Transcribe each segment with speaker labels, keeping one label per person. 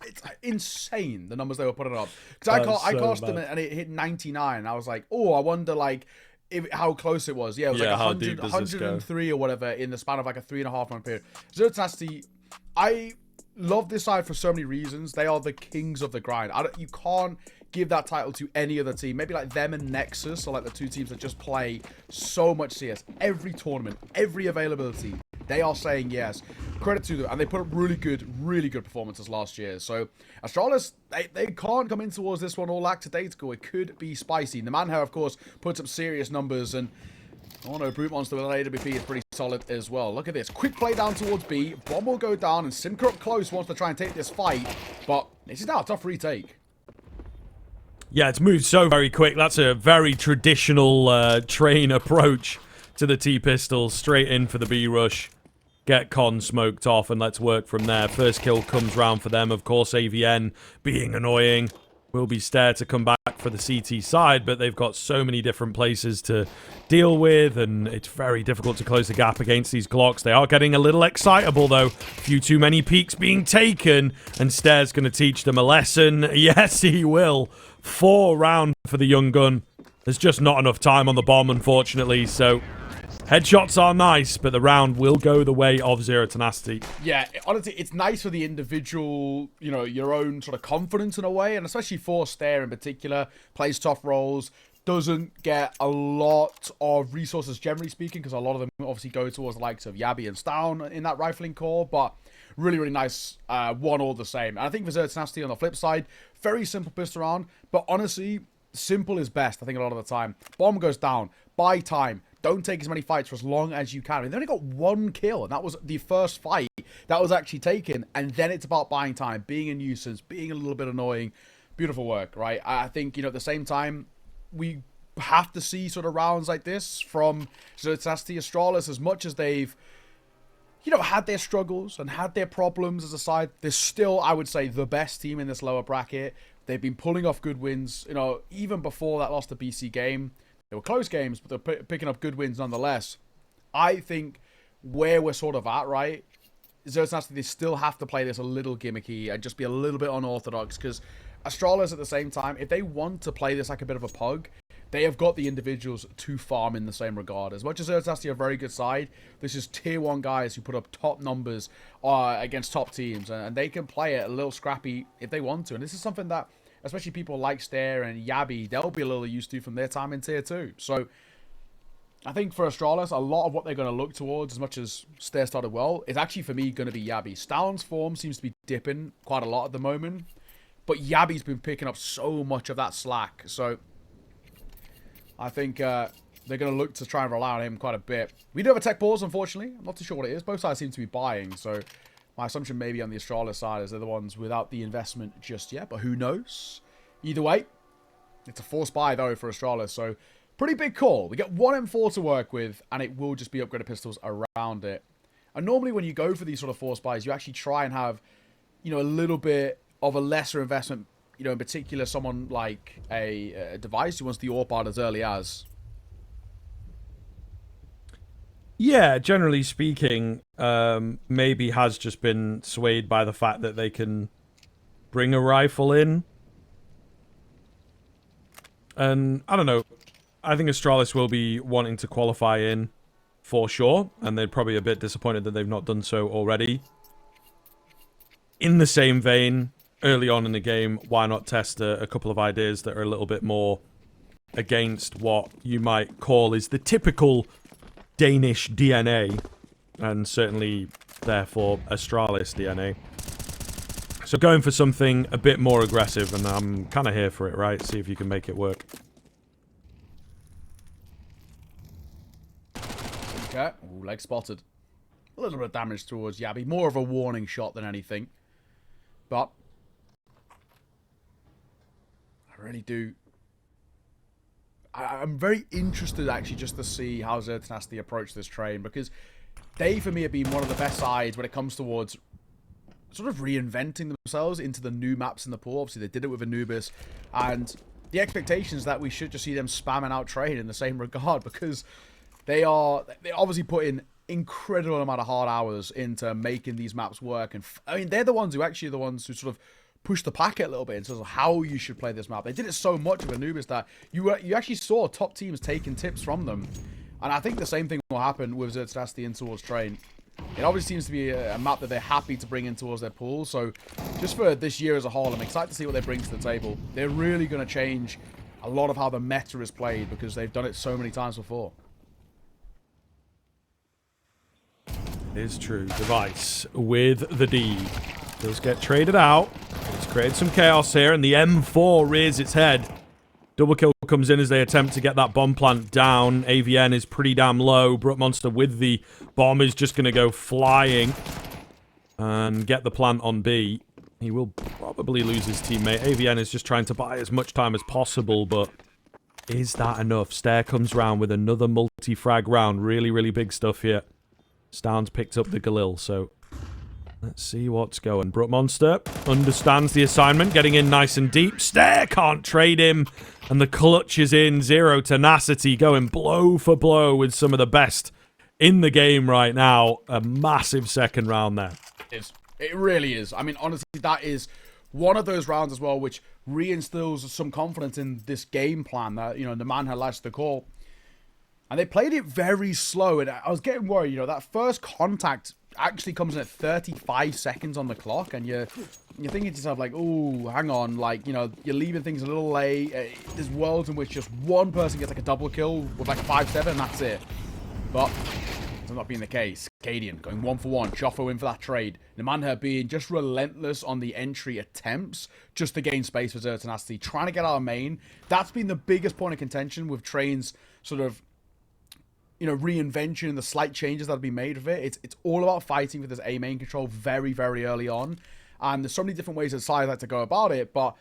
Speaker 1: it's insane the numbers they were putting up. Because I cast them and it hit 99. I was like, oh, I wonder like how close it was. Yeah, it was like 100, 103 or whatever in the span of like a 3.5 month period. Zero Tenacity, I love this side for so many reasons. They are the kings of the grind. You can't give that title to any other team. Maybe like them and Nexus are like the two teams that just play so much CS. Every tournament, every availability, they are saying yes. Credit to them. And they put up really good performances last year. So Astralis, they can't come in towards this one all lackadaisical. It could be spicy. Nemanher, of course, puts up serious numbers. And oh no, Brute Monster with an AWP is pretty solid as well. Look at this. Quick play down towards B. Bomb will go down and Simka up close wants to try and take this fight. But this is now a tough retake.
Speaker 2: Yeah, it's moved so very quick. That's a very traditional train approach to the T-pistol. Straight in for the B-rush. Get Con smoked off and let's work from there. First kill comes round for them. Of course, AVN being annoying. Will be Stair to come back for the CT side, but they've got so many different places to deal with, and it's very difficult to close the gap against these Glocks. They are getting a little excitable, though. A few too many peaks being taken, and Stair's going to teach them a lesson. Yes, he will. 4 round for the young gun. There's just not enough time on the bomb, unfortunately, so headshots are nice, but the round will go the way of Zero Tenacity.
Speaker 1: Yeah, honestly, it's nice for the individual, you know, your own sort of confidence in a way, and especially for Stair in particular, plays tough roles, doesn't get a lot of resources, generally speaking, because a lot of them obviously go towards the likes of Yabi and Stown in that rifling core, but really nice one all the same. And I think for Zero Tenacity on the flip side, very simple pistol round, but honestly, simple is best, I think, a lot of the time. Bomb goes down, buy time. Don't take as many fights for as long as you can. I mean, they only got 1 kill, and that was the first fight that was actually taken. And then it's about buying time, being a nuisance, being a little bit annoying. Beautiful work, right? I think, you know, at the same time, we have to see sort of rounds like this from Tenacity. Astralis, as much as they've, you know, had their struggles and had their problems as a side, they're still, I would say, the best team in this lower bracket. They've been pulling off good wins, you know, even before that lost to BC game. They were close games, but they're picking up good wins nonetheless. I think where we're sort of at, right, Zero Tenacity, they still have to play this a little gimmicky and just be a little bit unorthodox, because Astralis at the same time, if they want to play this like a bit of a pug, they have got the individuals to farm in the same regard. As much as Zero Tenacity are a very good side, this is tier 1 guys who put up top numbers against top teams, and they can play it a little scrappy if they want to. And this is something that especially people like Stair and Yabi, they'll be a little used to from their time in Tier 2. So, I think for Astralis, a lot of what they're going to look towards, as much as Stair started well, is actually, for me, going to be Yabi. Stown's form seems to be dipping quite a lot at the moment, but Yabi's been picking up so much of that slack. So, I think they're going to look to try and rely on him quite a bit. We do have a tech pause, unfortunately. I'm not too sure what it is. Both sides seem to be buying, so my assumption maybe on the Astralis side is they're the ones without the investment just yet, but who knows? Either way, it's a forced buy, though, for Astralis, so pretty big call. We get 1 M4 to work with, and it will just be upgraded pistols around it. And normally when you go for these sort of forced buys, you actually try and have, you know, a little bit of a lesser investment, you know, in particular someone like a device who wants the AWP out as early as.
Speaker 2: Yeah, generally speaking, maybe has just been swayed by the fact that they can bring a rifle in. And, I don't know, I think Astralis will be wanting to qualify in for sure, and they're probably a bit disappointed that they've not done so already. In the same vein, early on in the game, why not test a couple of ideas that are a little bit more against what you might call is the typical Danish DNA, and certainly, therefore, Astralis DNA. So going for something a bit more aggressive, and I'm kind of here for it, right? See if you can make it work.
Speaker 1: Okay, ooh, leg spotted. A little bit of damage towards Yabi. More of a warning shot than anything. But I really do. I'm very interested, actually, just to see how Zero Tenacity approach this train, because they, for me, have been one of the best sides when it comes towards sort of reinventing themselves into the new maps in the pool. Obviously, they did it with Anubis, and the expectation is that we should just see them spamming out train in the same regard, because they obviously put in incredible amount of hard hours into making these maps work. And I mean, they're the ones who actually are the ones who sort of push the packet a little bit in terms of how you should play this map. They did it so much with Anubis that you actually saw top teams taking tips from them. And I think the same thing will happen with Tenacity in towards Train. It obviously seems to be a map that they're happy to bring in towards their pool. So just for this year as a whole, I'm excited to see what they bring to the table. They're really going to change a lot of how the meta is played because they've done it so many times before.
Speaker 2: It is true. Device with the D. Does get traded out. It's created some chaos here, and the M4 rears its head. Double kill comes in as they attempt to get that bomb plant down. AVN is pretty damn low. Brook Monster with the bomb is just going to go flying and get the plant on B. He will probably lose his teammate. AVN is just trying to buy as much time as possible, but is that enough? Stair comes round with another multi-frag round. Really, really big stuff here. Stoun's picked up the Galil, so let's see what's going. Brook Monster understands the assignment, getting in nice and deep. Stair can't trade him, and the clutch is in. Zero Tenacity going blow for blow with some of the best in the game right now. A massive second round there.
Speaker 1: It really is. I mean, honestly, that is one of those rounds as well, which reinstills some confidence in this game plan that, you know, the man had latched the call. And they played it very slow, and I was getting worried, you know, that first contact actually comes in at 35 seconds on the clock, and you're thinking to yourself, like, oh, hang on, like, you know, you're leaving things a little late. There's worlds in which just one person gets, like, a double kill with, like, 5-7, and that's it. But that's not being the case. Cadian going 1-for-1, Joffo in for that trade. Nemanja being just relentless on the entry attempts just to gain space for Zero Tenacity, trying to get out of main. That's been the biggest point of contention with Train's sort of, you know, reinvention and the slight changes that have been made of it. It's all about fighting for this A main control very, very early on. And there's so many different ways that sides like to go about it. But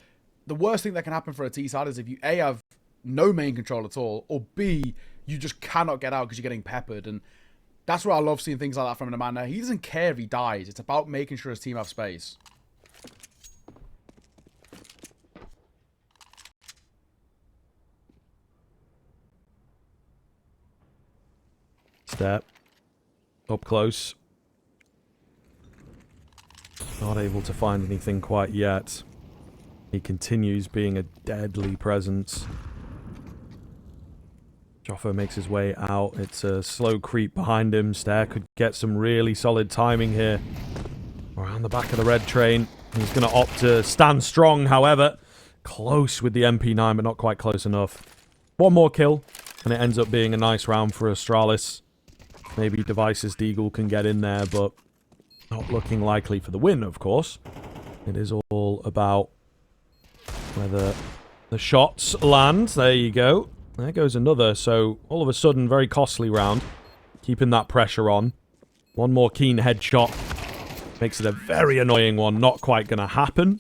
Speaker 1: the worst thing that can happen for a T side is if you A, have no main control at all, or B, you just cannot get out because you're getting peppered. And that's where I love seeing things like that from Nemanja. He doesn't care if he dies. It's about making sure his team have space.
Speaker 2: Step. Up close. Not able to find anything quite yet. He continues being a deadly presence. Joffo makes his way out. It's a slow creep behind him. Stair could get some really solid timing here. Around the back of the red train. He's going to opt to stand strong, however. Close with the MP9, but not quite close enough. One more kill, and it ends up being a nice round for Astralis. Maybe Device's Deagle can get in there, but not looking likely for the win, of course. It is all about whether the shots land. There you go. There goes another. So, all of a sudden, very costly round. Keeping that pressure on. One more keen headshot. Makes it a very annoying one. Not quite going to happen.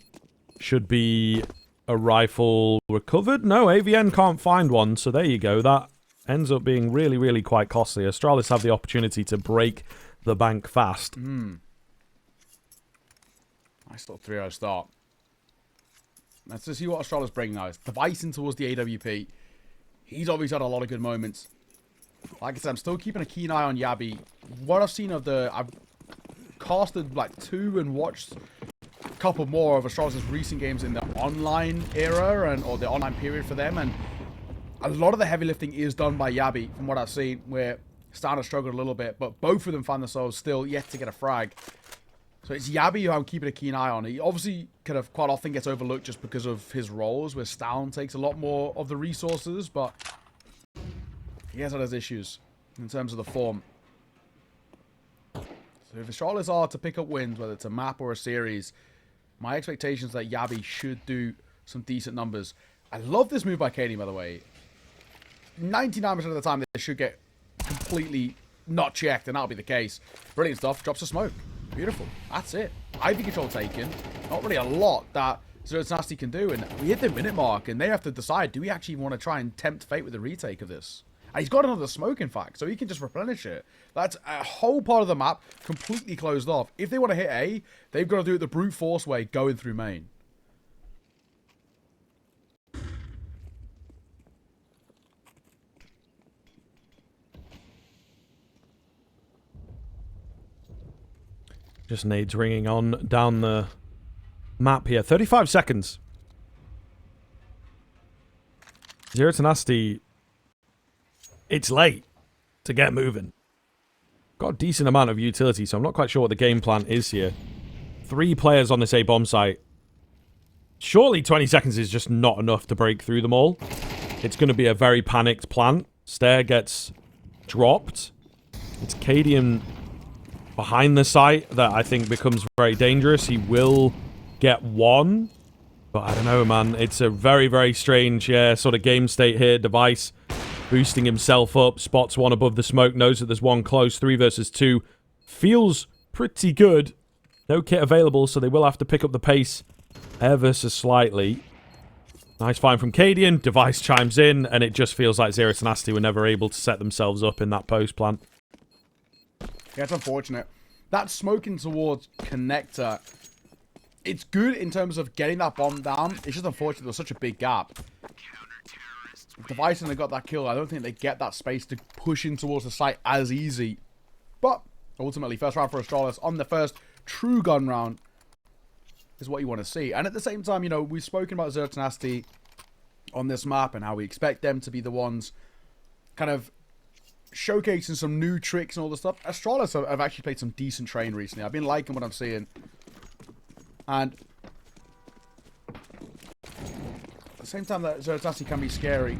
Speaker 2: Should be a rifle recovered. No, AVN can't find one. So, there you go. That ends up being really, really quite costly. Astralis have the opportunity to break the bank fast.
Speaker 1: Nice little 3-0 start. Let's just see what Astralis bring now. It's Device in towards the AWP. He's obviously had a lot of good moments. Like I said, I'm still keeping a keen eye on Yabi. What I've seen of the... I've casted like 2 and watched a couple more of Astralis' recent games in the online era or the online period for them, and a lot of the heavy lifting is done by Yabi, from what I've seen, where Stan has struggled a little bit, but both of them find themselves still yet to get a frag. So it's Yabi who I'm keeping a keen eye on. He obviously kind of quite often gets overlooked just because of his roles, where Stan takes a lot more of the resources, but he has had his issues in terms of the form. So if the Astralis are to pick up wins, whether it's a map or a series, my expectation is that Yabi should do some decent numbers. I love this move by Katie, by the way. 99% of the time, they should get completely not checked, and that'll be the case. Brilliant stuff. Drops a smoke. Beautiful. That's it. IV control taken. Not really a lot that Zero Tenacity can do, and we hit the minute mark, and they have to decide, do we actually want to try and tempt fate with a retake of this? And he's got another smoke, in fact, so he can just replenish it. That's a whole part of the map completely closed off. If they want to hit A, they've got to do it the brute force way, going through main.
Speaker 2: Just nades ringing on down the map here. 35 seconds. Zero Tenacity, it's late to get moving. Got a decent amount of utility, so I'm not quite sure what the game plan is here. 3 players on this A-bomb site. Surely 20 seconds is just not enough to break through them all. It's going to be a very panicked plant. Stair gets dropped. It's Cadian behind the site that I think becomes very dangerous. He will get one. But I don't know, man. It's a very, very strange, sort of game state here. Device boosting himself up. Spots one above the smoke. Knows that there's one close. 3 versus 2. Feels pretty good. No kit available, so they will have to pick up the pace ever so slightly. Nice find from Cadian. Device chimes in, and it just feels like Zero Tenacity were never able to set themselves up in that post plant.
Speaker 1: Yeah, it's unfortunate. That smoking towards Connector, it's good in terms of getting that bomb down. It's just unfortunate there's such a big gap. If Device and they got that kill, I don't think they get that space to push in towards the site as easy. But ultimately, first round for Astralis on the first true gun round is what you want to see. And at the same time, you know, we've spoken about Zero Tenacity on this map and how we expect them to be the ones kind of showcasing some new tricks and all this stuff. Astralis have actually played some decent train recently. I've been liking what I'm seeing. And at the same time that Zero Tenacity can be scary,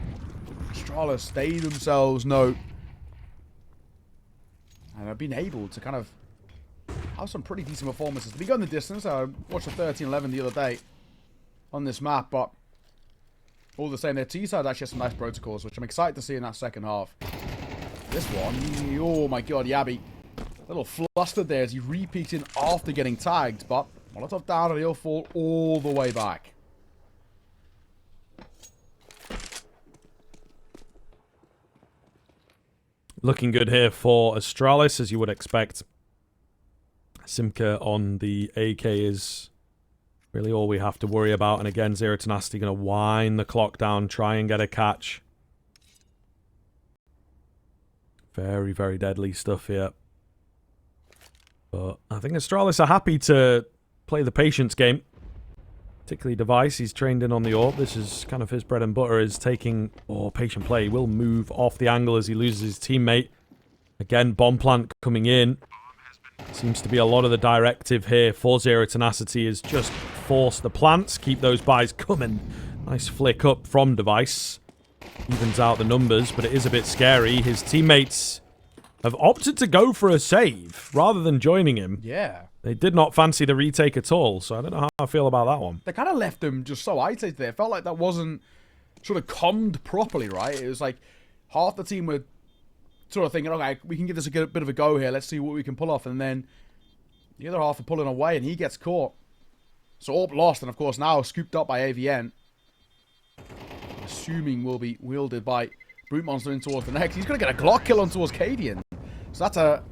Speaker 1: Astralis, they themselves know and have been able to kind of have some pretty decent performances. We go in the distance. I watched the 13-11 the other day on this map, but all the same, their T-side actually has some nice protocols, which I'm excited to see in that second half. This one, oh my god, Yabi. A little flustered there as he repeats in after getting tagged, but Molotov down and he'll fall all the way back.
Speaker 2: Looking good here for Astralis, as you would expect. Simca on the AK is really all we have to worry about. And again, Zero Tenacity going to wind the clock down, try and get a catch. Very, very deadly stuff here. But I think Astralis are happy to play the patience game. Particularly Device, he's trained in on the AWP. This is kind of his bread and butter, is taking, patient play. He will move off the angle as he loses his teammate. Again, bomb plant coming in. Seems to be a lot of the directive here for Zero Tenacity is just force the plants, keep those buys coming. Nice flick up from Device. Evens out the numbers, but it is a bit scary. His teammates have opted to go for a save rather than joining him.
Speaker 1: Yeah.
Speaker 2: They did not fancy the retake at all, so I don't know how I feel about that one.
Speaker 1: They kind of left him just so isolated there. It felt like that wasn't sort of conned properly, right? It was like half the team were sort of thinking, okay, we can give this a bit of a go here. Let's see what we can pull off. And then the other half are pulling away, and he gets caught. So AWP lost, and of course now scooped up by AVN. Assuming will be wielded by Brute Monster in towards the next. He's going to get a Glock kill on towards Cadian. So that's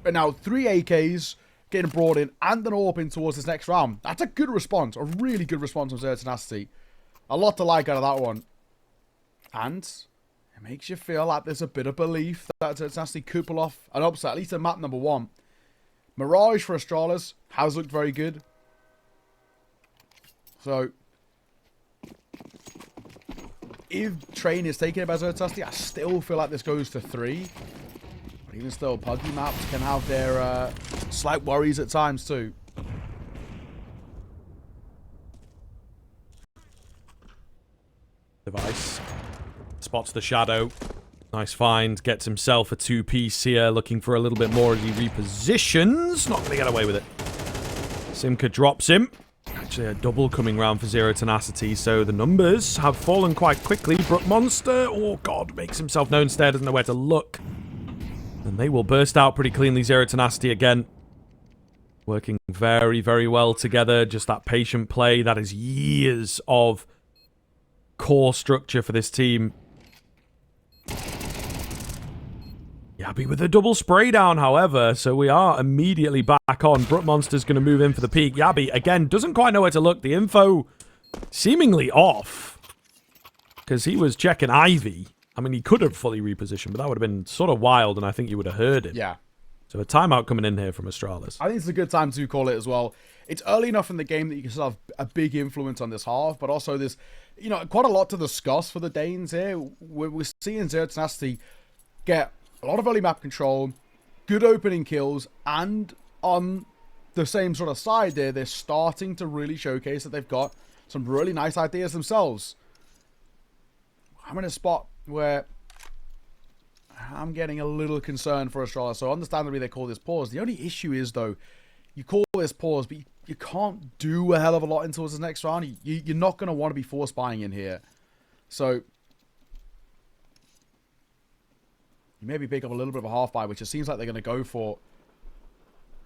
Speaker 1: now 3 AKs getting brought in and an AWP in towards this next round. That's a good response. A really good response from Zero Tenacity. A lot to like out of that one. And it makes you feel like there's a bit of belief that Zero Tenacity could pull off an upset, at least in map number 1. Mirage for Astralis has looked very good. So if Train is taking it by Zero Tenacity, I still feel like this goes to 3. But even still, Puggy maps can have their slight worries at times too.
Speaker 2: Device spots the shadow. Nice find. Gets himself a 2-piece here. Looking for a little bit more as he repositions. Not going to get away with it. Simca drops him. Actually, a double coming round for Zero Tenacity, so the numbers have fallen quite quickly. Brute Monster, oh god, makes himself known instead, doesn't know where to look. And they will burst out pretty cleanly. Zero Tenacity again. Working very, very well together. Just that patient play. That is years of core structure for this team. Yabi with a double spray down, however, so we are immediately back on. Brute Monster's going to move in for the peak. Yabi, again, doesn't quite know where to look. The info seemingly off, because he was checking Ivy. I mean, he could have fully repositioned, but that would have been sort of wild, and I think you would have heard it.
Speaker 1: Yeah.
Speaker 2: So a timeout coming in here from Astralis.
Speaker 1: I think it's a good time to call it as well. It's early enough in the game that you can still have a big influence on this half, but also there's, you know, quite a lot to discuss for the Danes here. We're seeing Zero Tenacity get a lot of early map control, good opening kills, and on the same sort of side there, they're starting to really showcase that they've got some really nice ideas themselves. I'm in a spot where I'm getting a little concerned for Astralis, so understandably they call this pause. The only issue is, though, you call this pause, but you can't do a hell of a lot into this next round. You're not going to want to be force buying in here. So, you maybe pick up a little bit of a half buy, which it seems like they're going to go for.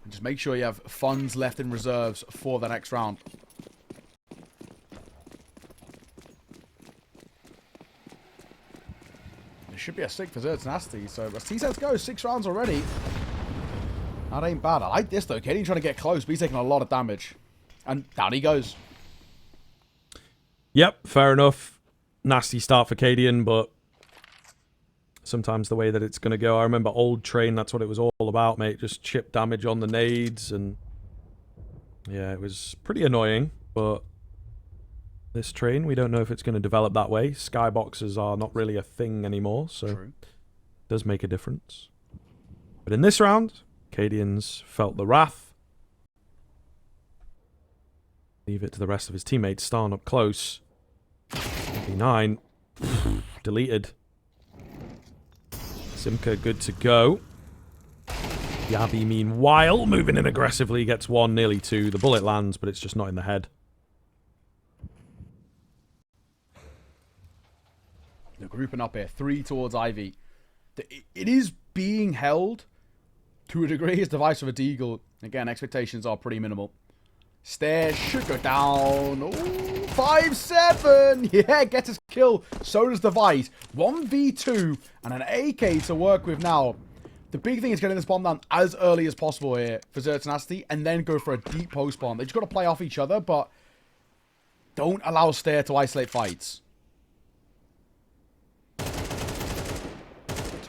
Speaker 1: And just make sure you have funds left in reserves for the next round. It should be a 6 for Tenacity. So, as T-Sets go, 6 rounds already. That ain't bad. I like this, though. Cadian trying to get close, but he's taking a lot of damage. And down he goes.
Speaker 2: Yep, fair enough. Nasty start for Cadian, but sometimes the way that it's going to go. I remember old train, that's what it was all about, mate. Just chip damage on the nades, and yeah, it was pretty annoying, but this train, we don't know if it's going to develop that way. Skyboxes are not really a thing anymore, so it does make a difference. But in this round, Cadian's felt the wrath. Leave it to the rest of his teammates. Starn up close. 9 deleted. Simka good to go. Yabi, meanwhile, moving in aggressively, gets 1, nearly 2. The bullet lands, but it's just not in the head.
Speaker 1: They're grouping up here. 3 towards Ivy. It is being held to a degree. His device with a deagle. Again, expectations are pretty minimal. Stairs should go down. Ooh, 5-7. Yeah, gets his kill. So does Device. 1v2 and an AK to work with now. The big thing is getting this bomb down as early as possible here for Zero Tenacity and then go for a deep post bomb. They just got to play off each other, but don't allow Stair to isolate fights.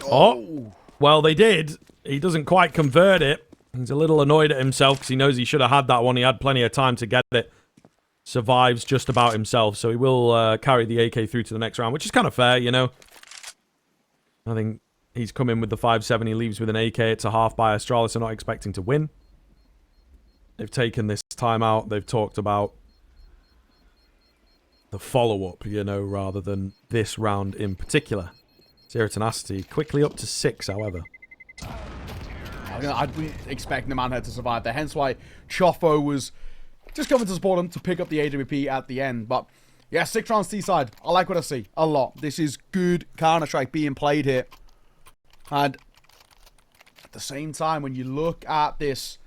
Speaker 2: Oh, well, they did. He doesn't quite convert it. He's a little annoyed at himself because he knows he should have had that one. He had plenty of time to get it. Survives just about himself, so he will carry the AK through to the next round, which is kind of fair, you know. I think he's come in with the 5-7. He leaves with an AK. It's a half by Astralis. They're not expecting to win. They've taken this time out. They've talked about the follow-up, you know, rather than this round in particular. Zero Tenacity quickly up to 6, however.
Speaker 1: I'd be expecting the Manhead to survive there. Hence why Choffo was just coming to support him to pick up the AWP at the end. But yeah, 6 rounds T-side. I like what I see a lot. This is good Counter-Strike being played here. And at the same time, when you look at this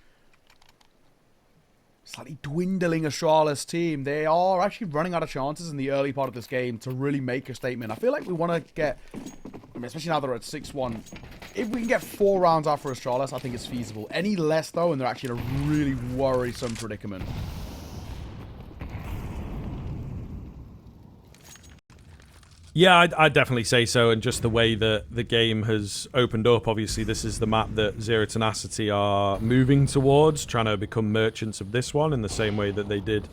Speaker 1: slightly dwindling Astralis team, they are actually running out of chances in the early part of this game to really make a statement. I feel like we want to get, I mean, especially now they're at 6-1. If we can get 4 rounds out for Astralis, I think it's feasible. Any less, though, and they're actually in a really worrisome predicament.
Speaker 2: Yeah, I'd definitely say so, and just the way that the game has opened up, obviously this is the map that Zero Tenacity are moving towards, trying to become merchants of this one in the same way that they did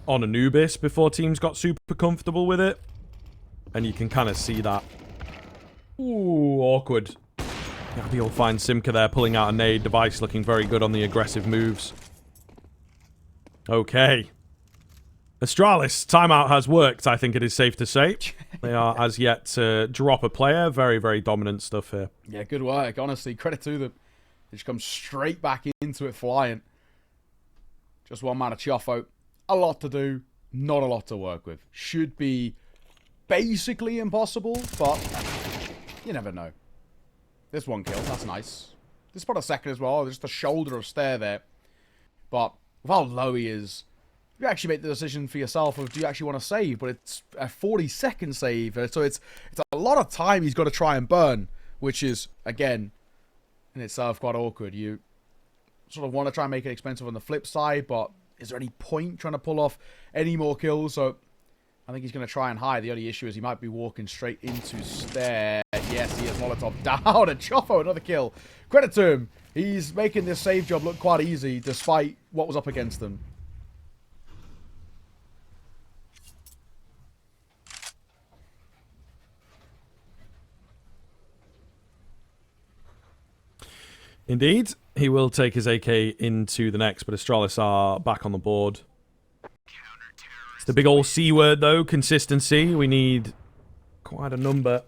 Speaker 2: on Anubis before teams got super comfortable with it. And you can kind of see that. Ooh, awkward. Yabi will find Simka there, pulling out a nade. Device looking very good on the aggressive moves. Okay. Astralis, timeout has worked, I think it is safe to say. They are as yet to drop a player. Very, very dominant stuff here.
Speaker 1: Yeah, good work. Honestly, credit to them. They just come straight back into it flying. Just one man of Choffo. A lot to do, not a lot to work with. Should be basically impossible, but you never know. This one kill, that's nice. This spot a second as well. Just a shoulder of Stair there. But with how low he is, you actually make the decision for yourself of do you actually want to save, but it's a 40-second save, so it's a lot of time he's got to try and burn, which is, again, in itself quite awkward. You sort of want to try and make it expensive on the flip side, but is there any point trying to pull off any more kills? So I think he's going to try and hide. The only issue is he might be walking straight into stair. Yes, he is. Molotov down. And Choffo, another kill. Credit to him. He's making this save job look quite easy, despite what was up against them.
Speaker 2: Indeed, he will take his AK into the next, but Astralis are back on the board. It's the big old C word, though, consistency. We need quite a number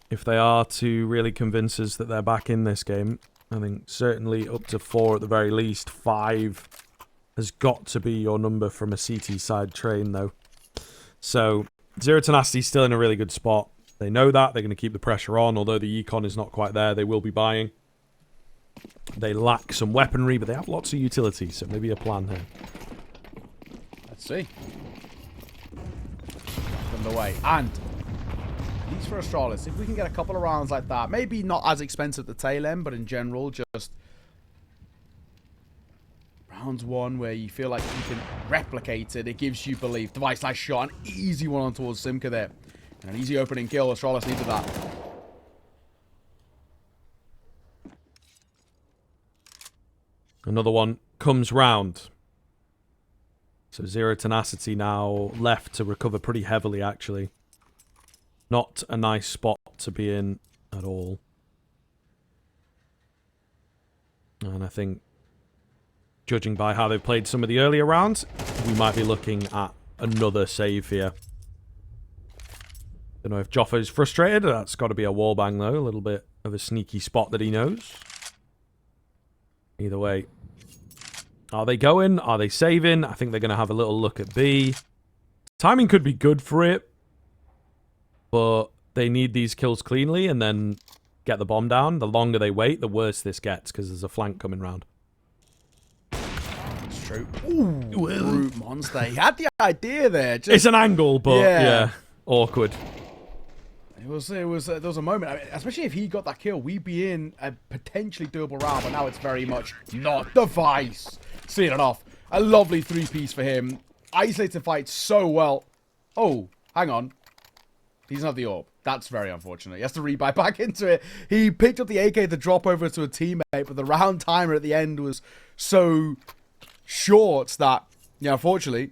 Speaker 2: if they are to really convince us that they're back in this game. I think certainly up to 4 at the very least. 5 has got to be your number from a CT side train, though. So, Zero Tenacity still in a really good spot. They know that. They're going to keep the pressure on, although the econ is not quite there. They will be buying. They lack some weaponry, but they have lots of utility, so maybe a plan here.
Speaker 1: Let's see. Underway. And at least for Astralis, if we can get a couple of rounds like that, maybe not as expensive at the tail end, but in general, just round 1 where you feel like you can replicate it. It gives you belief. Device nice shot. An easy one on towards Simca there. And an easy opening kill. Astralis needed that.
Speaker 2: Another one comes round. So Zero Tenacity now left to recover pretty heavily, actually. Not a nice spot to be in at all. And I think, judging by how they've played some of the earlier rounds, we might be looking at another save here. Don't know if Joffa's frustrated. That's got to be a wallbang, though. A little bit of a sneaky spot that he knows. Either way. Are they going? Are they saving? I think they're going to have a little look at B. Timing could be good for it. But they need these kills cleanly and then get the bomb down. The longer they wait, the worse this gets because there's a flank coming round.
Speaker 1: That's true. Ooh, brute monster. He had the idea there.
Speaker 2: It's an angle, but yeah awkward.
Speaker 1: There was a moment, I mean, especially if he got that kill, we'd be in a potentially doable round, but now it's very much not Device. Seeing it off. A lovely 3-piece for him. Isolates the fight so well. Oh, hang on. He doesn't have the orb. That's very unfortunate. He has to rebuy back into it. He picked up the AK to drop over to a teammate, but the round timer at the end was so short that, yeah, unfortunately,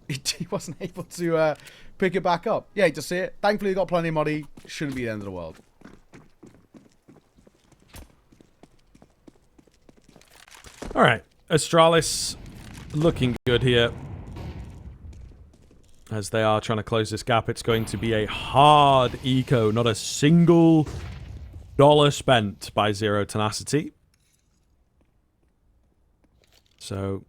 Speaker 1: he wasn't able to pick it back up. Yeah, to see it. Thankfully, he got plenty of money. Shouldn't be the end of the world.
Speaker 2: All right. Astralis looking good here. As they are trying to close this gap, it's going to be a hard eco. Not a single dollar spent by Zero Tenacity. So,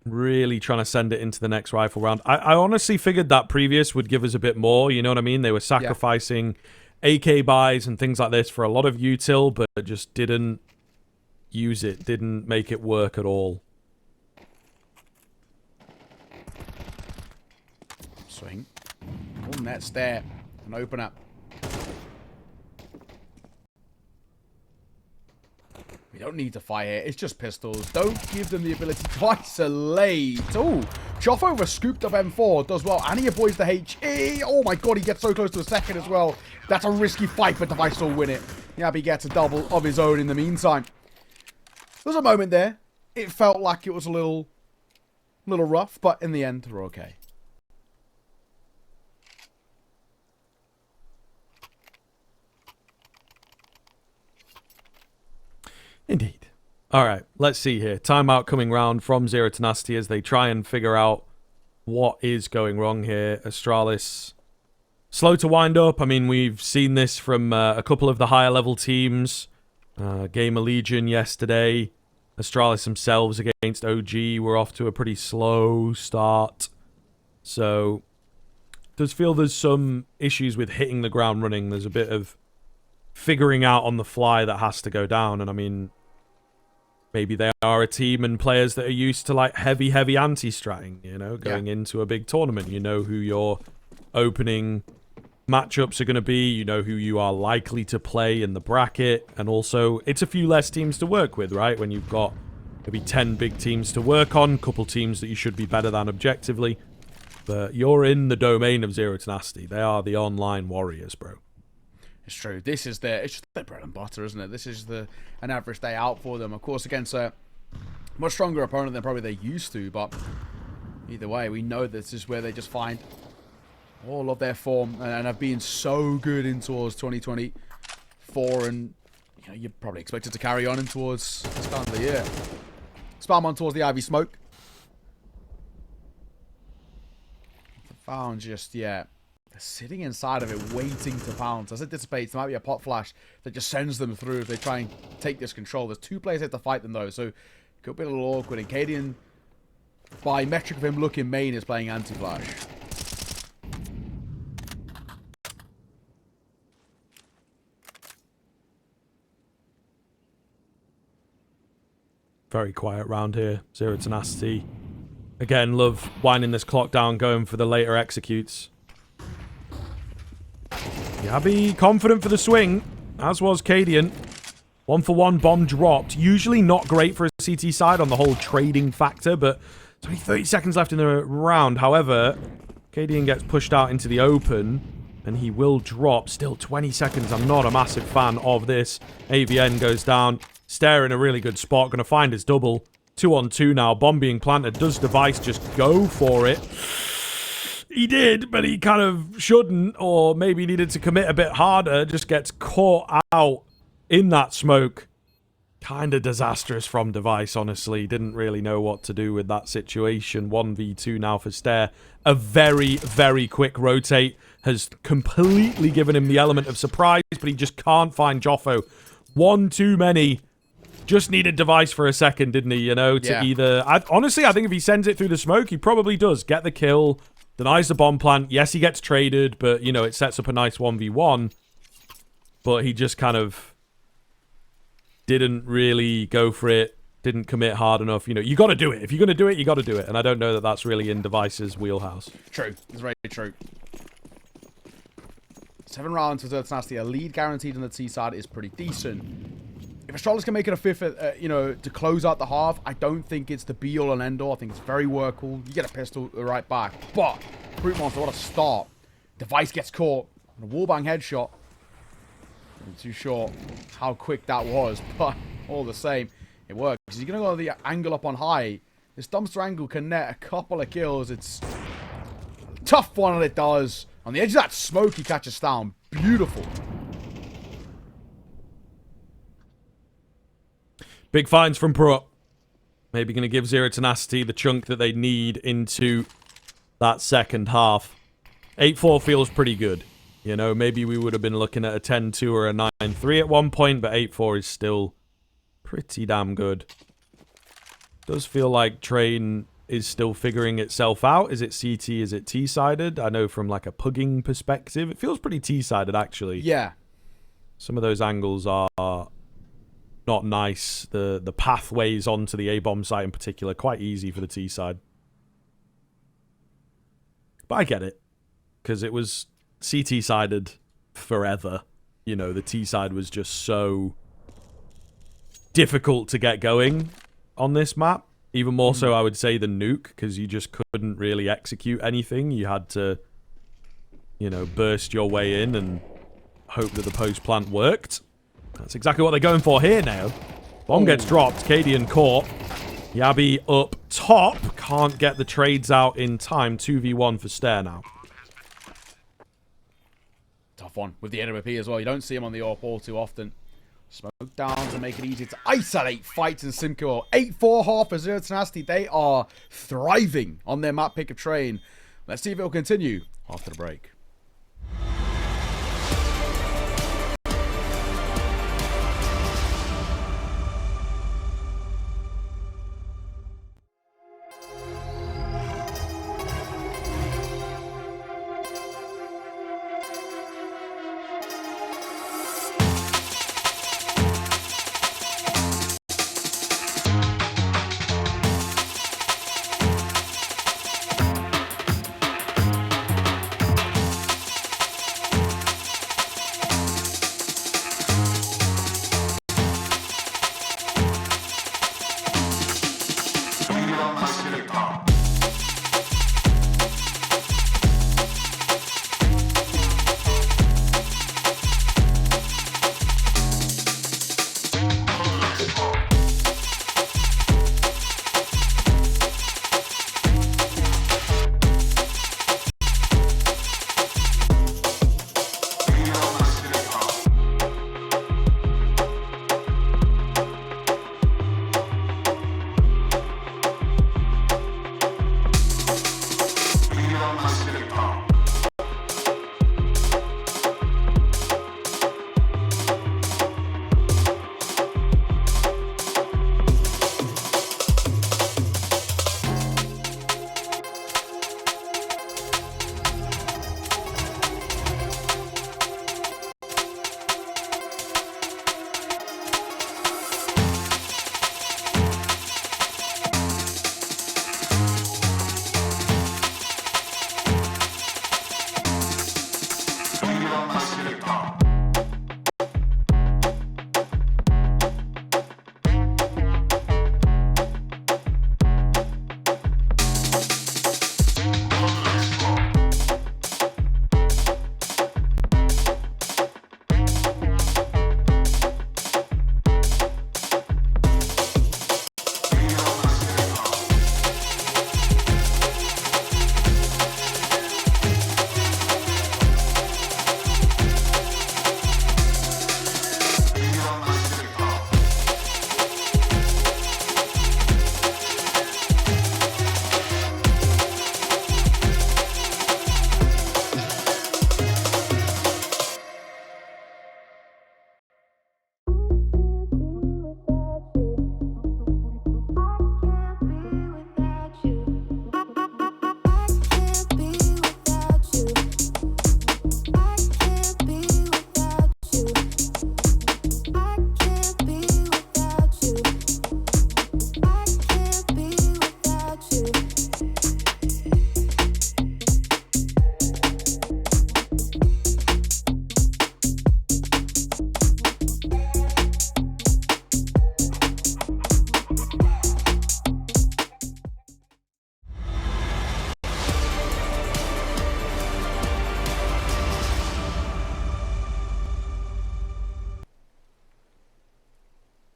Speaker 2: really trying to send it into the next rifle round. I honestly figured that previous would give us a bit more. You know what I mean? They were sacrificing AK buys and things like this for a lot of util, but just didn't use it. Didn't make it work at all.
Speaker 1: Swing. Oh, net's there. An open up. We don't need to fire. It's just pistols. Don't give them the ability to isolate. Oh, Choff over scooped up M4. Does well. And he avoids the HE. Oh my god, he gets so close to a second as well. That's a risky fight, but Device will win it. Yeah, he gets a double of his own in the meantime. There was a moment there. It felt like it was a little rough, but in the end, we're okay.
Speaker 2: Indeed. All right, let's see here. Timeout coming round from Zero Tenacity as they try and figure out what is going wrong here. Astralis, slow to wind up. I mean, we've seen this from a couple of the higher level teams. Gamer Legion yesterday. Astralis themselves against OG were off to a pretty slow start. So, does feel there's some issues with hitting the ground running. There's a bit of figuring out on the fly that has to go down. And I mean, maybe they are a team and players that are used to like heavy anti-stratting, you know, going into a big tournament. You know who your opening matchups are going to be. You know who you are likely to play in the bracket. And also, it's a few less teams to work with, right? When you've got maybe 10 big teams to work on, couple teams that you should be better than objectively. But you're in the domain of Zero Tenacity. They are the online warriors, bro.
Speaker 1: It's true. It's just their bread and butter, isn't it? This is an average day out for them. Of course, against a much stronger opponent than probably they're used to, but either way, we know this is where they just find all of their form and have been so good in towards 2024, and you know, you're probably expected to carry on in towards this time of the year. Spam on towards the Ivy Smoke. The found just, yeah. They're sitting inside of it, waiting to pounce. As it dissipates, there might be a pot flash that just sends them through if they try and take this control. There's 2 players there to fight them, though, so it could be a little awkward. And Cadian, by metric of him looking main, is playing anti-flash.
Speaker 2: Very quiet round here. Zero Tenacity. Again, love winding this clock down, going for the later executes. Yabi confident for the swing, as was Cadian. 1-for-1 bomb dropped. Usually not great for a CT side on the whole trading factor, but there's only 30 seconds left in the round. However, Cadian gets pushed out into the open, and he will drop. Still 20 seconds. I'm not a massive fan of this. AVN goes down. Stair in a really good spot. Going to find his double. 2-on-2 now. Bomb being planted. Does Device just go for it? He did, but he kind of shouldn't, or maybe needed to commit a bit harder. Just gets caught out in that smoke. Kind of disastrous from Device, honestly. Didn't really know what to do with that situation. 1v2 now for Stair. A very, very quick rotate has completely given him the element of surprise, but he just can't find Joffo. One too many. Just needed Device for a second, didn't he? You know, to either... honestly, I think if he sends it through the smoke, he probably does. Get the kill, denies the bomb plant. Yes, he gets traded, but, you know, it sets up a nice 1v1. But he just kind of didn't really go for it, didn't commit hard enough. You know, you got to do it. If you're going to do it, you got to do it. And I don't know that that's really in Device's wheelhouse.
Speaker 1: True. It's very true. 7 rounds for Zero Tenacity. A lead guaranteed on the T side is pretty decent. If Astralis can make it a 5th, you know, to close out the half, I don't think it's the be-all and end-all. I think it's very workable. You get a pistol right back. But, Brute Monster, what a start. Device gets caught. And a wallbang headshot. I'm too sure how quick that was, but all the same, it works. He's going to go the angle up on high. This dumpster angle can net a couple of kills. It's a tough one, and it does. On the edge of that smoke, he catches down. Beautiful.
Speaker 2: Big finds from Pro. Maybe going to give Zero Tenacity the chunk that they need into that second half. 8-4 feels pretty good. You know, maybe we would have been looking at a 10-2 or a 9-3 at one point, but 8-4 is still pretty damn good. Does feel like Train is still figuring itself out. Is it CT? Is it T-sided? I know from like a pugging perspective, it feels pretty T-sided actually.
Speaker 1: Yeah.
Speaker 2: Some of those angles are not nice. The pathways onto the A-bomb site in particular, quite easy for the T side. But I get it, because it was CT-sided forever. You know, the T side was just so difficult to get going on this map. Even more so, I would say, than Nuke, because you just couldn't really execute anything. You had to, you know, burst your way in and hope that the post plant worked. That's exactly what they're going for here now. Bomb gets dropped. Cadian caught. Yabi up top. Can't get the trades out in time. 2v1 for Stair now.
Speaker 1: Tough one with the NWP as well. You don't see him on the AWP all too often. Smoke down to make it easy to isolate fights in Simcoe. 8-4 half for Zero Tenacity. They are thriving on their map pick of Train. Let's see if it will continue after the break.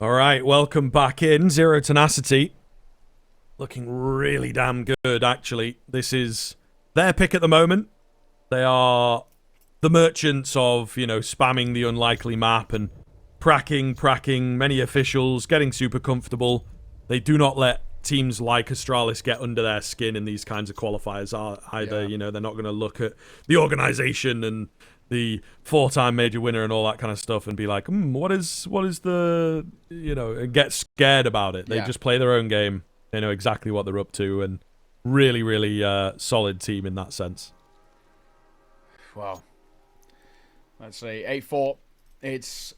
Speaker 2: All right, welcome back in. Zero Tenacity. Looking really damn good, actually. This is their pick at the moment. They are the merchants of, you know, spamming the unlikely map and pracking many officials, getting super comfortable. They do not let teams like Astralis get under their skin in these kinds of qualifiers either. Yeah. You know, they're not going to look at the organization and the 4-time major winner and all that kind of stuff and be like, what is the, you know, and get scared about it. They just play their own game. They know exactly what they're up to, and really, really solid team in that sense.
Speaker 1: Well, let's see, 8-4. It's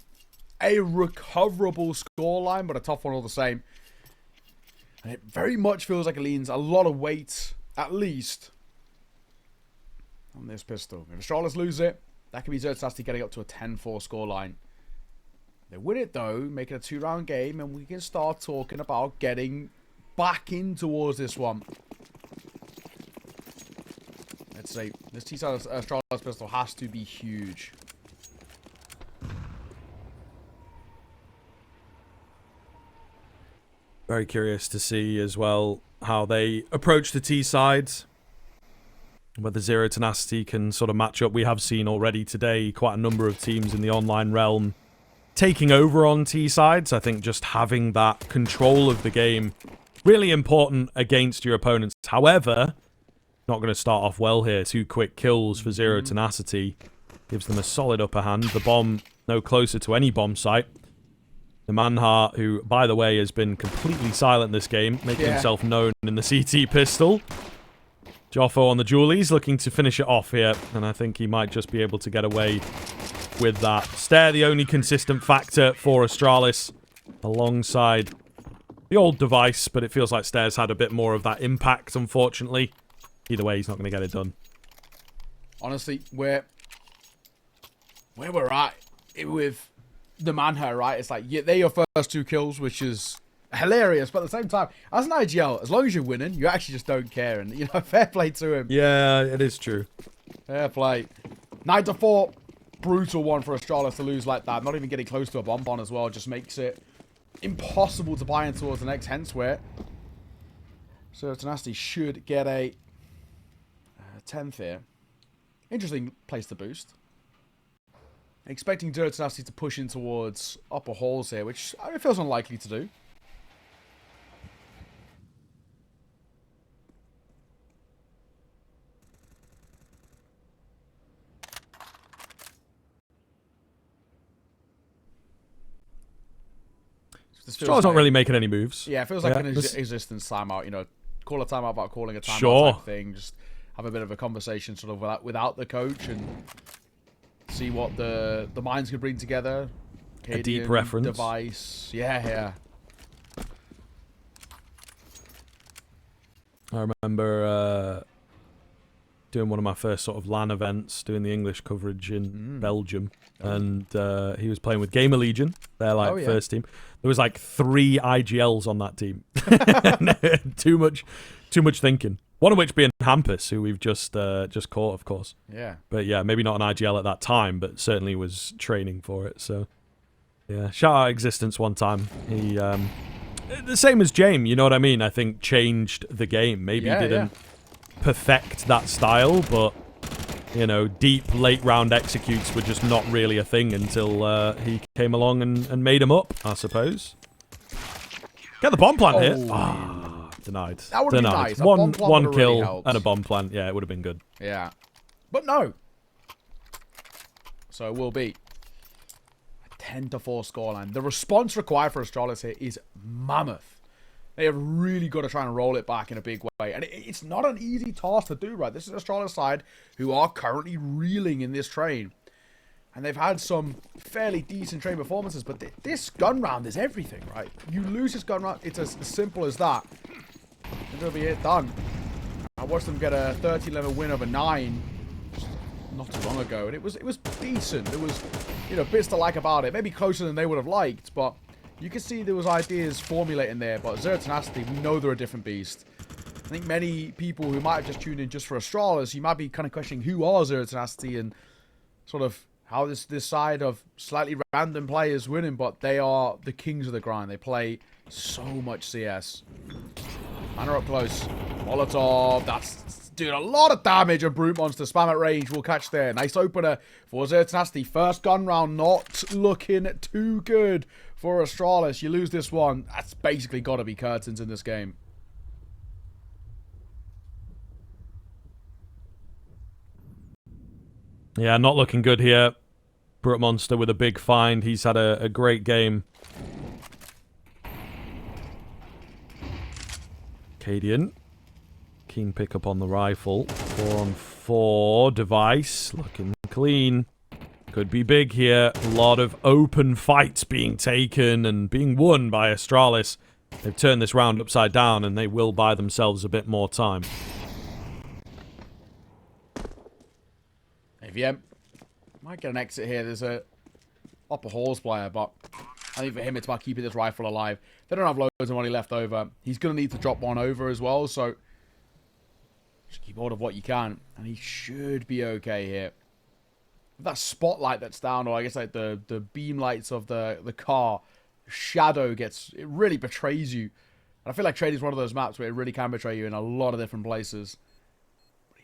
Speaker 1: a recoverable scoreline, but a tough one all the same. And it very much feels like it leans a lot of weight, at least, on this pistol. If Astralis lose it, that could be Tenacity getting up to a 10-4 scoreline. They win it, though, make it a 2-round game, and we can start talking about getting back in towards this one. Let's see. This T-side Astralis pistol has to be huge.
Speaker 2: Very curious to see as well how they approach the T-sides. Whether Zero Tenacity can sort of match up. We have seen already today quite a number of teams in the online realm taking over on T-sides. I think just having that control of the game, really important against your opponents. However, not going to start off well here. 2 quick kills for Zero Tenacity. Gives them a solid upper hand. The bomb no closer to any bomb site. The Manhart, who, by the way, has been completely silent this game, making himself known in the CT pistol. Joffo on the Julies, looking to finish it off here, and I think he might just be able to get away with that. Stair, the only consistent factor for Astralis, alongside the old device, but it feels like Stair's had a bit more of that impact, unfortunately. Either way, he's not going to get it done.
Speaker 1: Honestly, where we're at with the Manhart, right? It's like, they're your first 2 kills, which is hilarious, but at the same time, as an IGL, as long as you're winning, you actually just don't care, and, you know, fair play to him.
Speaker 2: Yeah, it is true.
Speaker 1: Fair play. 9-4, brutal one for Astralis to lose like that. Not even getting close to a bomb on as well, just makes it impossible to buy in towards the next, hence where so Tenacity should get a 10th here. Interesting place to boost. Expecting Tenacity to push in towards upper halls here, which it feels unlikely to do.
Speaker 2: Astralis not really making any moves.
Speaker 1: Yeah, it feels like an existence timeout. You know, call a timeout about calling a timeout type thing. Just have a bit of a conversation sort of without the coach and see what the minds could bring together.
Speaker 2: A deep reference.
Speaker 1: Device. Yeah.
Speaker 2: I remember doing one of my first sort of LAN events, doing the English coverage in Belgium, and he was playing with Gamer Legion. They're like first team. There was like 3 IGLs on that team. too much thinking. One of which being Hampus, who we've just caught, of course.
Speaker 1: Yeah.
Speaker 2: But yeah, maybe not an IGL at that time, but certainly was training for it. So yeah, shout out Existence one time. He the same as James, you know what I mean? I think changed the game. Maybe didn't perfect that style, but you know, deep late round executes were just not really a thing until he came along and made them up, I suppose. Get the bomb plant here. Ah, denied.
Speaker 1: That would be nice.
Speaker 2: One kill really and a bomb plant. Yeah, it would have been good.
Speaker 1: Yeah. But no. So it will be a 10-4 scoreline. The response required for Astralis here is mammoth. They have really got to try and roll it back in a big way. And it's not an easy task to do, right? This is Astralis side who are currently reeling in this train. And they've had some fairly decent train performances. But this gun round is everything, right? You lose this gun round, it's as simple as that. And it'll be it done. I watched them get a 13-level win over 9 not too long ago. And it was decent. There was, you know, bits to like about it. Maybe closer than they would have liked, but you can see there was ideas formulating there, but Zero Tenacity, we know they're a different beast. I think many people who might have just tuned in just for Astralis, you might be kind of questioning who are Zero Tenacity and sort of how this side of slightly random players winning, but they are the kings of the grind. They play so much CS. Manor up close. Molotov. That's doing a lot of damage. A Brute Monster. Spam at range. We'll catch there. Nice opener for Tenacity. First gun round. Not looking too good for Astralis. You lose this one. That's basically got to be curtains in this game.
Speaker 2: Yeah, not looking good here. Brute Monster with a big find. He's had a great game. Cadian. Keen pickup on the rifle. 4-on-4. Device. Looking clean. Could be big here. A lot of open fights being taken and being won by Astralis. They've turned this round upside down and they will buy themselves a bit more time.
Speaker 1: IEM might get an exit here. There's a upper halls player, but I think for him it's about keeping this rifle alive. They don't have loads of money left over. He's going to need to drop one over as well, so just keep hold of what you can, and he should be okay here. That spotlight that's down, or I guess like the beam lights of the car, shadow gets, it really betrays you. And I feel like Trade is one of those maps where it really can betray you in a lot of different places.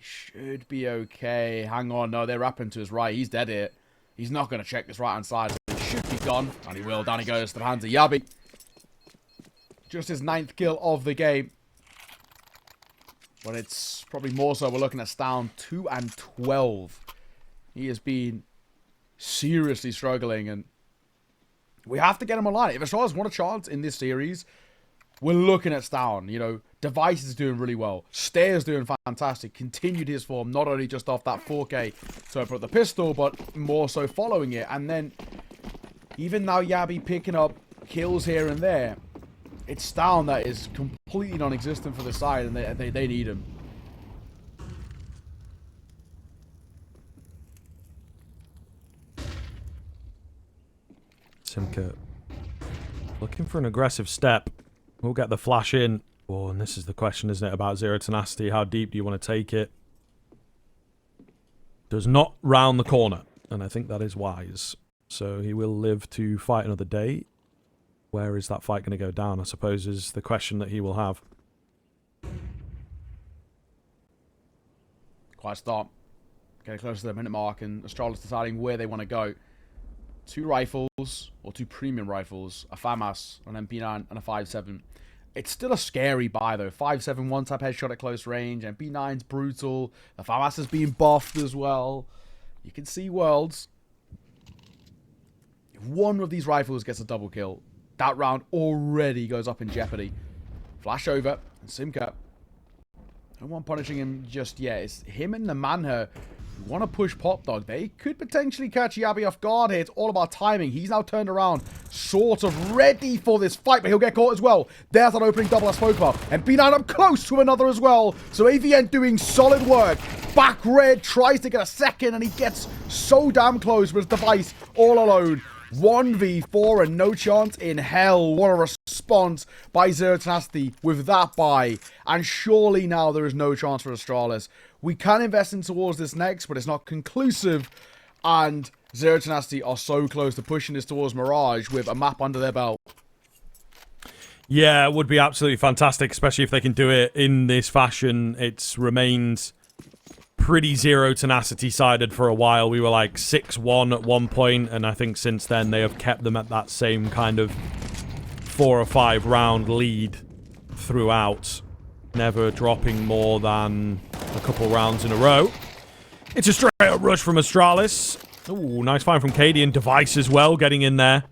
Speaker 1: Should be okay. Hang on. No, they're wrapping to his right. He's dead here. He's not going to check this right-hand side. So he should be gone. And he will. Down he goes to the hands of Yabi. Just his 9th kill of the game. But it's probably more so we're looking at Stown 2-12. He has been seriously struggling. And we have to get him online. If Astralis want a chance in this series, we're looking at Stown. You know, Device is doing really well. Stairs doing fantastic. Continued his form, not only just off that 4K to put the pistol, but more so following it. And then, even now Yabi picking up kills here and there, it's Stown that is completely non-existent for the side, and they need him.
Speaker 2: Simka looking for an aggressive step. We'll get the flash in. Oh, and this is the question, isn't it, about Zero Tenacity? How deep do you want to take it? Does not round the corner, and I think that is wise. So he will live to fight another day. Where is that fight going to go down, I suppose, is the question that he will have.
Speaker 1: Quite a start. Getting close to the minute mark, and Astralis deciding where they want to go. 2 rifles, or 2 premium rifles, a FAMAS, an MP9, and a 5.7. It's still a scary buy, though. 5.7 one-tap headshot at close range. MP9's brutal. The FAMAS is being buffed as well. You can see worlds. If one of these rifles gets a double kill, that round already goes up in jeopardy. Flash over. And Simka. No one punishing him just yet. It's him and the Manher who want to push Pop Dog. They could potentially catch Yabi off guard here. It's all about timing. He's now turned around, sort of ready for this fight, but he'll get caught as well. There's that opening double I spoke about. And B9 up close to another as well. So AVN doing solid work. Back red tries to get a second, and he gets so damn close with his Device all alone. 1v4 and no chance in hell. What a response by Zero Tenacity with that buy. And surely now there is no chance for Astralis. We can invest in towards this next, but it's not conclusive. And Zero Tenacity are so close to pushing this towards Mirage with a map under their belt.
Speaker 2: Yeah, it would be absolutely fantastic, especially if they can do it in this fashion. It's remained pretty Zero Tenacity sided for a while. We were like 6-1 at one point, and I think since then they have kept them at that same kind of 4 or 5 round lead throughout, never dropping more than a couple rounds in a row. It's a straight up rush from Astralis. Ooh, nice find from Cadian. Device as well, getting in there.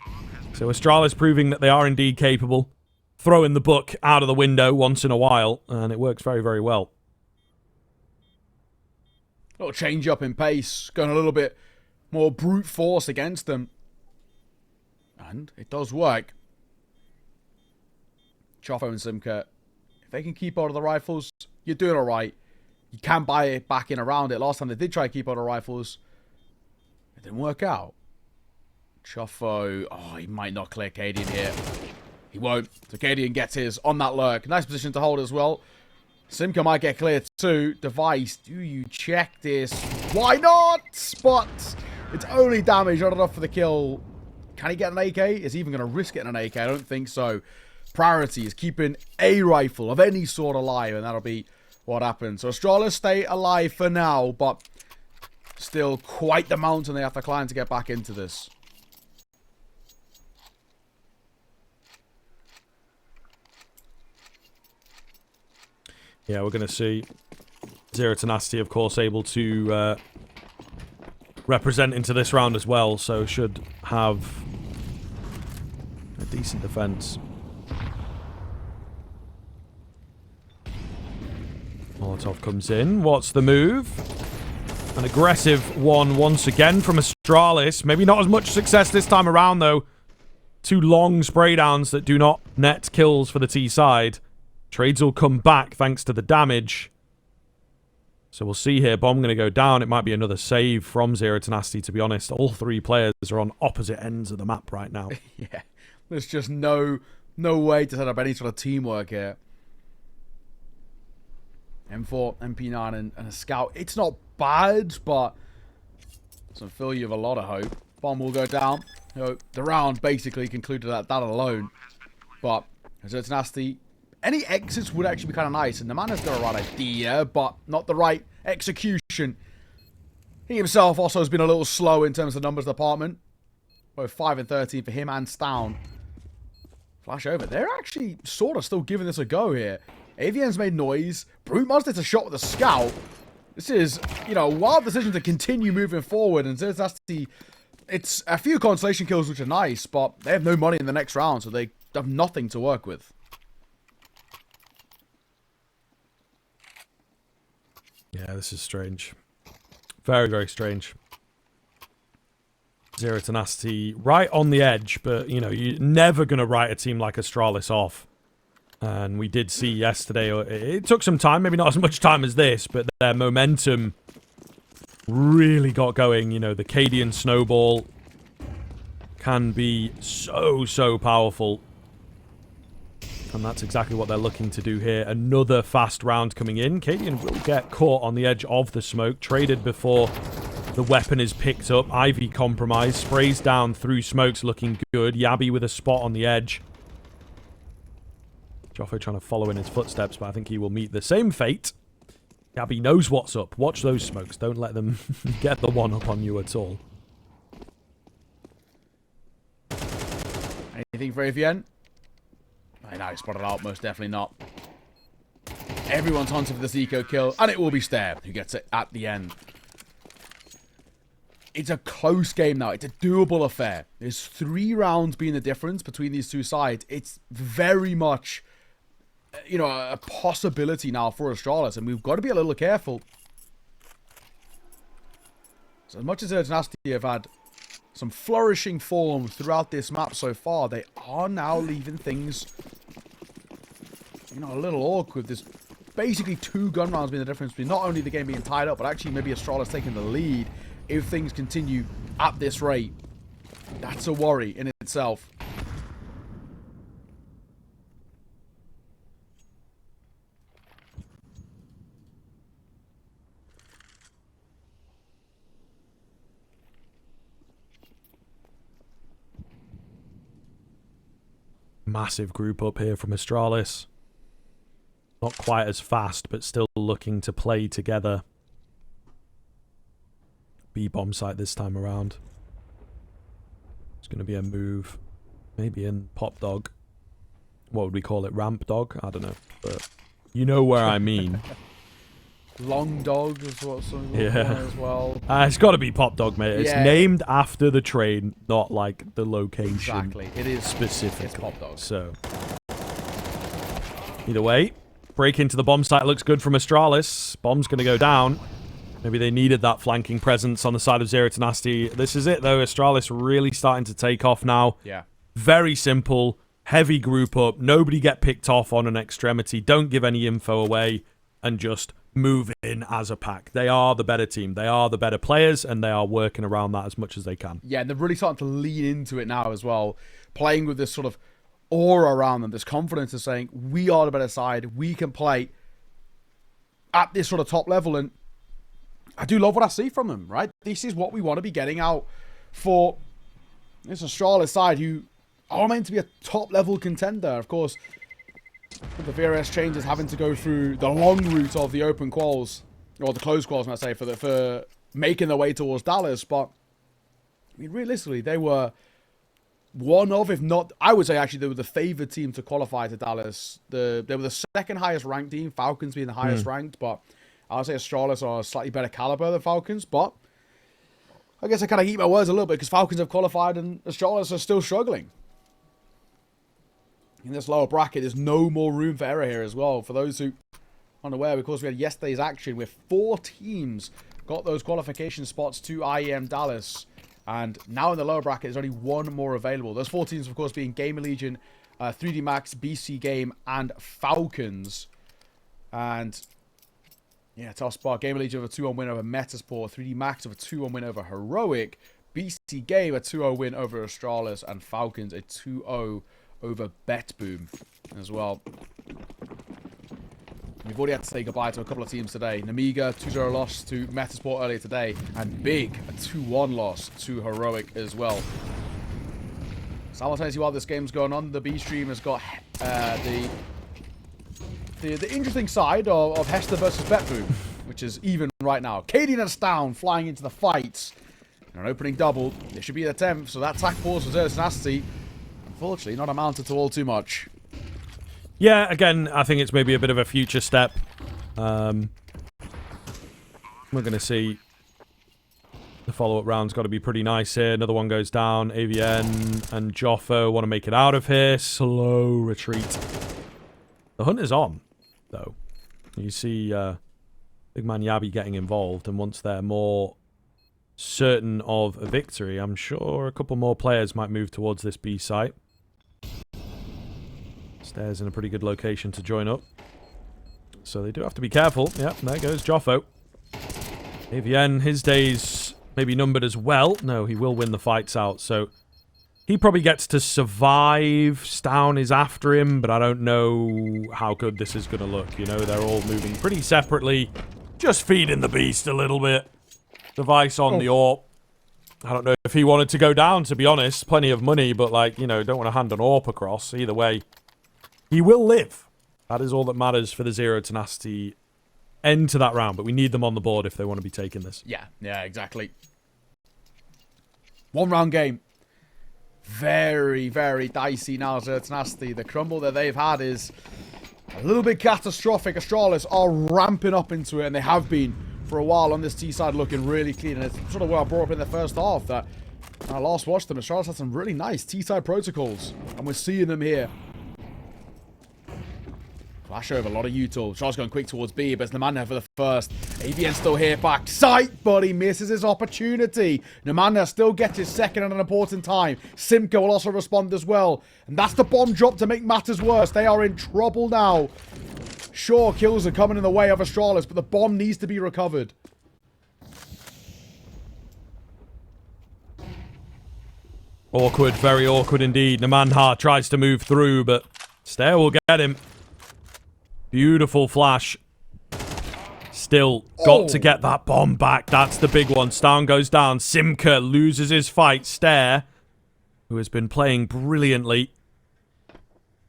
Speaker 2: So Astralis proving that they are indeed capable. Throwing the book out of the window once in a while, and it works very, very well.
Speaker 1: Little change up in pace, going a little bit more brute force against them. And it does work. Chofo and Simka, if they can keep hold of the rifles, you're doing alright. You can buy it back in around it. Last time they did try to keep hold of rifles, it didn't work out. Chofo, oh, he might not clear Cadian here. He won't. So Cadian gets his on that lurk. Nice position to hold as well. Simka might get clear too. Device, do you check this? Why not? But It's only damage, not enough for the kill. Can he get an AK? Is he even going to risk getting an AK? I don't think so. Priority is keeping a rifle of any sort alive, and that'll be what happens. So Astralis stay alive for now, but still quite the mountain they have to climb to get back into this.
Speaker 2: Yeah, we're going to see Zero Tenacity, of course, able to represent into this round as well, so should have a decent defense. Molotov comes in. What's the move? An aggressive one once again from Astralis. Maybe not as much success this time around, though. 2 long spray downs that do not net kills for the T side. Trades will come back thanks to the damage. So we'll see here. Bomb going to go down. It might be another save from Zero Tenacity, to be honest. All 3 players are on opposite ends of the map right now.
Speaker 1: Yeah, there's just no way to set up any sort of teamwork here. M4, MP9, and a scout. It's not bad, but doesn't fill you with a lot of hope. Bomb will go down. The round basically concluded at that alone. But Zero Tenacity, any exits would actually be kind of nice, and the man has got a right idea, but not the right execution. He himself also has been a little slow in terms of the numbers department. Both 5 and 13 for him and Stown. Flash over. They're actually sort of still giving this a go here. AVN's made noise. Brute Monster's a shot with a scout. This is, you know, a wild decision to continue moving forward, and Zero Tenacity, it's a few consolation kills which are nice, but they have no money in the next round, so they have nothing to work with.
Speaker 2: Yeah, this is strange. Very, very strange. Zero Tenacity right on the edge, but, you know, you're never going to write a team like Astralis off. And we did see yesterday, it took some time, maybe not as much time as this, but their momentum really got going. You know, the Cadian snowball can be so powerful. And that's exactly what they're looking to do here. Another fast round coming in. Cadian will get caught on the edge of the smoke. Traded before the weapon is picked up. Ivy compromised. Sprays down through smokes, looking good. Yabi with a spot on the edge. Joffo trying to follow in his footsteps, but I think he will meet the same fate. Yabi knows what's up. Watch those smokes. Don't let them get the one up on you at all.
Speaker 1: Anything for AVN? I know, spotted out, most definitely not. Everyone's hunting for this eco kill, and it will be Stair who gets it at the end. It's a close game now. It's a doable affair. There's 3 rounds being the difference between these two sides. It's very much, you know, a possibility now for Astralis, and we've got to be a little careful. So as much as Tenacity have had some flourishing form throughout this map so far, they are now leaving things, you know, a little awkward. There's basically 2 gun rounds being the difference between not only the game being tied up, but actually maybe Astralis taking the lead if things continue at this rate. That's a worry in itself.
Speaker 2: Massive group up here from Astralis. Not quite as fast, but still looking to play together. B-bomb site this time around. It's going to be a move. Maybe in Pop Dog. What would we call it? Ramp Dog? I don't know. But you know where I mean.
Speaker 1: Long Dog is what some
Speaker 2: yeah.
Speaker 1: as well.
Speaker 2: It's got to be Pop Dog, mate. It's
Speaker 1: yeah.
Speaker 2: named after the train, not like the location.
Speaker 1: Exactly. It is
Speaker 2: specific.
Speaker 1: It's Pop Dog.
Speaker 2: So, either way, break into the bomb site looks good from Astralis. Bomb's going to go down. Maybe they needed that flanking presence on the side of Zero Tenacity. This is it, though. Astralis really starting to take off now.
Speaker 1: Yeah.
Speaker 2: Very simple. Heavy group up. Nobody get picked off on an extremity. Don't give any info away. And just move in as a pack. They are the better team. They are the better players. And they are working around that as much as they can.
Speaker 1: Yeah, and they're really starting to lean into it now as well. Playing with this sort of aura around them. This confidence of saying, we are the better side. We can play at this sort of top level. And I do love what I see from them, right? This is what we want to be getting out for this Astralis side, who are meant to be a top-level contender. Of course, with the VRS changes having to go through the long route of the open quals, or the closed quals, I say, for making their way towards Dallas. But, I mean, realistically, they were one of, if not, I would say actually they were the favored team to qualify to Dallas. They were the second highest ranked team, Falcons being the highest ranked, but I would say Astralis are a slightly better caliber than Falcons. But I guess I kind of eat my words a little bit because Falcons have qualified and Astralis are still struggling. In this lower bracket, there's no more room for error here as well. For those who aren't aware, because we had yesterday's action where 4 teams got those qualification spots to IEM Dallas. And now in the lower bracket, there's only 1 more available. Those 4 teams, of course, being Gamer Legion, 3D Max, BC Game, and Falcons. And yeah, tough spot. Gamer Legion with a 2-1 win over Metasport. 3D Max with a 2-1 win over Heroic. BC Game a 2-0 win over Astralis. And Falcons a 2-0 over BetBoom as well. We've already had to say goodbye to a couple of teams today. Namiga, 2-0 loss to Metasport earlier today. And Big, a 2-1 loss to Heroic as well. Simultaneously, while this game's going on, the B stream has got the interesting side of Hester versus BetBoom, which is even right now. Cadinus down, flying into the fight. And an opening double. It should be the 10th, so that attack pause for Tenacity, unfortunately, not amounted to all too much.
Speaker 2: Yeah, again, I think it's maybe a bit of a future step. We're going to see the follow-up round's got to be pretty nice here. Another one goes down. AVN and Joffo want to make it out of here. Slow retreat. The hunt is on, though. You see Big Man Yabi getting involved, and once they're more certain of a victory, I'm sure a couple more players might move towards this B site. Stairs in a pretty good location to join up. So they do have to be careful. Yep, there goes Joffo. AVN, his days maybe numbered as well. No, he will win the fights out. So he probably gets to survive. Stown is after him, but I don't know how good this is going to look. You know, they're all moving pretty separately. Just feeding the beast a little bit. Device on the AWP. I don't know if he wanted to go down, to be honest. Plenty of money, but, like, you know, don't want to hand an AWP across. Either way, he will live. That is all that matters for the Zero Tenacity end to that round. But we need them on the board if they want to be taking this.
Speaker 1: Yeah, exactly. 1-round game. Very, very dicey now, Zero Tenacity. The crumble that they've had is a little bit catastrophic. Astralis are ramping up into it, and they have been for a while on this T side, looking really clean. And it's sort of what I brought up in the first half, that when I last watched them, Astralis had some really nice T side protocols, and we're seeing them here. Flash over, a lot of util. Charles going quick towards B, but it's Nemanja for the first. AVN still here, back sight, but he misses his opportunity. Nemanja still gets his second at an important time. Simca will also respond as well. And that's the bomb drop to make matters worse. They are in trouble now. Sure, kills are coming in the way of Astralis, but the bomb needs to be recovered.
Speaker 2: Awkward, very awkward indeed. Nemanja tries to move through, but Stair will get him. Beautiful flash. Still got to get that bomb back. That's the big one. Stown goes down. Simca loses his fight. Stair, who has been playing brilliantly,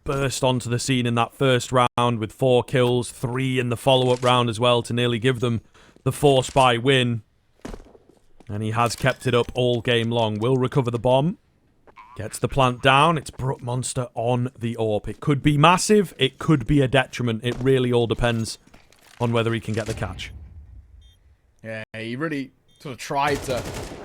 Speaker 2: burst onto the scene in that first round with 4 kills, 3 in the follow-up round as well to nearly give them the 4-spy win. And he has kept it up all game long. Will recover the bomb. Gets the plant down. It's Brook Monster on the AWP. It could be massive. It could be a detriment. It really all depends on whether he can get the catch.
Speaker 1: Yeah, he really sort of tried to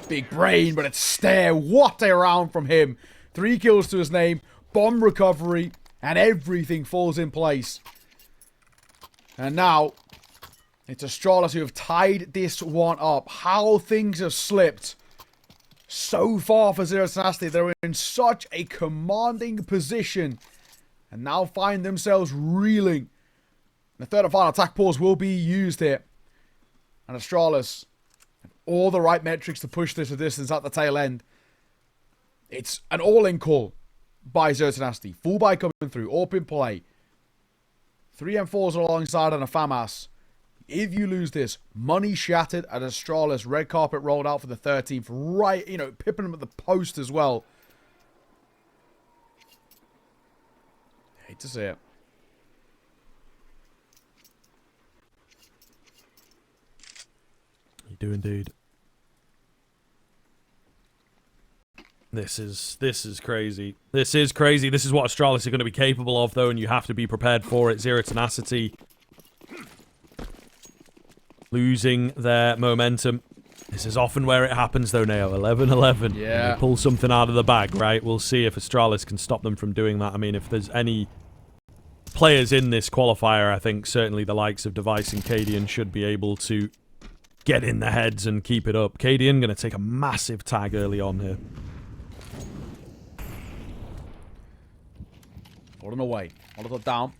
Speaker 1: big brain, but it's Stair. What a round from him. 3 kills to his name. Bomb recovery. And everything falls in place. And now, it's Astralis who have tied this one up. How things have slipped so far for Zero Tenacity. They're in such a commanding position. And now find themselves reeling. The third and final attack pause will be used here. And Astralis, all the right metrics to push this a distance at the tail end. It's an all-in call by Zero Tenacity. Full buy coming through. AWP in play. 3 M4s alongside on a FAMAS. If you lose this, money shattered at Astralis, red carpet rolled out for the 13th, right, you know, pipping him at the post as well. Hate to see it.
Speaker 2: You do indeed. This is crazy. This is crazy. This is what Astralis are going to be capable of, though, and you have to be prepared for it. Zero Tenacity losing their momentum. This is often where it happens, though, Neo. 11-11.
Speaker 1: Yeah.
Speaker 2: They pull something out of the bag, right? We'll see if Astralis can stop them from doing that. I mean, if there's any players in this qualifier, I think certainly the likes of Device and Cadian should be able to get in the heads and keep it up. Cadian going to take a massive tag early on here.
Speaker 1: Holding away. Molotov down.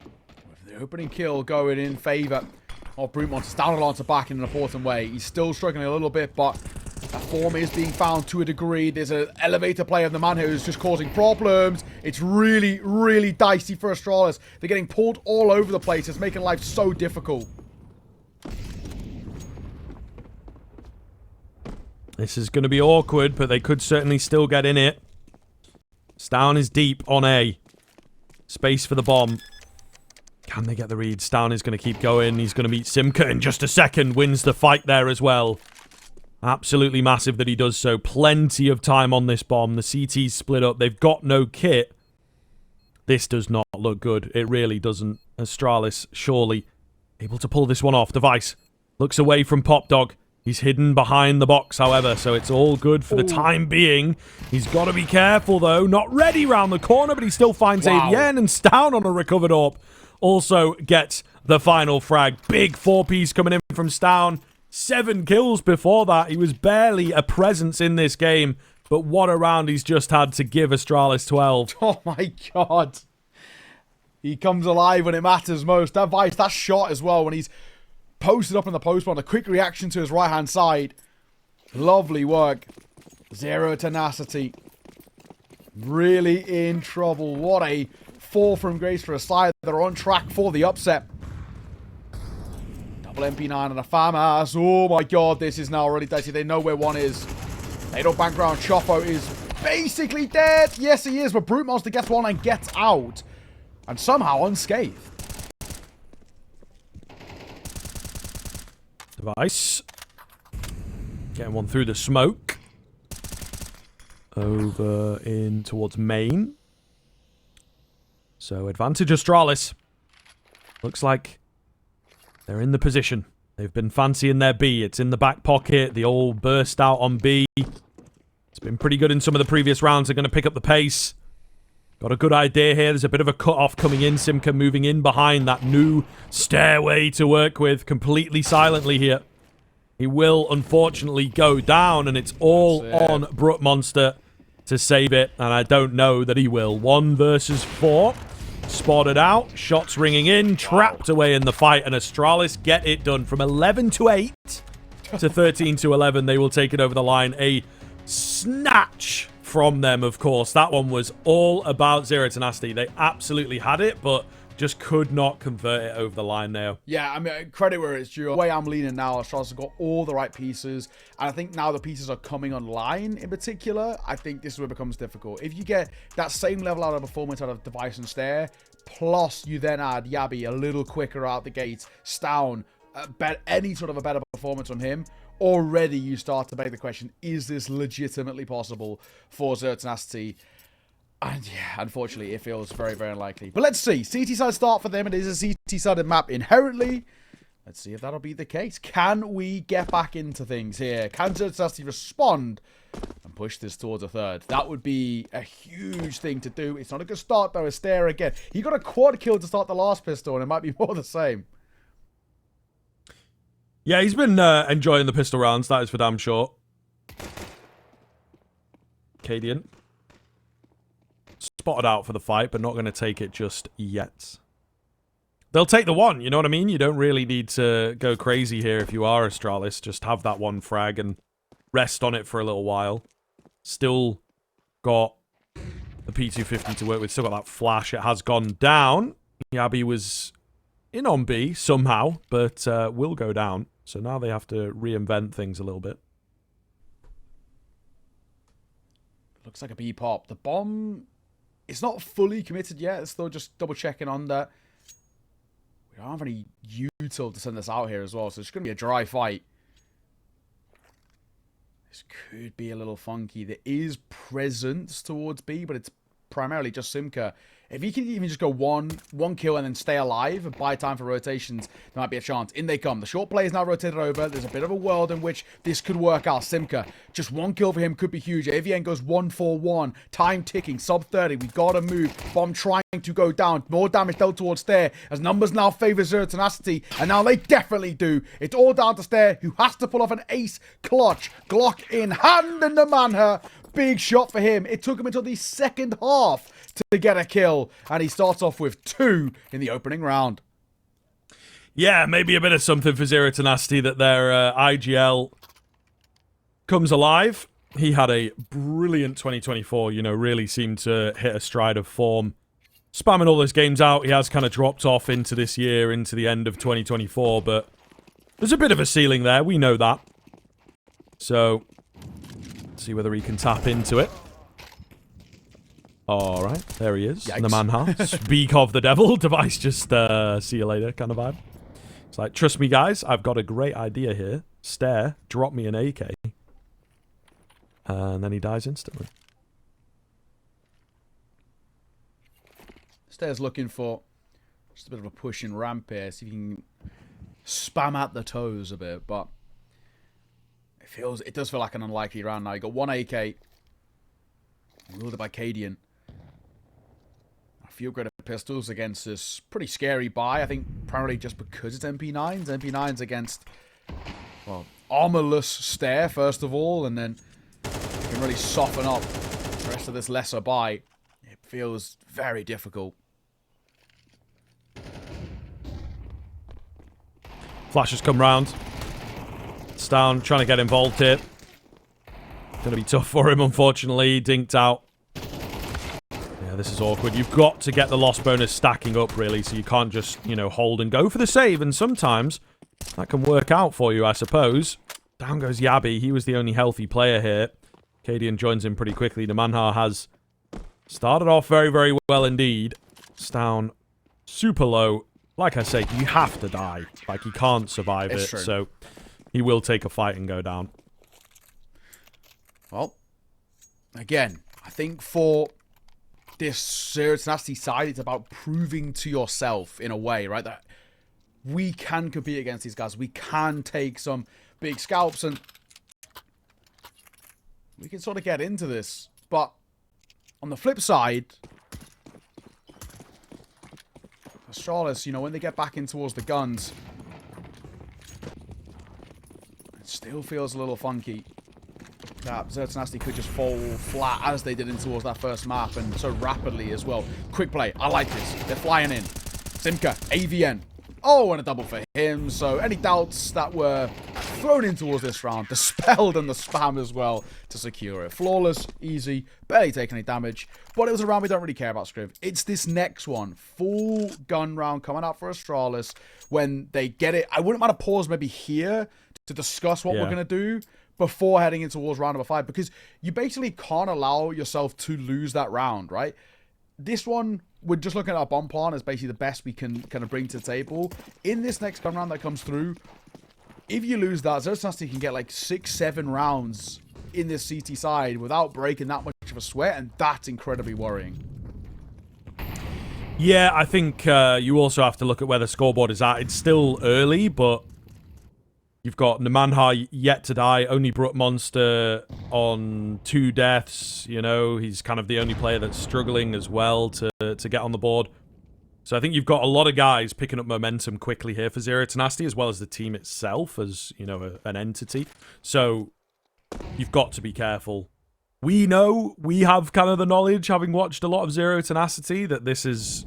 Speaker 1: With the opening kill going in favour of Brute Monster. Down onto back in an important way. He's still struggling a little bit, but that form is being found to a degree. There's an elevator play of the man who's just causing problems. It's really, really dicey for Astralis. They're getting pulled all over the place. It's making life so difficult.
Speaker 2: This is going to be awkward, but they could certainly still get in it. Stown is deep on A. Space for the bomb. Can they get the read? Stown is going to keep going. He's going to meet Simka in just a second. Wins the fight there as well. Absolutely massive that he does so. Plenty of time on this bomb. The CT's split up. They've got no kit. This does not look good. It really doesn't. Astralis surely able to pull this one off. Device looks away from Pop Dog. He's hidden behind the box, however, so it's all good for the time being. He's got to be careful, though. Not ready round the corner, but he still finds AVN, and Stown on a recovered AWP also gets the final frag. Big 4-piece coming in from Stown. 7 kills before that. He was barely a presence in this game, but what a round he's just had to give Astralis 12.
Speaker 1: Oh my god. He comes alive when it matters most. That Vice, that shot as well, when he's posted up in the post one, a quick reaction to his right-hand side. Lovely work. Zero Tenacity. Really in trouble. What a fall from grace for a side that are on track for the upset. Double MP9 and a FAMAS. Oh my god, this is now already dicey. They know where one is. They don't bank around. Chopo is basically dead. Yes, he is, but Brute Monster gets one and gets out. And somehow unscathed.
Speaker 2: Device. Getting one through the smoke. Over in towards main. So advantage Astralis. Looks like they're in the position. They've been fancying their B. It's in the back pocket. The old burst out on B. It's been pretty good in some of the previous rounds. They're going to pick up the pace. Got a good idea here. There's a bit of a cut-off coming in. Simka moving in behind that new stairway to work with completely silently here. He will, unfortunately, go down, and it's all on Brute Monster to save it, and I don't know that he will. 1 versus 4. Spotted out. Shots ringing in. Trapped away in the fight, and Astralis get it done. From 11-8 to 13-11, they will take it over the line. A snatch from them, of course. That one was all about Zero Tenacity. They absolutely had it, but just could not convert it over the line now.
Speaker 1: Yeah, I mean, credit where it's due. The way I'm leaning now, Astralis have got all the right pieces, and I think now the pieces are coming online in particular. I think this is where it becomes difficult. If you get that same level out of performance out of Device and Stare, plus you then add Yabi a little quicker out the gates, Stown, any sort of a better performance from him, already you start to make the question, is this legitimately possible for Zero Tenacity? And yeah, unfortunately, it feels very, very unlikely. But let's see. CT side start for them. It is a CT sided map inherently. Let's see if that'll be the case. Can we get back into things here? Can Zero Tenacity respond and push this towards a third? That would be a huge thing to do. It's not a good start, though. Astaire again. He got a quad kill to start the last pistol, and it might be more the same.
Speaker 2: Yeah, he's been enjoying the pistol rounds. That is for damn sure. Cadian. Spotted out for the fight, but not going to take it just yet. They'll take the one, you know what I mean? You don't really need to go crazy here if you are Astralis. Just have that one frag and rest on it for a little while. Still got the P250 to work with. Still got that flash. It has gone down. Yabi was in on B somehow, but will go down. So now they have to reinvent things a little bit.
Speaker 1: Looks like a B pop. The bomb is not fully committed yet. It's still just double checking on that. We don't have any util to send this out here as well, so it's going to be a dry fight. This could be a little funky. There is presence towards B, but it's primarily just Simka. If he can even just go one kill and then stay alive and buy time for rotations, there might be a chance. In they come. The short play is now rotated over. There's a bit of a world in which this could work out. Simka, just one kill for him could be huge. AVN goes 1-4-1. Time ticking. Sub 30. We gotta move. Bomb trying to go down. More damage dealt towards Stair as numbers now favor Zero Tenacity. And now they definitely do. It's all down to Stair, who has to pull off an ace clutch. Glock in hand and the Manha. Big shot for him. It took him until the second half to get a kill, and he starts off with 2 in the opening round.
Speaker 2: Yeah, maybe a bit of something for Zero Tenacity that their IGL comes alive. He had a brilliant 2024, you know, really seemed to hit a stride of form. Spamming all those games out, he has kind of dropped off into this year, into the end of 2024, but there's a bit of a ceiling there, we know that. So, see whether he can tap into it. Alright, there he is.
Speaker 1: Yikes.
Speaker 2: The Manha. Speak of the devil. Device just, see you later kind of vibe. It's like, trust me guys, I've got a great idea here. Stare, drop me an AK. And then he dies instantly.
Speaker 1: Stair's looking for just a bit of a push in ramp here. See if he can spam at the toes a bit, but it does feel like an unlikely round now. You got 1 AK. Wielded by Cadian. A few upgraded pistols against this pretty scary buy. I think primarily just because it's MP9s. MP9s against, well, armorless Stair, first of all, and then you can really soften up the rest of this lesser buy. It feels very difficult.
Speaker 2: Flash has come round. It's down, trying to get involved here. Gonna be tough for him, unfortunately. Dinked out. Yeah, this is awkward. You've got to get the loss bonus stacking up, really, so you can't just, you know, hold and go for the save, and sometimes that can work out for you, I suppose. Down goes Yabi. He was the only healthy player here. Cadian joins in pretty quickly. The Manha has started off very, very well indeed. It's down super low. Like I say, you have to die. Like, you can't survive it,
Speaker 1: true.
Speaker 2: So he will take a fight and go down.
Speaker 1: Well, again, I think for this Zero Tenacity side, it's about proving to yourself, in a way, right? That we can compete against these guys. We can take some big scalps, and we can sort of get into this. But on the flip side, Astralis, you know, when they get back in towards the guns, it still feels a little funky. That Zero Tenacity could just fall flat as they did in towards that first map, and so rapidly as well. Quick play. I like this. They're flying in. Simka, AVN. Oh, and a double for him. So any doubts that were thrown in towards this round, dispelled, and the spam as well to secure it. Flawless, easy, barely taking any damage. But it was a round we don't really care about, Scriv. It's this next one. Full gun round coming out for Astralis. When they get it, I wouldn't mind a pause maybe here to discuss what we're going to do before heading in towards round number 5, because you basically can't allow yourself to lose that round, right? This one, we're just looking at our bomb plan as basically the best we can kind of bring to the table. In this next gun round that comes through, if you lose that, Zero Tenacity can get like 6-7 rounds in this CT side without breaking that much of a sweat, and that's incredibly worrying.
Speaker 2: Yeah, I think you also have to look at where the scoreboard is at. It's still early, but you've got Nemanha yet to die, only Brut Monster on 2 deaths. You know, he's kind of the only player that's struggling as well to get on the board. So I think you've got a lot of guys picking up momentum quickly here for Zero Tenacity, as well as the team itself as, you know, an entity. So you've got to be careful. We know, we have kind of the knowledge, having watched a lot of Zero Tenacity, that this is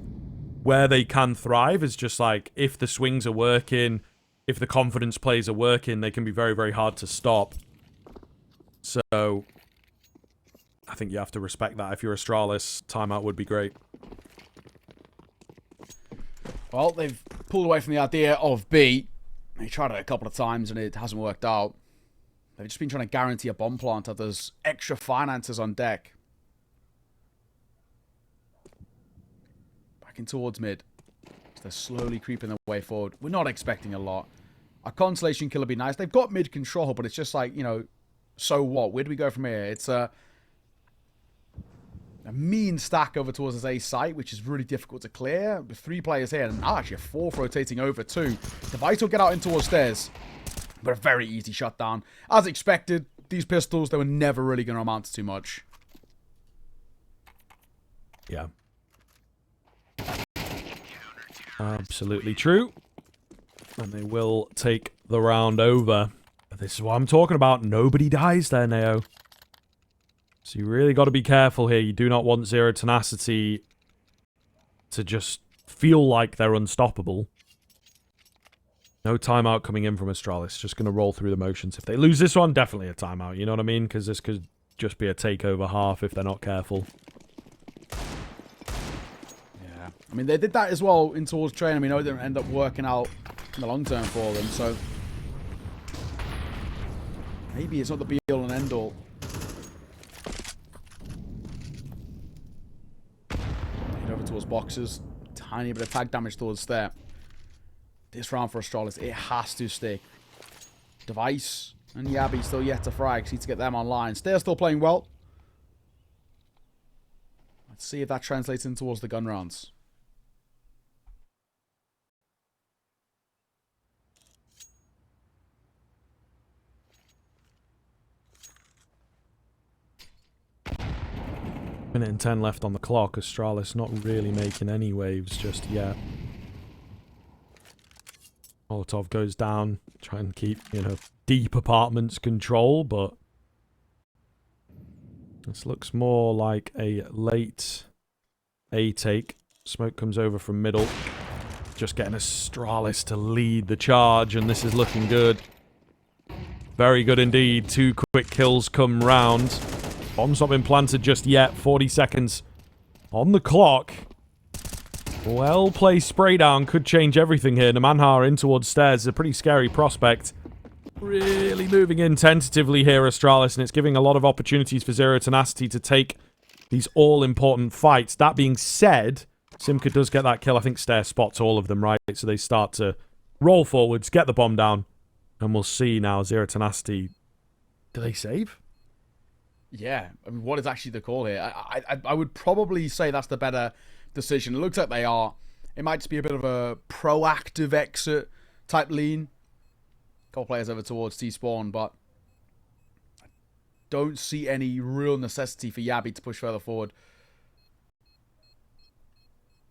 Speaker 2: where they can thrive. Is just like, if the swings are working, if the confidence plays are working, they can be very, very hard to stop. So I think you have to respect that. If you're Astralis, timeout would be great.
Speaker 1: Well, they've pulled away from the idea of B. He tried it a couple of times and it hasn't worked out. They've just been trying to guarantee a bomb planter. There's extra finances on deck. Back in towards mid. So they're slowly creeping their way forward. We're not expecting a lot. A Constellation kill would be nice. They've got mid control, but it's just like, you know, so what? Where do we go from here? It's a mean stack over towards his A site, which is really difficult to clear. With 3 players here, and actually a 4th rotating over too. Device will get out in towards stairs, but a very easy shutdown. As expected, these pistols, they were never really going to amount to too much.
Speaker 2: Yeah. Absolutely true. And they will take the round over. This is what I'm talking about. Nobody dies there, Neo. So you really got to be careful here. You do not want Zero Tenacity to just feel like they're unstoppable. No timeout coming in from Astralis. Just going to roll through the motions. If they lose this one, definitely a timeout. You know what I mean? Because this could just be a takeover half if they're not careful.
Speaker 1: Yeah. I mean, they did that as well in towards training. We know it didn't end up working out in the long term for them. So maybe it's not the be-all and end-all. Over towards boxes. Tiny bit of tag damage towards there. This round for Astralis, it has to stick. Device and Yabby still yet to frag. Need to get them online. They're still playing well. Let's see if that translates in towards the gun rounds.
Speaker 2: Minute and 10 left on the clock. Astralis not really making any waves just yet. Molotov goes down. Try and keep, you know, deep apartments control, but this looks more like a late A take. Smoke comes over from middle. Just getting Astralis to lead the charge, and this is looking good. Very good indeed. 2 quick kills come round. Bomb's not been planted just yet. 40 seconds on the clock. Well placed spray down could change everything here. Namanhar in towards stairs is a pretty scary prospect. Really moving in tentatively here, Astralis, and it's giving a lot of opportunities for Zero Tenacity to take these all-important fights. That being said, Simka does get that kill. I think Stair spots all of them, right? So they start to roll forwards, get the bomb down, and we'll see now Zero Tenacity. Do they save?
Speaker 1: Yeah, I mean, what is actually the call here? I would probably say that's the better decision. It looks like they are. It might just be a bit of a proactive exit type lean. Couple players over towards T-spawn, but I don't see any real necessity for Yabby to push further forward.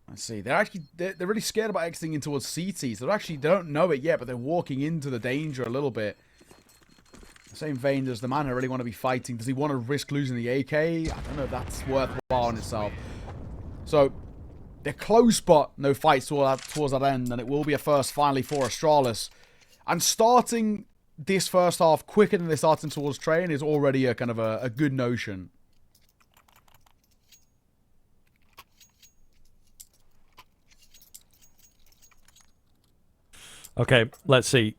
Speaker 1: Let's see. They're really scared about exiting in towards CT. So they don't know it yet, but they're walking into the danger a little bit. The same vein, does the man who really want to be fighting? Does he want to risk losing the AK? I don't know if that's worthwhile in itself. So, they're close, but no fights towards that end. And it will be a first, finally, for Astralis. And starting this first half quicker than they're starting towards train is already a kind of a good notion.
Speaker 2: Okay, let's see.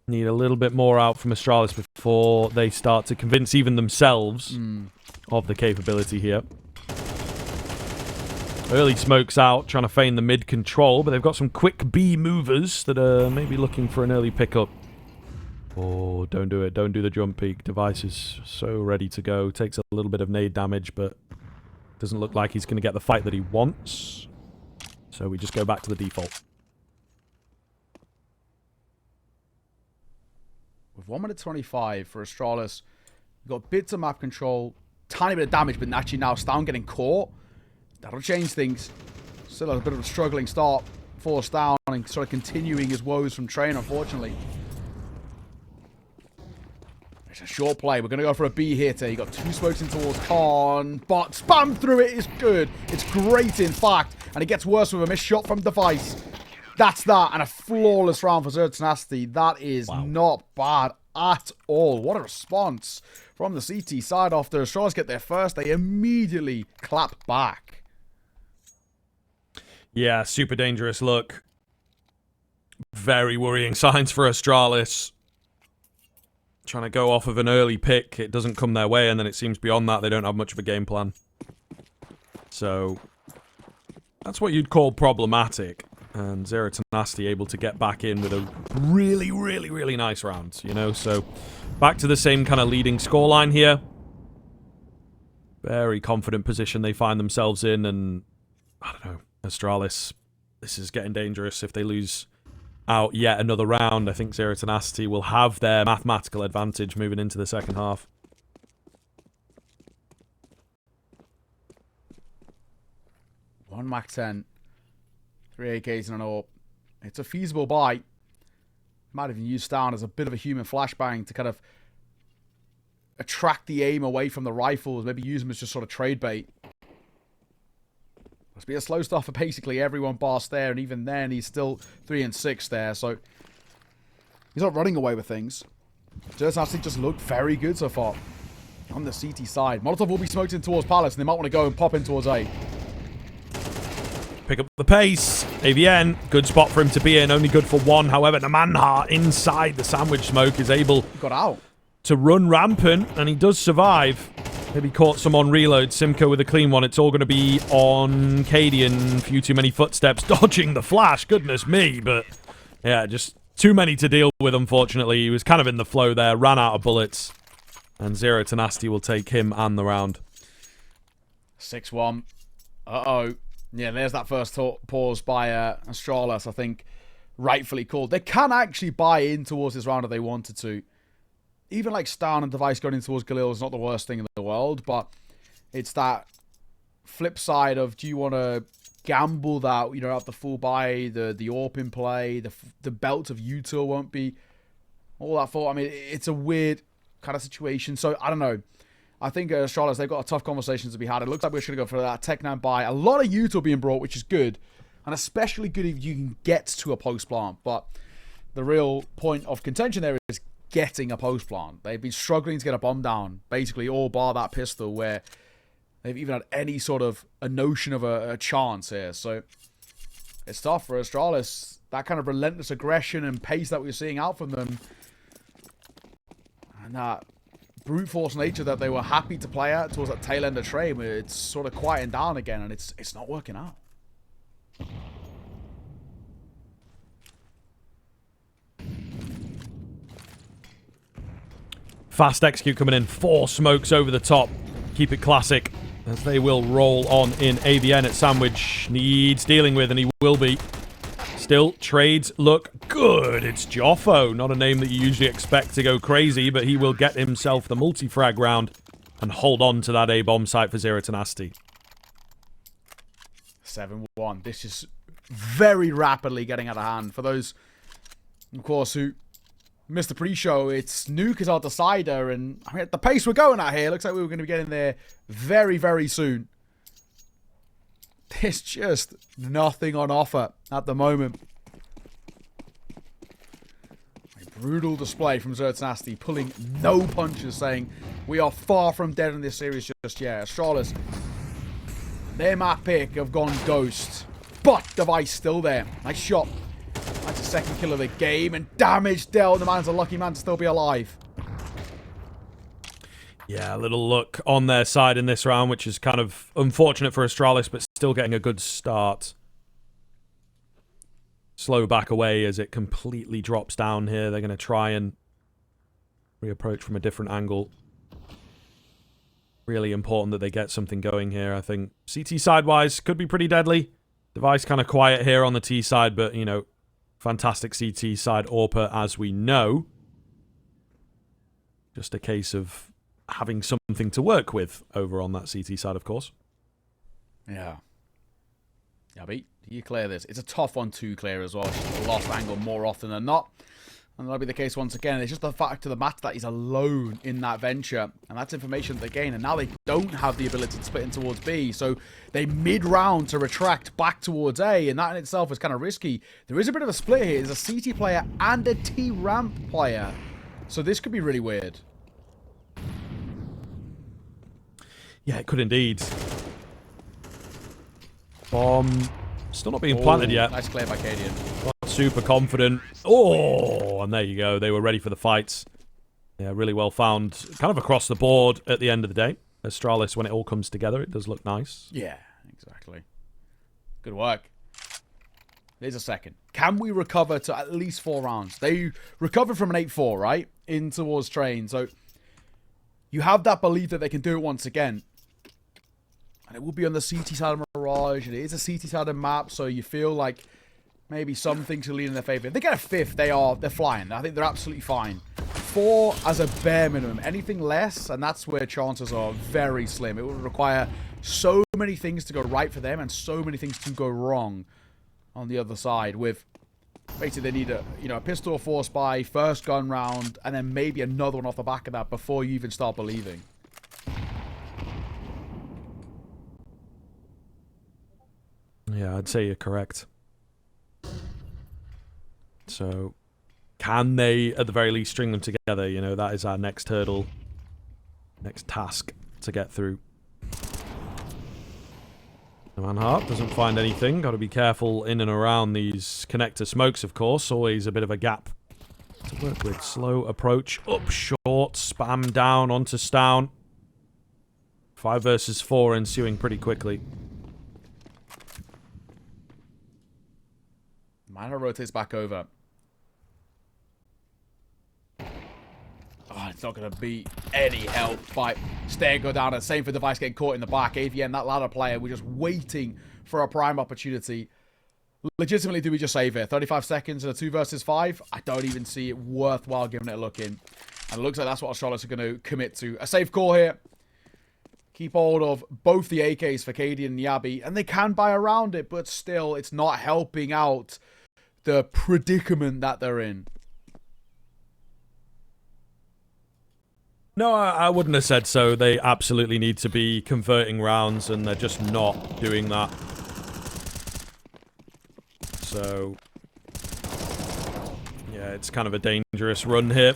Speaker 2: Need a little bit more out from Astralis before they start to convince even themselves of the capability here. Early smokes out, trying to feign the mid control, but they've got some quick B movers that are maybe looking for an early pickup. Oh, don't do it. Don't do the jump peek. Device is so ready to go. Takes a little bit of nade damage, but doesn't look like he's going to get the fight that he wants. So we just go back to the default.
Speaker 1: With 1 minute 25 for Astralis, we've got bits of map control, tiny bit of damage, but actually now Stown getting caught. That'll change things. Still a bit of a struggling start for Stown and sort of continuing his woes from train, unfortunately. It's a short play. We're going to go for a B hitter. You got 2 smokes in towards Khan, but spam through it is good. It's great, in fact, and it gets worse with a missed shot from Device. That's that, and a flawless round for Zero Tenacity. That is not bad at all. What a response from the CT side. After Astralis get there first, they immediately clap back.
Speaker 2: Yeah, super dangerous look. Very worrying signs for Astralis. Trying to go off of an early pick, it doesn't come their way, and then it seems beyond that they don't have much of a game plan. So, that's what you'd call problematic. And Zero Tenacity able to get back in with a really, really, really nice round, you know? So, back to the same kind of leading scoreline here. Very confident position they find themselves in, and I don't know, Astralis, this is getting dangerous if they lose out yet another round. I think Zero Tenacity will have their mathematical advantage moving into the second half.
Speaker 1: One Mac 10. 3 AKs and an AWP. It's a feasible buy. Might even use down as a bit of a human flashbang to kind of attract the aim away from the rifles. Maybe use them as just sort of trade bait. Must be a slow start for basically everyone bar there, and even then he's still 3 and 6 there, so he's not running away with things. Just actually just looked very good so far on the CT side. Molotov will be smoked in towards Palace, and they might want to go and pop in towards A.
Speaker 2: Pick up the pace. AVN, good spot for him to be in, only good for one. However, the Manhart inside the sandwich smoke is able
Speaker 1: Got out.
Speaker 2: to run rampant, and he does survive. Maybe caught some on reload. Simcoe with a clean one. It's all going to be on Cadian. Few too many footsteps. Dodging the flash. Goodness me. But, yeah, just too many to deal with, unfortunately. He was kind of in the flow there. Ran out of bullets. And Zero Tenacity will take him and the round.
Speaker 1: 6-1. Uh-oh. Yeah, there's that first pause by Astralis, I think, rightfully called. They can actually buy in towards this round if they wanted to. Even like Stan and Device going in towards Galil is not the worst thing in the world, but it's that flip side of, do you want to gamble that, you know, have the full buy, the AWP in play, the belt of Util won't be all that for. I mean, it's a weird kind of situation. So, I don't know. I think Astralis, they've got a tough conversation to be had. It looks like we're just going to go for that Tech9 buy. A lot of Util being brought, which is good. And especially good if you can get to a post plant. But the real point of contention there is getting a post plant. They've been struggling to get a bomb down, basically all bar that pistol, where they've even had any sort of a notion of a chance here. So it's tough for Astralis. That kind of relentless aggression and pace that we're seeing out from them, and that brute force nature that they were happy to play at towards that tail end of trade, where it's sort of quieting down again, and it's not working out.
Speaker 2: Fast execute coming in. 4 smokes over the top. Keep it classic, as they will roll on in. AVN at Sandwich needs dealing with, and he will be. Still, trades look good. It's Joffo, not a name that you usually expect to go crazy, but he will get himself the multi-frag round and hold on to that A-bomb site for Zero Tenacity.
Speaker 1: 7-1. This is very rapidly getting out of hand. For those, of course, who missed the pre-show, it's Nuke is our decider, and I mean, at the pace we're going at here, looks like we were going to be getting there very, very soon. There's just nothing on offer at the moment. A brutal display from Zero Tenacity, pulling no punches, saying we are far from dead in this series just yet. Astralis, their map pick have gone ghost, but Device still there. Nice shot. That's the second kill of the game, and damage dealt. The man's a lucky man to still be alive.
Speaker 2: Yeah, a little luck on their side in this round, which is kind of unfortunate for Astralis, but still getting a good start. Slow back away as it completely drops down here. They're going to try and reapproach from a different angle. Really important that they get something going here, I think. CT side-wise could be pretty deadly. Device kind of quiet here on the T side, but, you know, fantastic CT side AWPer, as we know. Just a case of having something to work with over on that CT side, of course.
Speaker 1: Yeah. Yeah, but you clear this. It's a tough one to clear as well. She's lost angle more often than not. And that'll be the case once again. It's just the fact of the matter that he's alone in that venture. And that's information that they gain. And now they don't have the ability to split in towards B. So they mid-round to retract back towards A. And that in itself is kind of risky. There is a bit of a split here. There's a CT player and a T-ramp player. So this could be really weird.
Speaker 2: Yeah, it could indeed. Bomb still not being planted yet.
Speaker 1: Nice clear by Cadian.
Speaker 2: Got super confident. Oh, and there you go. They were ready for the fights. Yeah, really well found. Kind of across the board at the end of the day. Astralis, when it all comes together, it does look nice.
Speaker 1: Yeah, exactly. Good work. There's a second. Can we recover to at least 4 rounds? They recovered from an 8-4, right? In towards train. So you have that belief that they can do it once again. And it will be on the CT side of Mirage. And it is a CT side of map. So you feel like maybe some things are leaning in their favor. If they get a 5th, they're flying. I think they're absolutely fine. 4 as a bare minimum. Anything less, and that's where chances are very slim. It would require so many things to go right for them and so many things to go wrong on the other side. With basically they need a pistol or force buy, first gun round, and then maybe another one off the back of that before you even start believing.
Speaker 2: Yeah, I'd say you're correct. So, can they, at the very least, string them together? You know, that is our next hurdle, next task to get through. Manhart doesn't find anything. Got to be careful in and around these connector smokes, of course. Always a bit of a gap to work with. Slow approach. Up short. Spam down onto Stown. 5 versus 4 ensuing pretty quickly.
Speaker 1: Mana rotates back over. Oh, it's not going to be any help by Stair go down. And same for Device getting caught in the back. AVN, that ladder player, we're just waiting for a prime opportunity. Legitimately, do we just save it? 35 seconds and a 2 versus 5? I don't even see it worthwhile giving it a look in. And it looks like that's what Astralis are going to commit to. A safe call here. Keep hold of both the AKs for Cadian and Yabi. And they can buy around it, but still, it's not helping out the predicament that they're in.
Speaker 2: No, I wouldn't have said so. They absolutely need to be converting rounds, and they're just not doing that. So, yeah, it's kind of a dangerous run here.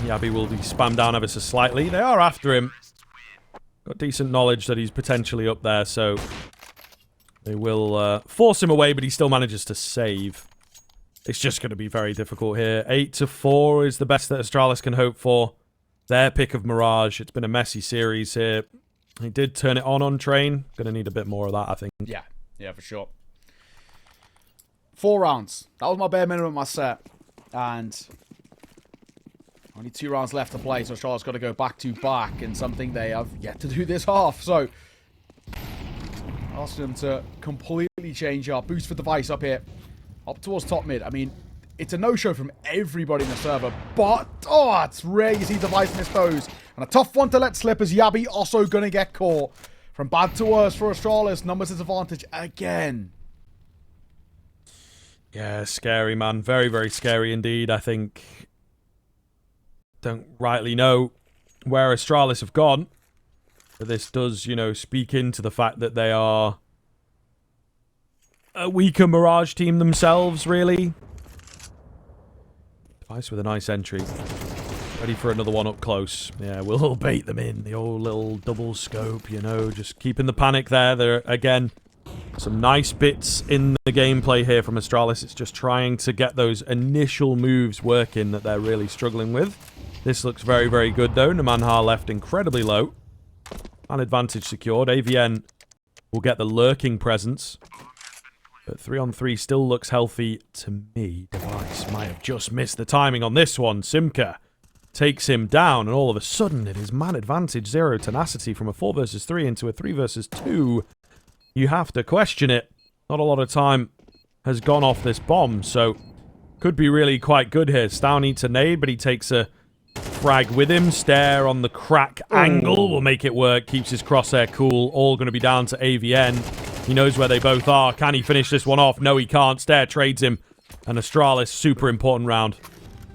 Speaker 2: Yabi will be spammed down ever so slightly. They are after him. Got decent knowledge that he's potentially up there, so they will force him away, but he still manages to save. It's just going to be very difficult here. 8-4 is the best that Astralis can hope for. Their pick of Mirage. It's been a messy series here. He did turn it on train. Going to need a bit more of that, I think.
Speaker 1: Yeah, for sure. 4 rounds. That was my bare minimum, my set. And only 2 rounds left to play, so Charlotte's got to go back to back, and something they have yet to do this half. So, asking them to completely change up. Boost for Device up here. Up towards top mid. I mean, it's a no-show from everybody in the server, but, oh, it's rare you see Device miss those. And a tough one to let slip as Yabi also going to get caught. From bad to worse for Astralis. Numbers disadvantage again.
Speaker 2: Yeah, scary, man. Very, very scary indeed. I think... Don't rightly know where Astralis have gone. But this does, you know, speak into the fact that they are a weaker Mirage team themselves, really. Device with a nice entry. Ready for another one up close. Yeah, we'll bait them in. The old little double scope, you know, just keeping the panic there. There, again, some nice bits in the gameplay here from Astralis. It's just trying to get those initial moves working that they're really struggling with. This looks very, very good, though. Namanhar left incredibly low. An advantage secured. AVN will get the lurking presence. But 3-on-3 still looks healthy to me. Device might have just missed the timing on this one. Simka takes him down, and all of a sudden it is man advantage 0 Tenacity from a 4 versus 3 into a 3 versus 2. You have to question it. Not a lot of time has gone off this bomb, so could be really quite good here. Stown eats a nade, but he takes a frag with him. Stare on the crack angle will make it work. Keeps his crosshair cool. All going to be down to AVN. He knows where they both are. Can he finish this one off? No, he can't. Stare trades him. And Astralis, super important round.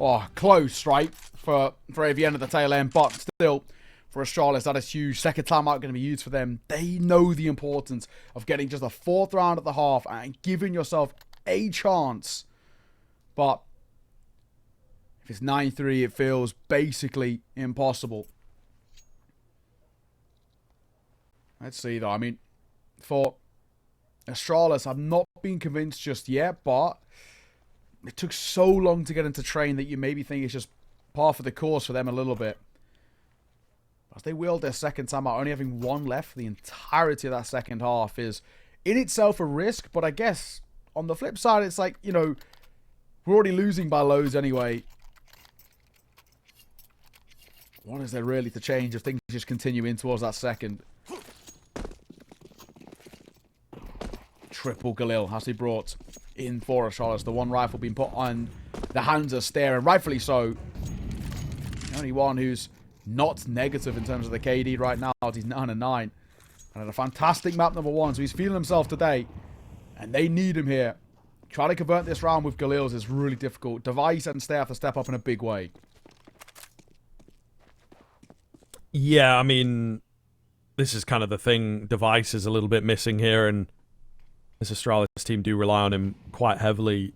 Speaker 1: Oh, close, right? For AVN at the tail end, but still, for Astralis, that is huge. Second timeout going to be used for them. They know the importance of getting just a 4th round at the half and giving yourself a chance. But if it's 9-3, it feels basically impossible. Let's see, though. I mean, for Astralis, I've not been convinced just yet, but it took so long to get into train that you maybe think it's just par for the course for them a little bit. As they wheeled their second time out, only having one left for the entirety of that second half is in itself a risk, but I guess on the flip side, it's like, you know, we're already losing by loads anyway. What is there really to change if things just continue in towards that second? Triple Galil has he brought in for Astralis. The one rifle being put on the hands of Stair, and rightfully so. The only one who's not negative in terms of the KD right now. He's 9-9. And at a fantastic map number 1, so he's feeling himself today. And they need him here. Trying to convert this round with Galils is really difficult. Device and Stair have to step up in a big way.
Speaker 2: Yeah, I mean, this is kind of the thing. Device is a little bit missing here, and this Astralis team do rely on him quite heavily.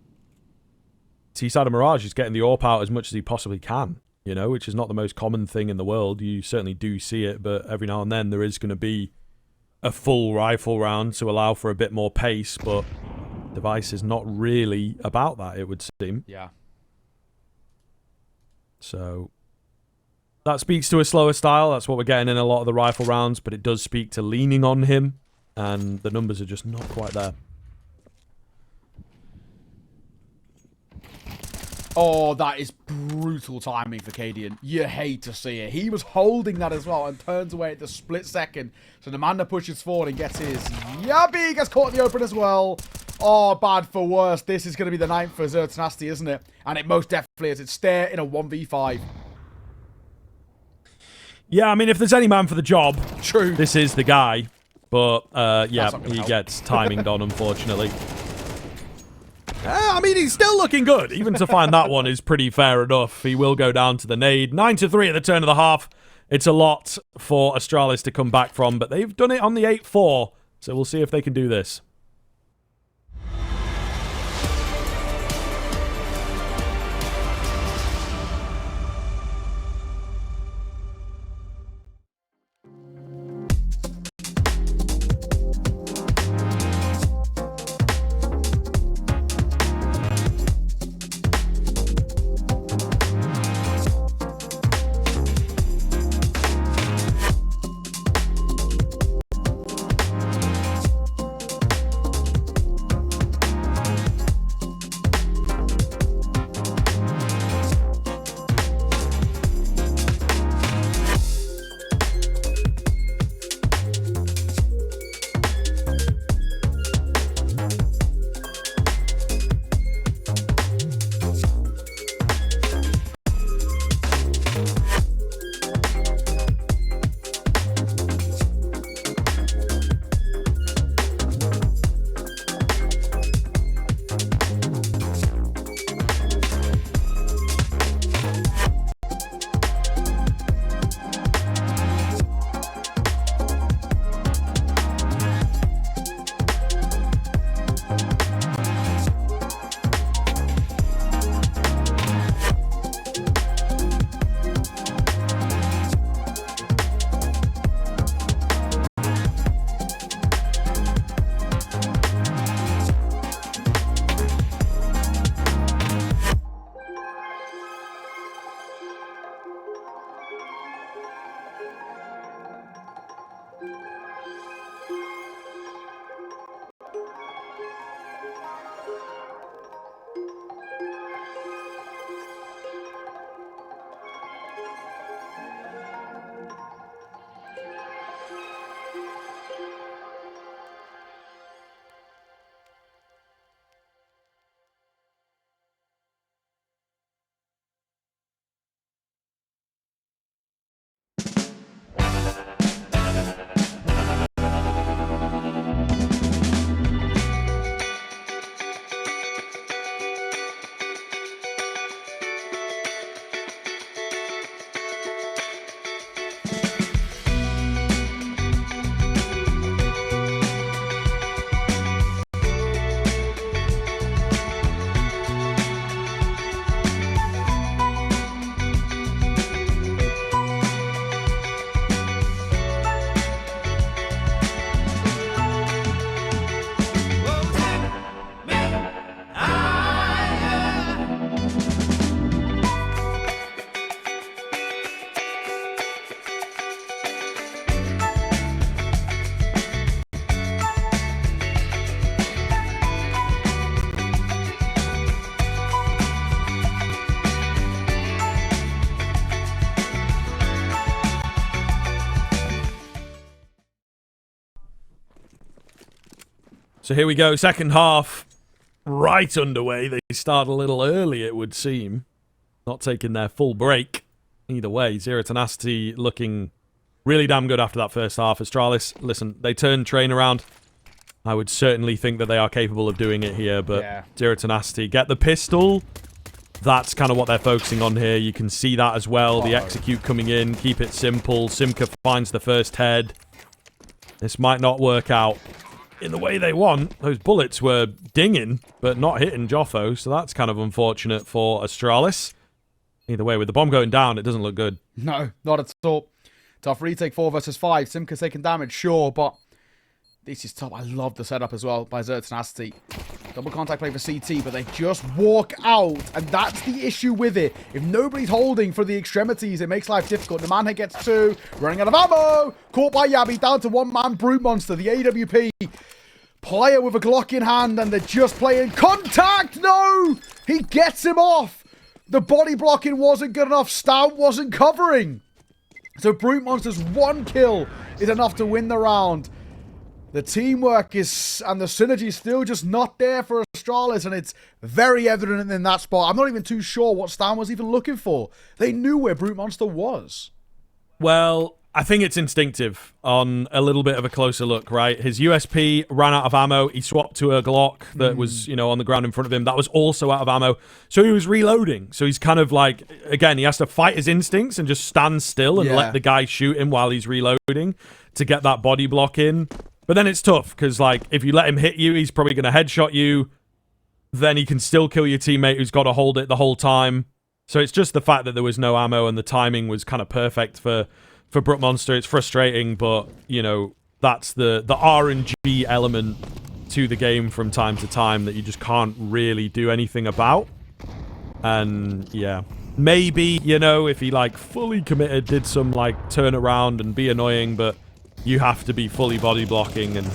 Speaker 2: T-side of Mirage is getting the AWP out as much as he possibly can, you know, which is not the most common thing in the world. You certainly do see it, but every now and then there is going to be a full rifle round to allow for a bit more pace, but Device is not really about that, it would seem.
Speaker 1: Yeah.
Speaker 2: So that speaks to a slower style. That's what we're getting in a lot of the rifle rounds, but it does speak to leaning on him, and the numbers are just not quite there.
Speaker 1: Oh, that is brutal timing for Cadian. You hate to see it. He was holding that as well and turns away at the split second. So Demanda pushes forward and gets his. Yabby gets caught in the open as well. Oh, bad for worse. This is going to be the ninth for Tenacity, isn't it? And it most definitely is. It's Stair in a 1v5.
Speaker 2: Yeah, I mean, if there's any man for the job,
Speaker 1: true,
Speaker 2: this is the guy. But, yeah, he
Speaker 1: help.
Speaker 2: gets timinged on, unfortunately. I mean, he's still looking good. Even to find that one is pretty fair enough. He will go down to the nade. 9-3 at the turn of the half. It's a lot for Astralis to come back from, but they've done it on the 8-4. So we'll see if they can do this. So here we go, second half. Right underway. They start a little early, it would seem. Not taking their full break. Either way, Zero Tenacity looking really damn good after that first half. Astralis, listen, they turned train around. I would certainly think that they are capable of doing it here, but yeah. Zero Tenacity, get the pistol. That's kind of what they're focusing on here. You can see that as well. The execute coming in, keep it simple. Simka finds the first head. This might not work out in the way they want. Those bullets were dinging, but not hitting Joffo, so that's kind of unfortunate for Astralis. Either way, with the bomb going down, it doesn't look good.
Speaker 1: No, not at all. Tough retake 4 versus 5. Simka's taking damage, sure, but this is tough. I love the setup as well by Zero Tenacity. Double contact play for CT, but they just walk out, and that's the issue with it. If nobody's holding for the extremities, it makes life difficult. The man gets 2, running out of ammo. Caught by Yabby, down to 1-man Brute Monster, the AWP. Player with a Glock in hand, and they're just playing contact. No! He gets him off. The body blocking wasn't good enough. Stout wasn't covering. So Brute Monster's 1 kill is enough to win the round. The teamwork is and the synergy is still just not there for Astralis, and it's very evident in that spot. I'm not even too sure what Stan was even looking for. They knew where Brute Monster was.
Speaker 2: Well, I think it's instinctive on a little bit of a closer look, right? His USP ran out of ammo. He swapped to a Glock that was, you know, on the ground in front of him. That was also out of ammo. So he was reloading. So he's kind of like, again, he has to fight his instincts and just stand still and let the guy shoot him while he's reloading to get that body block in. But then it's tough because, like, if you let him hit you, he's probably going to headshot you. Then he can still kill your teammate who's got to hold it the whole time. So it's just the fact that there was no ammo and the timing was kind of perfect for Brute Monster. It's frustrating, but, you know, that's the RNG element to the game from time to time that you just can't really do anything about. And, yeah. Maybe, you know, if he, like, fully committed, did some, like, turn around and be annoying, but you have to be fully body blocking, and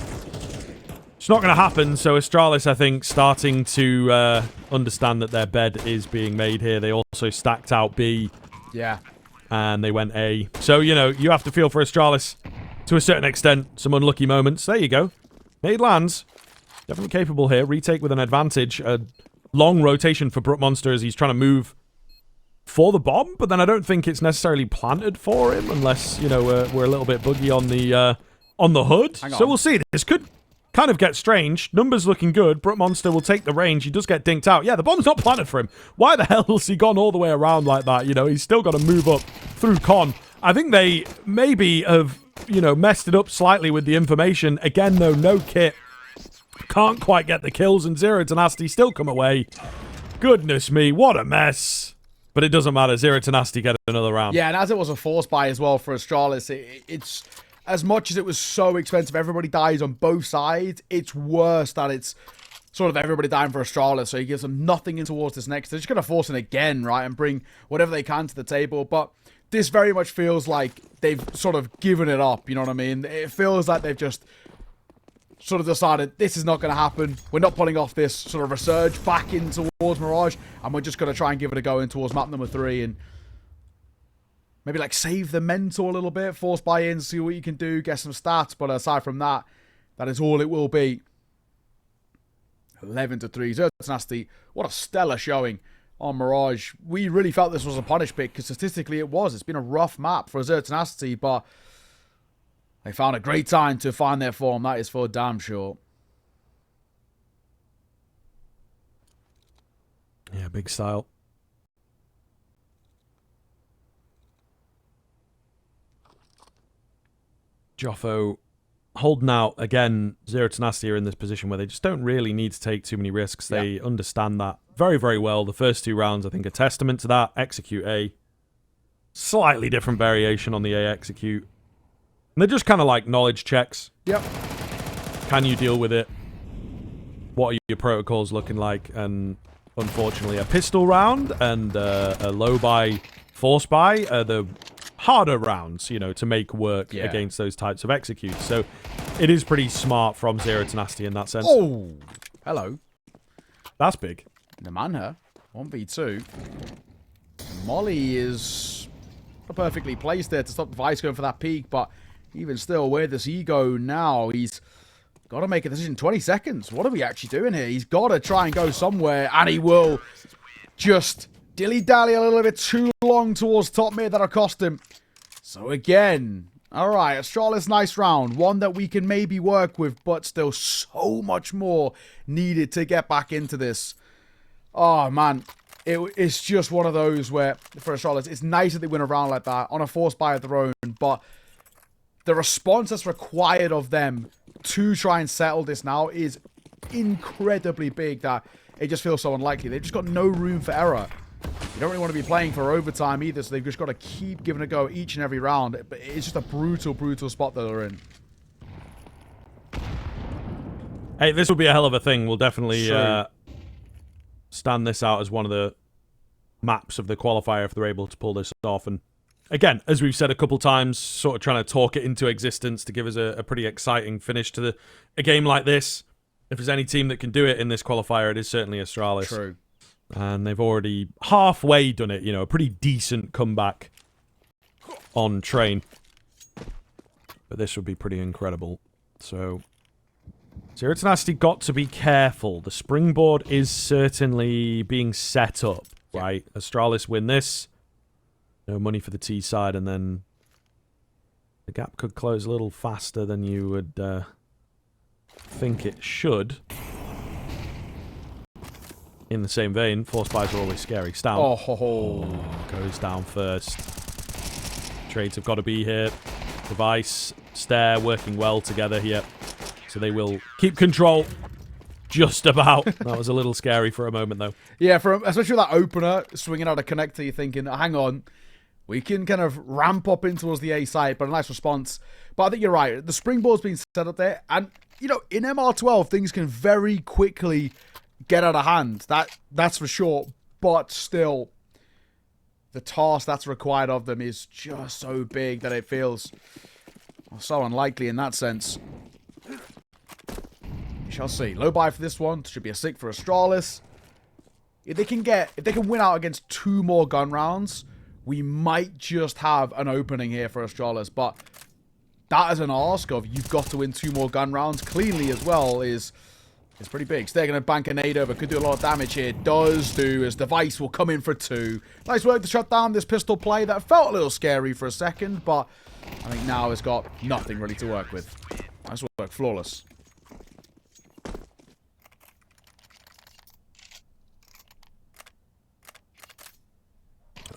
Speaker 2: it's not going to happen. So Astralis, I think, starting to understand that their bed is being made here. They also stacked out B.
Speaker 1: Yeah.
Speaker 2: And they went A. So, you know, you have to feel for Astralis to a certain extent. Some unlucky moments. There you go. Nade lands. Definitely capable here. Retake with an advantage. A long rotation for Brute Monster as he's trying to move for the bomb, but then I don't think it's necessarily planted for him unless, you know, we're a little bit buggy on the hood. So we'll see. This could kind of get strange. Numbers looking good. Brute Monster will take the range. He does get dinked out. Yeah, the bomb's not planted for him. Why the hell has he gone all the way around like that? You know, he's still got to move up through con. I think they maybe have, you know, messed it up slightly with the information. Again, though, no kit. Can't quite get the kills, and Zero Tenacity still come away. Goodness me, what a mess. But it doesn't matter. Zero Tenacity get another round.
Speaker 1: Yeah, and as it was a force buy as well for Astralis, it's as much as it was so expensive, everybody dies on both sides. It's worse that it's sort of everybody dying for Astralis, so he gives them nothing in towards this next. They're just going to force it again, right, and bring whatever they can to the table. But this very much feels like they've sort of given it up, you know what I mean? It feels like they've just sort of decided this is not going to happen. We're not pulling off this sort of resurge back in towards Mirage, and we're just going to try and give it a go in towards map number 3 and maybe like save the mental a little bit, force buy-ins, see what you can do, get some stats. But aside from that, that is all it will be. 11-3. Zero Tenacity, what a stellar showing on Mirage. We really felt this was a punish pick because statistically it was. It's been a rough map for Zero Tenacity, but they found a great time to find their form. That is for damn sure.
Speaker 2: Yeah, big style. Joffo holding out. Again, Zero Tenacity are in this position where they just don't really need to take too many risks. They understand that very, very well. The first 2 rounds, I think, are testament to that. Execute A. Slightly different variation on the A execute. And they're just kind of like knowledge checks.
Speaker 1: Yep.
Speaker 2: Can you deal with it? What are your protocols looking like? And unfortunately, a pistol round and a low buy, force buy are the harder rounds, you know, to make work against those types of executes. So it is pretty smart from Zero Tenacity in that sense.
Speaker 1: Oh, hello.
Speaker 2: That's big.
Speaker 1: The man here, 1v2. Molly is perfectly placed there to stop the Vice going for that peak, but even still, where does he go now? He's Got to make a decision. 20 seconds. What are we actually doing here? He's got to try and go somewhere, and he will just dilly-dally a little bit too long towards top mid. That'll cost him. So again, all right, Astralis, nice round. One that we can maybe work with, but still so much more needed to get back into this. Oh, man. It's just one of those where, for Astralis, it's nice that they win a round like that on a force buy of their own, but the response that's required of them to try and settle this now is incredibly big that it just feels so unlikely. They've just got no room for error. You don't really want to be playing for overtime either, so they've just got to keep giving it a go each and every round. But it's just a brutal, brutal spot that they're in.
Speaker 2: Hey, this will be a hell of a thing. We'll definitely stand this out as one of the maps of the qualifier if they're able to pull this off. And again, as we've said a couple times, sort of trying to talk it into existence to give us a pretty exciting finish to a game like this. If there's any team that can do it in this qualifier, it is certainly Astralis.
Speaker 1: True.
Speaker 2: And they've already halfway done it, you know, a pretty decent comeback on train. But this would be pretty incredible. So, Zero Tenacity got to be careful. The springboard is certainly being set up, right? Astralis win this. No money for the T side, and then the gap could close a little faster than you would think it should. In the same vein, force buys are always scary. Stout goes down first. Trades have got to be here. Device, Stair working well together here. So they will keep control. Just about. That was a little scary for a moment, though.
Speaker 1: Yeah, especially that opener, swinging out a connector, you're thinking, hang on, we can kind of ramp up in towards the A side, but a nice response. But I think you're right. The springboard's been set up there, and, you know, in MR12, things can very quickly get out of hand. That's for sure. But still, the task that's required of them is just so big that it feels so unlikely in that sense. We shall see. Low buy for this one. Should be a sick for Astralis. If they can win out against 2 more gun rounds, we might just have an opening here for Astralis. But that is an ask of you've got to win 2 more gun rounds cleanly as well is pretty big. So they're going to bank a nade over. Could do a lot of damage here. Does do, as Device will come in for 2. Nice work to shut down this pistol play. That felt a little scary for a second, but I think now it's got nothing really to work with. Nice work. Flawless.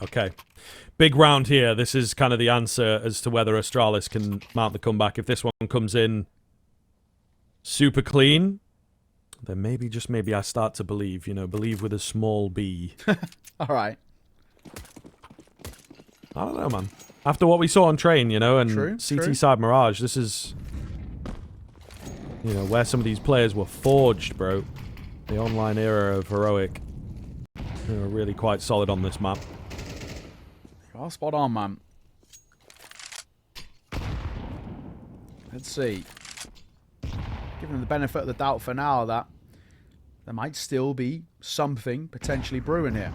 Speaker 2: Okay. Big round here. This is kind of the answer as to whether Astralis can mount the comeback. If this one comes in super clean, then maybe, just maybe, I start to believe. You know, believe with a small b.
Speaker 1: All right.
Speaker 2: I don't know, man. After what we saw on Train, you know, and
Speaker 1: True.
Speaker 2: side Mirage, this is, you know, where some of these players were forged, bro. The online era of Heroic. They were really quite solid on this map.
Speaker 1: Oh, spot on, man. Let's see. Giving them the benefit of the doubt for now that there might still be something potentially brewing here.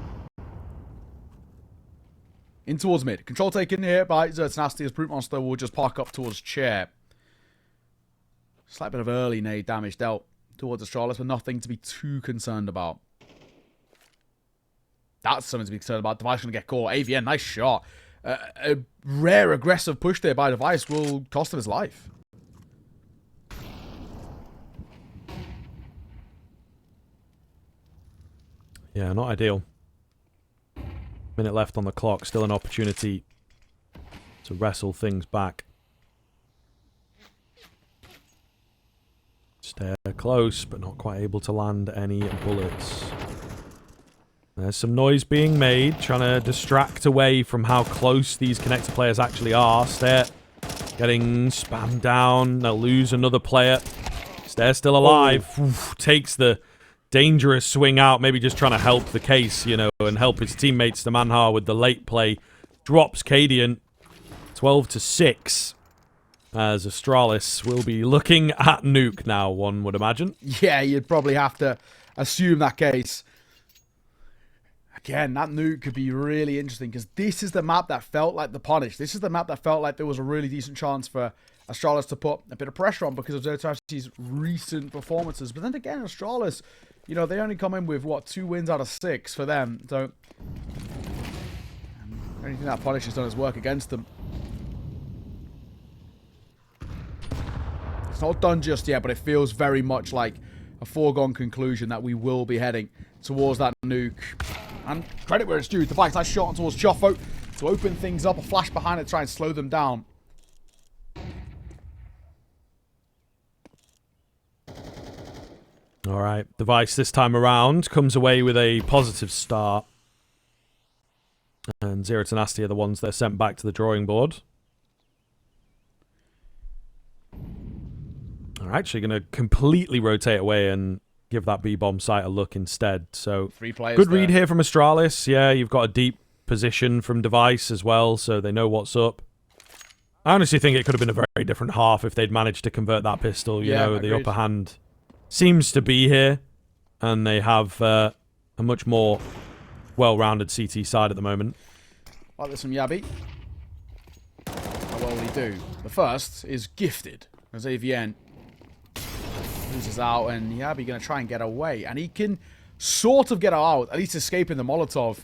Speaker 1: In towards mid. Control taken here by Tenacity as Brute Monster will just park up towards chair. Slight bit of early nade damage dealt towards Astralis, but nothing to be too concerned about. That's something to be concerned about. Device going to get caught. AVN, nice shot. A rare aggressive push there by Device will cost him his life.
Speaker 2: Yeah, not ideal. Minute left on the clock. Still an opportunity to wrestle things back. Stay close, but not quite able to land any bullets. There's some noise being made, trying to distract away from how close these connector players actually are. Stair getting spammed down. They'll lose another player. Stair still alive. Oof, takes the dangerous swing out, maybe just trying to help the case, you know, and help his teammates. The Manhar with the late play drops Cadian 12-6. As Astralis will be looking at Nuke now, one would imagine.
Speaker 1: Yeah, you'd probably have to assume that case. Again, that Nuke could be really interesting because this is the map that felt like the Punish. This is the map that felt like there was a really decent chance for Astralis to put a bit of pressure on because of Zero Tenacity's recent performances. But then again, Astralis, you know, they only come in with, what, 2 wins out of 6 for them. So, anything that Punish has done is work against them. It's not done just yet, but it feels very much like a foregone conclusion that we will be heading towards that nuke. And credit where it's due. Device, nice shot towards Joffo to open things up. A flash behind it to try and slow them down.
Speaker 2: All right. Device this time around comes away with a positive start. And Zero Tenacity are the ones that are sent back to the drawing board. Are actually going to completely rotate away and give that B-bomb site a look instead. So,
Speaker 1: 3 players
Speaker 2: good
Speaker 1: there.
Speaker 2: read here from Astralis. Yeah, you've got a deep position from Device as well, so they know what's up. I honestly think it could have been a very different half if they'd managed to convert that pistol. You know, the upper hand seems to be here, and they have a much more well-rounded CT side at the moment.
Speaker 1: Like this from Yabi. How well will he do? The first is gifted as AVN loses out, and Yabi going to try and get away, and he can sort of get out, at least escaping the Molotov.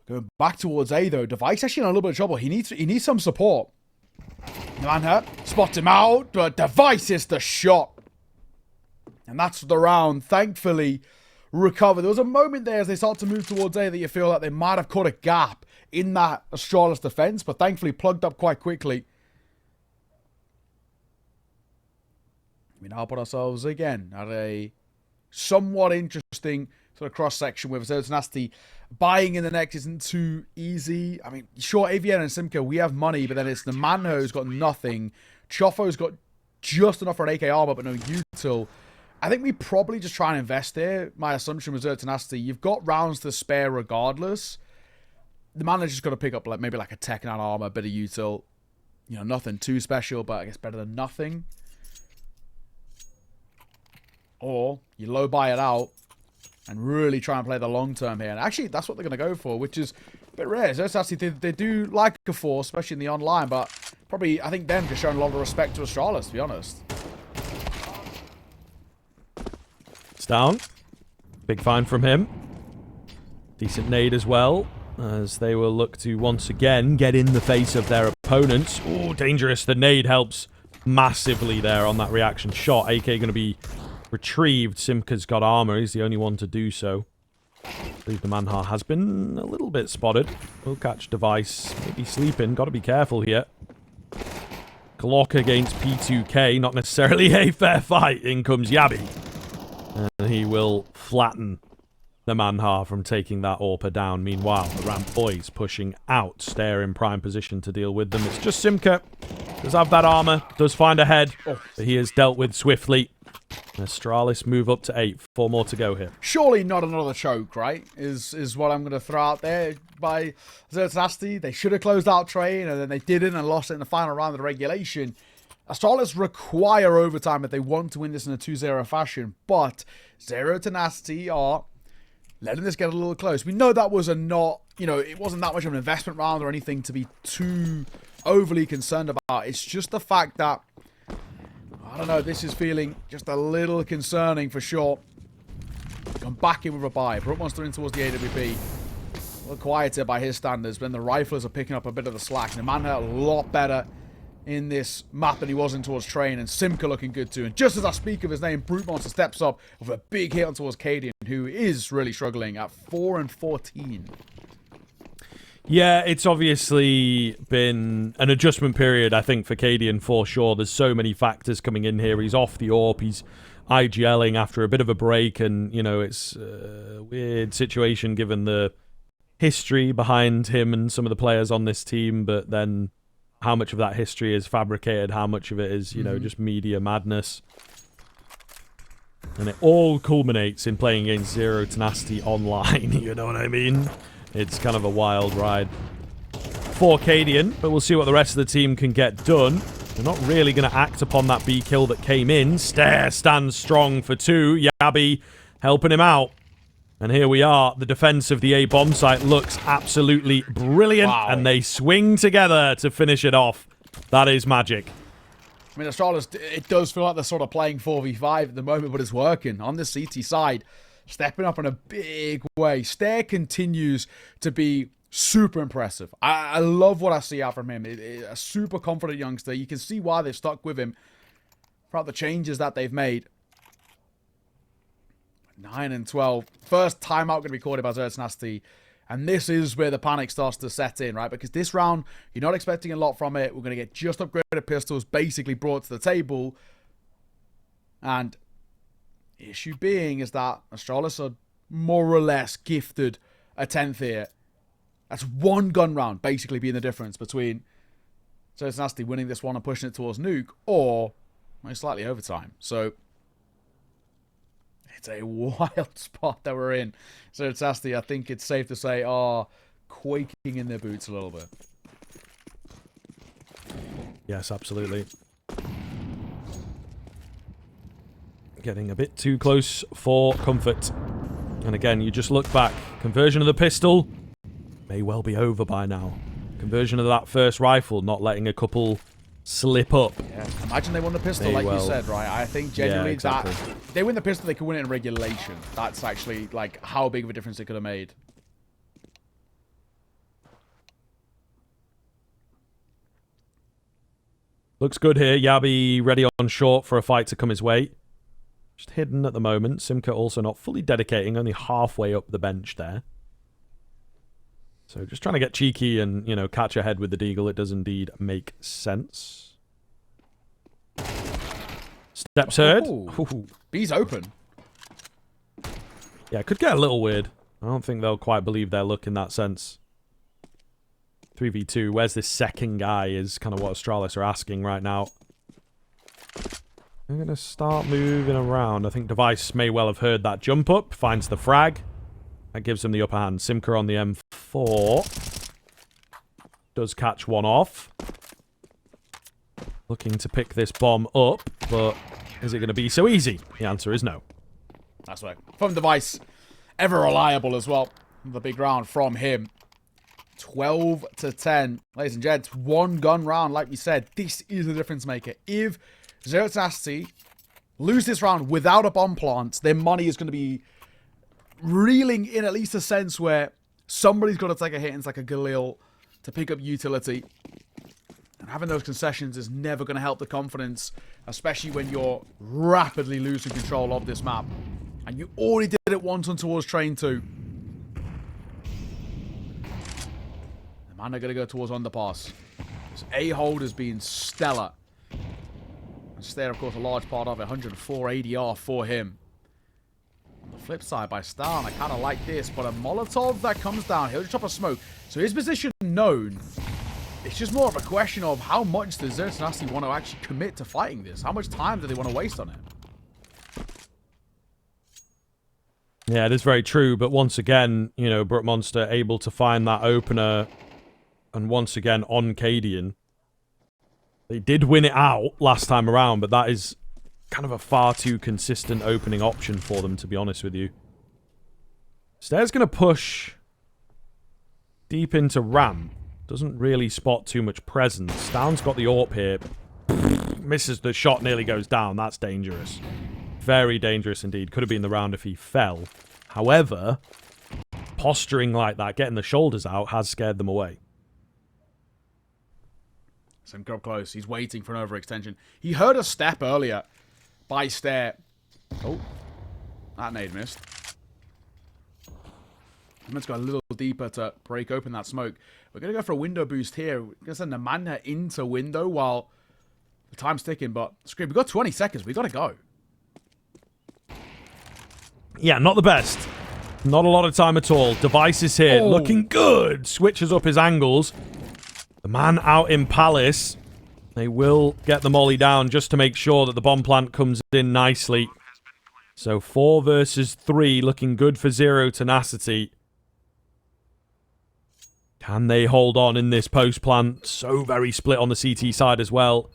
Speaker 1: Going back towards A though. Device actually in a little bit of trouble. He needs some support. Manhurt spots him out, but Device is the shot. And that's the round. Thankfully, recovered. There was a moment there as they start to move towards A that you feel like they might have caught a gap in that Astralis defense, but thankfully plugged up quite quickly. We now put ourselves again at a somewhat interesting sort of cross-section with Zero Tenacity. Buying in the next isn't too easy. I mean, sure, AVN and Simca, we have money, but then it's the Manho who's got nothing. Chofo's got just enough for an AK armor, but no util. I think we probably just try and invest here. My assumption was Zero Tenacity. You've got rounds to spare regardless. The Manho's just got to pick up like maybe like a Tech 9 armor, a bit of util. You know, nothing too special, but I guess better than nothing. Or you low buy it out and really try and play the long term here. And actually, that's what they're going to go for, which is a bit rare. So actually, they do like a force, especially in the online, but probably, I think them just showing a lot of respect to Astralis, to be honest.
Speaker 2: It's down. Big find from him. Decent nade as well, as they will look to once again get in the face of their opponents. Oh, dangerous. The nade helps massively there on that reaction shot. AK going to be retrieved. Simca's got armor. He's the only one to do so. I believe the Manhar has been a little bit spotted. Will catch Device. Maybe sleeping. Got to be careful here. Glock against P2K. Not necessarily a fair fight. In comes Yabi. And he will flatten the Manhar from taking that AWPer down. Meanwhile, the Ramp boys pushing out. Stare in prime position to deal with them. It's just Simca. Does have that armor. Does find a head. But he is dealt with swiftly. Astralis move up to 8. 4 more to go here.
Speaker 1: Surely not another choke, right? Is what I'm going to throw out there by Zero Tenacity. They should have closed out train, and then they didn't and lost it in the final round of the regulation. Astralis require overtime if they want to win this in a 2-0 fashion, but Zero Tenacity are letting this get a little close. We know that was a not, you know, it wasn't that much of an investment round or anything to be too overly concerned about. It's just the fact that I don't know, this is feeling just a little concerning for sure. Come back in with a buy. Brooke Monster in towards the AWP. A little quieter by his standards, but then the riflers are picking up a bit of the slack. And the Manhurt a lot better in this map than he was in towards Train. And Simca looking good too. And just as I speak of his name, Brute Monster steps up with a big hit on towards Cadian, who is really struggling at 4 and 14.
Speaker 2: Yeah, it's obviously been an adjustment period, I think, for Cadian for sure. There's so many factors coming in here. He's off the AWP. He's IGLing after a bit of a break. And, you know, it's a weird situation given the history behind him and some of the players on this team. But then how much of that history is fabricated? How much of it is, you know, just media madness? And it all culminates in playing against Zero Tenacity online. You know what I mean? It's kind of a wild ride for Cadian, but we'll see what the rest of the team can get done. They're not really going to act upon that B kill that came in. Stare stands strong for 2. Yabi helping him out. And here we are. The defense of the A bomb site looks absolutely brilliant. Wow. And they swing together to finish it off. That is magic.
Speaker 1: I mean, Astralis, it does feel like they're sort of playing 4v5 at the moment, but it's working. On the CT side, stepping up in a big way. Stair continues to be super impressive. I love what I see out from him. A super confident youngster. You can see why they've stuck with him throughout the changes that they've made. 9 and 12. First timeout going to be called by Tenacity. And this is where the panic starts to set in, right? Because this round, you're not expecting a lot from it. We're going to get just upgraded pistols basically brought to the table. And the issue being is that Astralis are more or less gifted a 10th here. That's one gun round basically being the difference between Tenacity winning this one and pushing it towards Nuke, or most likely overtime. So it's a wild spot that we're in. So Tenacity, I think it's safe to say, are quaking in their boots a little bit.
Speaker 2: Yes, absolutely. Getting a bit too close for comfort. And again, you just look back. Conversion of the pistol may well be over by now. Conversion of that first rifle, not letting a couple slip up.
Speaker 1: Yeah, imagine they won the pistol, like you said, right? I think genuinely that if they win the pistol, they could win it in regulation. That's actually like how big of a difference it could have made.
Speaker 2: Looks good here. Yabi ready on short for a fight to come his way. Just hidden at the moment. Simka also not fully dedicating, only halfway up the bench there. So just trying to get cheeky and, you know, catch ahead with the deagle. It does indeed make sense. Steps heard.
Speaker 1: Ooh. B's open.
Speaker 2: Yeah, it could get a little weird. I don't think they'll quite believe their luck in that sense. 3v2. Where's this second guy is kind of what Astralis are asking right now. I'm going to start moving around. I think Device may well have heard that jump up. Finds the frag. That gives them the upper hand. Simka on the M4. Does catch one off. Looking to pick this bomb up, but is it going to be so easy? The answer is no.
Speaker 1: That's right. From Device. Ever reliable as well. The big round from him. 12 to 10. Ladies and gents, one gun round, like we said. This is the difference maker. If Zero Tenacity lose this round without a bomb plant, their money is going to be reeling in at least a sense where somebody's got to take a hit and it's like a Galil to pick up utility. And having those concessions is never going to help the confidence, especially when you're rapidly losing control of this map. And you already did it once on towards Train 2. The man are going to go towards Underpass. This A-hold has been stellar. And Stair, of course, a large part of it. 104 ADR for him. On the flip side, by Stan, I kind of like this, but a Molotov that comes down, he'll just drop a smoke. So his position known. It's just more of a question of how much does Tenacity want to actually commit to fighting this? How much time do they want to waste on it?
Speaker 2: Yeah, it is very true, but once again, you know, Brook Monster able to find that opener, and once again on Cadian. They did win it out last time around, but that is kind of a far too consistent opening option for them, to be honest with you. Stair's going to push deep into ramp. Doesn't really spot too much presence. Stan's got the AWP here. Misses the shot, nearly goes down. That's dangerous. Very dangerous indeed. Could have been the round if he fell. However, posturing like that, getting the shoulders out, has scared them away.
Speaker 1: Simka up close. He's waiting for an overextension. He heard a step earlier by Stair. Oh, that nade missed. Let's go a little deeper to break open that smoke. We're going to go for a window boost here. We're going to send the Manna into window while the time's ticking. But, Scream, we've got 20 seconds. We've got to go.
Speaker 2: Yeah, not the best. Not a lot of time at all. Device is here.
Speaker 1: Oh.
Speaker 2: Looking good. Switches up his angles. The man out in Palace. They will get the molly down just to make sure that the bomb plant comes in nicely. So 4 versus 3. Looking good for Zero Tenacity. Can they hold on in this post plant? So very split on the CT side as well.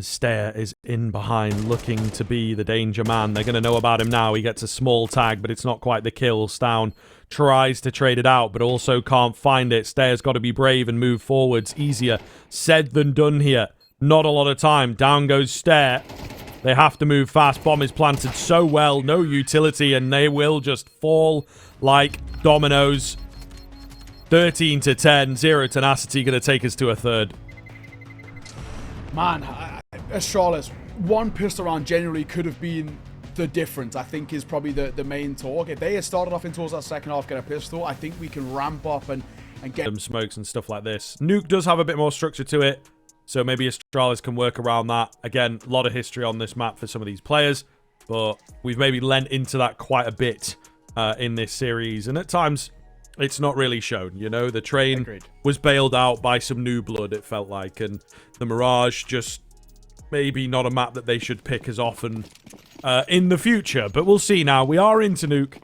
Speaker 2: As Stair is in behind, looking to be the danger man. They're going to know about him now. He gets a small tag, but it's not quite the kill. Stown tries to trade it out, but also can't find it. Stair's got to be brave and move forwards. Easier said than done here. Not a lot of time. Down goes Stair. They have to move fast. Bomb is planted so well. No utility, and they will just fall like dominoes. 13 to 10. Zero Tenacity going to take us to a third.
Speaker 1: Man, Astralis, one pistol round generally could have been the difference, I think, is probably the main talk. If they had started off in towards that second half, get a pistol, I think we can ramp up and get
Speaker 2: some smokes and stuff like this. Nuke does have a bit more structure to it, so maybe Astralis can work around that. Again, a lot of history on this map for some of these players, but we've maybe lent into that quite a bit in this series, and at times it's not really shown. You know, the train was bailed out by some new blood, it felt like, and the Mirage just maybe not a map that they should pick as often in the future, but we'll see now. We are into Nuke,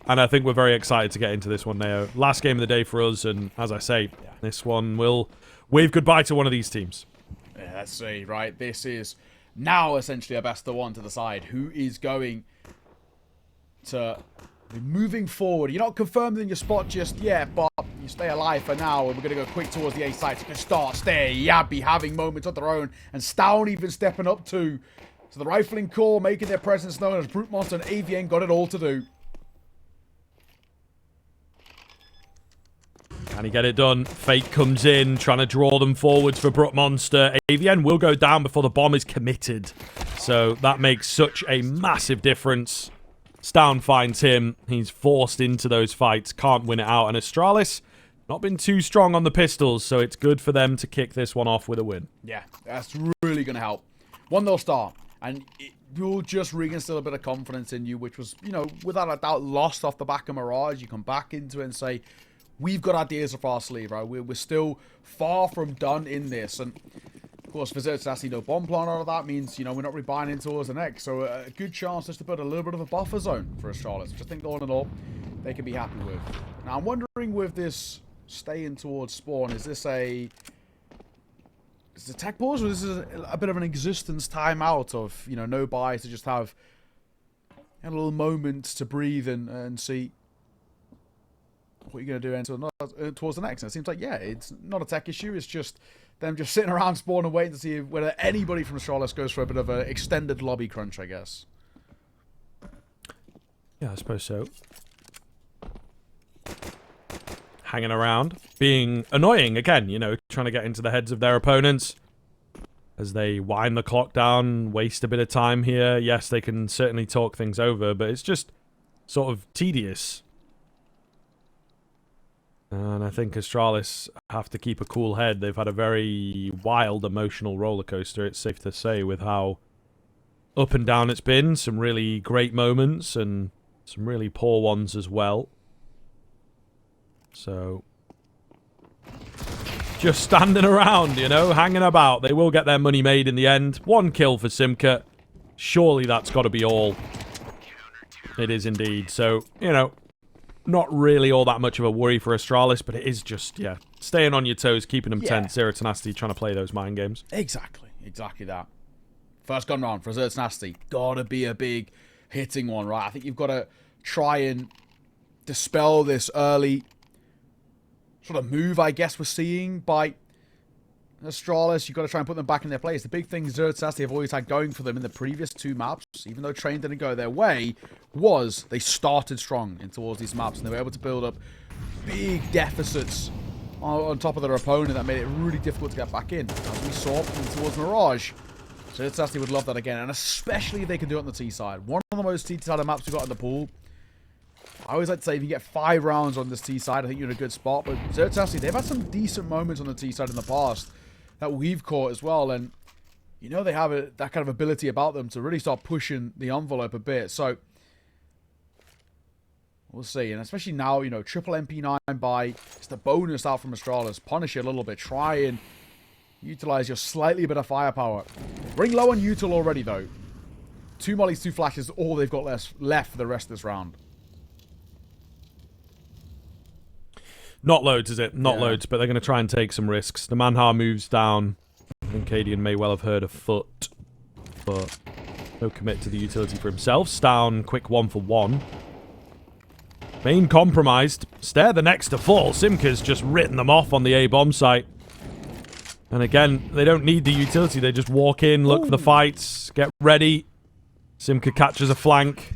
Speaker 2: and I think we're very excited to get into this one now. Last game of the day for us, and as I say, this one will wave goodbye to one of these teams.
Speaker 1: Yeah, let's see, right? This is now essentially a best of one to decide who is going to be moving forward. You're not confirmed in your spot just yet, but you stay alive for now, and we're going to go quick towards the A site. So start, stay, Yabby having moments of their own, and Stown even stepping up too. So the Rifling Corps making their presence known as Brute Monster and AVN got it all to do.
Speaker 2: Can he get it done? Fate comes in, trying to draw them forwards for Brute Monster. AVN will go down before the bomb is committed. So that makes such a massive difference. Stown finds him. He's forced into those fights. Can't win it out. And Astralis, not been too strong on the pistols, so it's good for them to kick this one off with a win.
Speaker 1: Yeah, that's really going to help. 1-0 start. And it will just reinstill a bit of confidence in you, which was, you know, without a doubt lost off the back of Mirage. You come back into it and say, we've got ideas up our sleeve, right? We're still far from done in this. And, of course, for Tenacity, no bomb plan out of that means, you know, we're not really buying in towards the next. So a good chance just to put a little bit of a buffer zone for Astralis, which I think all in all, they can be happy with. Now, I'm wondering with this staying towards spawn, is this a tech pause, or is this a bit of an existence timeout of, you know, no buy to just have a little moment to breathe and see what you're going to do towards the next? And it seems like, yeah, it's not a tech issue. It's just them just sitting around spawn and waiting to see whether anybody from Astralis goes for a bit of an extended lobby crunch, I guess.
Speaker 2: Yeah, I suppose so. Hanging around, being annoying again, you know, trying to get into the heads of their opponents as they wind the clock down, waste a bit of time here. Yes, they can certainly talk things over, but it's just sort of tedious. And I think Astralis have to keep a cool head. They've had a very wild emotional roller coaster, it's safe to say, with how up and down it's been. Some really great moments and some really poor ones as well. So, just standing around, you know, hanging about. They will get their money made in the end. 1 kill for Simka. Surely that's got to be all. It is indeed. So, you know, not really all that much of a worry for Astralis, but it is just, yeah, staying on your toes, keeping them tense. Zero Tenacity trying to play those mind games.
Speaker 1: Exactly that. First gun round for Zero Tenacity. Gotta be a big hitting one, right? I think you've got to try and dispel this early sort of move, I guess, we're seeing by Astralis. You've got to try and put them back in their place. The big thing Zero Tenacity have always had going for them in the previous 2 maps, even though train didn't go their way, was they started strong in towards these maps, and they were able to build up big deficits on top of their opponent that made it really difficult to get back in. As we saw towards Mirage, Zero Tenacity would love that again, and especially if they can do it on the T side. One of the most T-sided maps we've got in the pool. I always like to say, if you get 5 rounds on this T side, I think you're in a good spot. But Zero Tenacity, they've had some decent moments on the T side in the past that we've caught as well. And, you know, they have that kind of ability about them to really start pushing the envelope a bit. So, we'll see. And especially now, you know, triple MP9 buy. It's the bonus out from Astralis. Punish it a little bit. Try and utilize your slightly bit of firepower. Ring low on util already, though. 2 mollies, 2 flashes, all they've got left for the rest of this round.
Speaker 2: Not loads, is it? Not loads, but they're going to try and take some risks. The Manhar moves down. I think Cadian may well have heard a foot, but no commit to the utility for himself. Down, quick 1-for-1. Main compromised. Stair the next to fall. Simka's just written them off on the A-bomb site. And again, they don't need the utility. They just walk in, look for the fights, get ready. Simka catches a flank.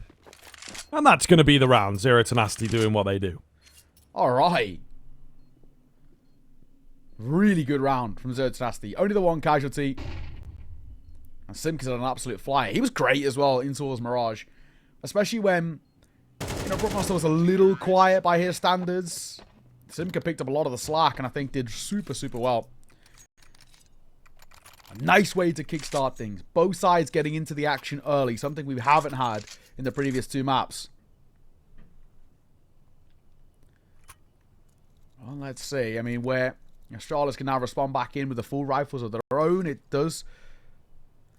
Speaker 2: And that's going to be the round. Zero Tenacity doing what they do.
Speaker 1: All right. Really good round from Zero Tenacity. Only the one casualty. And Simka's an absolute flyer. He was great as well in towards Mirage. Especially when, Brookmaster was a little quiet by his standards. Simka picked up a lot of the slack and I think did super, super well. A nice way to kickstart things. Both sides getting into the action early. Something we haven't had in the previous 2 maps. Well, let's see. I mean, where Astralis can now respond back in with the full rifles of their own. It does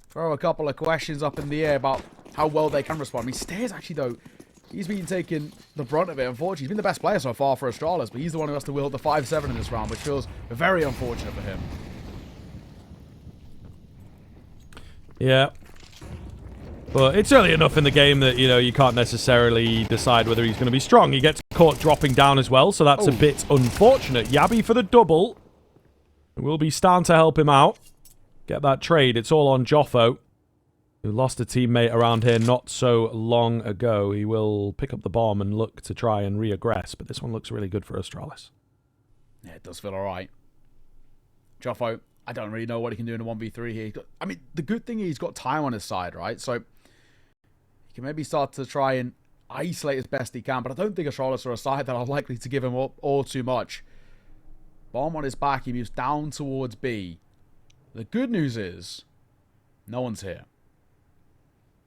Speaker 1: throw a couple of questions up in the air about how well they can respond. I mean, Stairs actually, though, he's been taking the brunt of it, unfortunately. He's been the best player so far for Astralis, but he's the one who has to wield the 5-7 in this round, which feels very unfortunate for him.
Speaker 2: Yeah. But it's early enough in the game that, you can't necessarily decide whether he's going to be strong. He gets caught dropping down as well, so that's a bit unfortunate. Yabi for the double. Will be starting to help him out. Get that trade. It's all on Joffo, who lost a teammate around here not so long ago. He will pick up the bomb and look to try and reaggress, but this one looks really good for Astralis.
Speaker 1: Yeah, it does feel alright. Joffo, I don't really know what he can do in a 1v3 here. I mean, the good thing is he's got time on his side, right? So he can maybe start to try and isolate as best he can, but I don't think Astralis are a side that are likely to give him up all too much. Bomb on his back, he moves down towards B. The good news is, no one's here.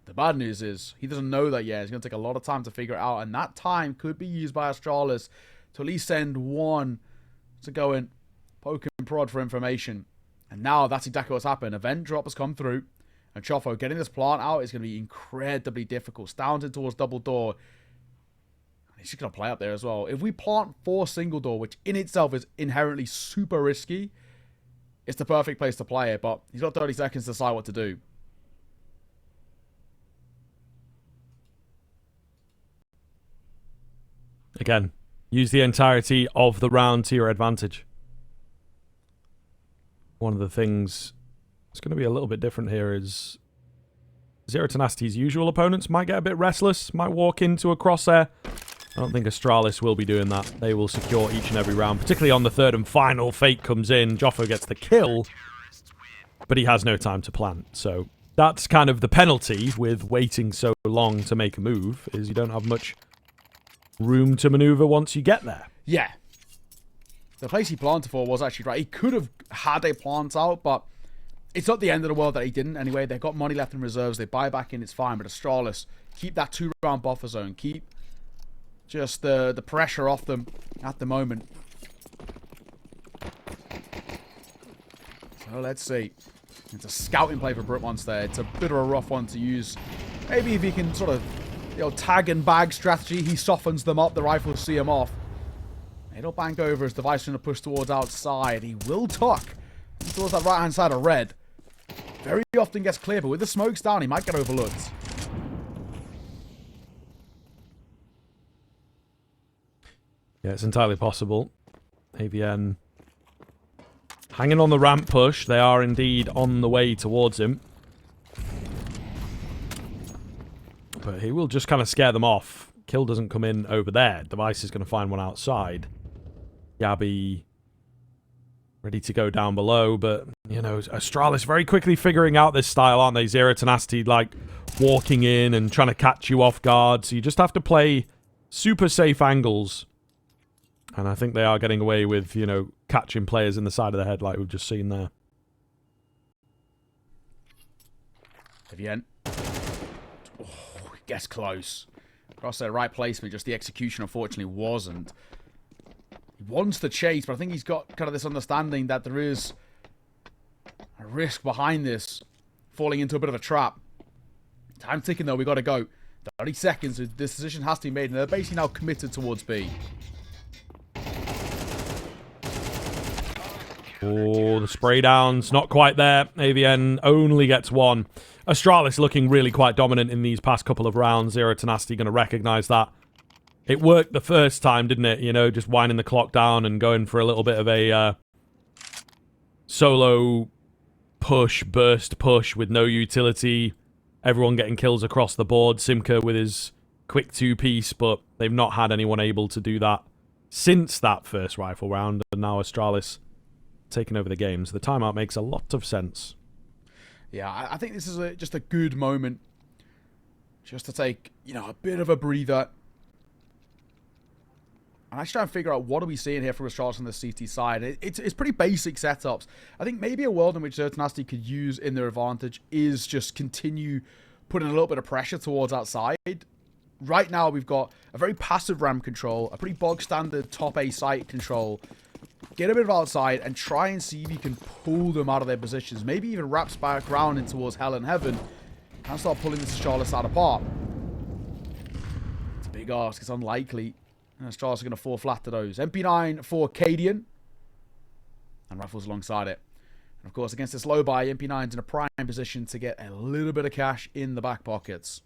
Speaker 1: The bad news is, he doesn't know that yet. It's going to take a lot of time to figure it out, and that time could be used by Astralis to at least send one to go and poke and prod for information. And now that's exactly what's happened. Event drop has come through, and Choffo getting this plant out is going to be incredibly difficult. Staunted towards double door. He's just going to play up there as well. If we plant 4 single door, which in itself is inherently super risky, it's the perfect place to play it, but he's got 30 seconds to decide what to do.
Speaker 2: Again, use the entirety of the round to your advantage. One of the things that's going to be a little bit different here is Zero Tenacity's usual opponents might get a bit restless, might walk into a crosshair. I don't think Astralis will be doing that. They will secure each and every round, particularly on the third and final. Fate comes in, Joffo gets the kill, but he has no time to plant. So that's kind of the penalty with waiting so long to make a move, is you don't have much room to maneuver once you get there.
Speaker 1: Yeah. The place he planted for was actually right. He could have had a plant out, but it's not the end of the world that he didn't anyway. They've got money left in reserves. They buy back in, it's fine. But Astralis, keep that 2-round buffer zone. Keep just the pressure off them at the moment. So let's see. It's a scouting play for Brookmans there. It's a bit of a rough one to use. Maybe if he can sort of, tag and bag strategy, he softens them up. The rifles see him off. It'll bank over his device going to push towards outside. He will tuck towards that right-hand side of red. Very often gets clear, but with the smokes down, he might get overlooked.
Speaker 2: Yeah, it's entirely possible. AVN hanging on the ramp push. They are indeed on the way towards him. But he will just kind of scare them off. Kill doesn't come in over there. Device is going to find one outside. Yabi ready to go down below, but, Astralis very quickly figuring out this style, aren't they? Zero Tenacity, walking in and trying to catch you off guard. So you just have to play super safe angles. And I think they are getting away with, catching players in the side of the head like we've just seen there.
Speaker 1: Evian. Oh, gets close. Across their right placement, just the execution unfortunately wasn't. He wants to chase, but I think he's got kind of this understanding that there is a risk behind this, falling into a bit of a trap. Time ticking though, we got to go. 30 seconds, this decision has to be made, and they're basically now committed towards B.
Speaker 2: Oh, the spray down's not quite there. AVN only gets one. Astralis looking really quite dominant in these past couple of rounds. Zero Tenacity going to recognize that. It worked the first time, didn't it? You know, just winding the clock down and going for a little bit of a solo push, burst push with no utility. Everyone getting kills across the board. Simka with his quick two-piece, but they've not had anyone able to do that since that first rifle round. And now Astralis taking over the game. So the timeout makes a lot of sense.
Speaker 1: Yeah, I think this is just a good moment just to take, you know, a bit of a breather. And I try and figure out what are we seeing here from Astralis on the CT side. It's pretty basic setups. I think maybe a world in which Tenacity could use in their advantage is just continue putting a little bit of pressure towards outside. Right now we've got a very passive ramp control, a pretty bog standard top A site control. Get a bit of outside and try and see if you can pull them out of their positions. Maybe even wraps back around in towards Hell and Heaven and start pulling this Astralis out apart. It's a big ask. It's unlikely. And Astralis are going to fall flat to those. MP9 for Cadian. And rifles alongside it. And of course, against this low buy, MP9's in a prime position to get a little bit of cash in the back pockets.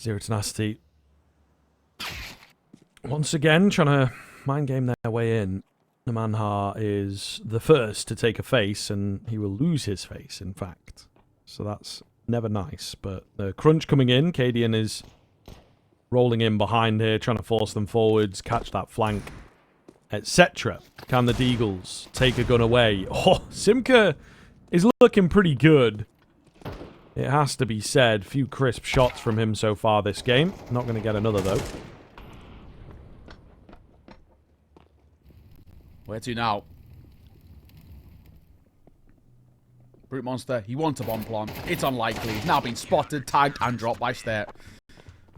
Speaker 2: Zero Tenacity. Once again, trying to mind game their way in. The Manhar is the first to take a face, and he will lose his face, in fact. So that's never nice. But the crunch coming in. Cadian is rolling in behind here, trying to force them forwards, catch that flank, etc. Can the Deagles take a gun away? Oh, Simka is looking pretty good. It has to be said. Few crisp shots from him so far this game. Not going to get another, though.
Speaker 1: Where to now? Brute Monster, he wants a bomb plant. It's unlikely. He's now been spotted, tagged, and dropped by Stare.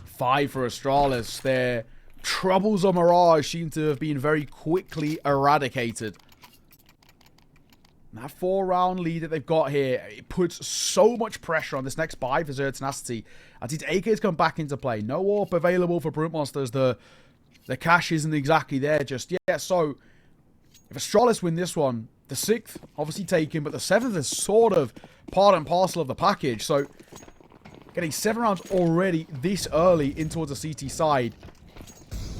Speaker 1: 5 for Astralis. Their troubles on Mirage seem to have been very quickly eradicated. That 4-round lead that they've got here, it puts so much pressure on this next buy for Zero Tenacity. As its AK's come back into play. No AWP available for Brute Monsters. The cash isn't exactly there just yet. So, if Astralis win this one, the 6th, obviously taken, but the 7th is sort of part and parcel of the package. So, getting 7 rounds already this early in towards the CT side,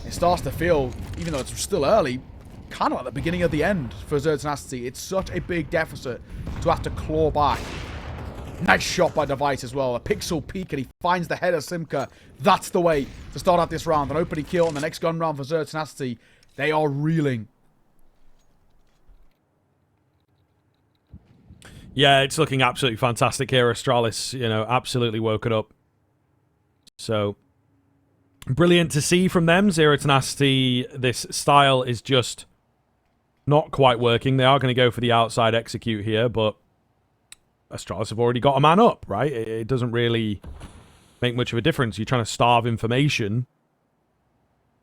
Speaker 1: it starts to feel, even though it's still early, kind of at the beginning of the end for Zero Tenacity. It's such a big deficit to have to claw back. Nice shot by Device as well. A pixel peek and he finds the head of Simka. That's the way to start out this round. An opening kill on the next gun round for Zero Tenacity. They are reeling.
Speaker 2: Yeah, it's looking absolutely fantastic here. Astralis, you know, absolutely woken up. So, brilliant to see from them. Zero Tenacity, this style is just not quite working. They are going to go for the outside execute here, but Astralis have already got a man up, right? It doesn't really make much of a difference. You're trying to starve information.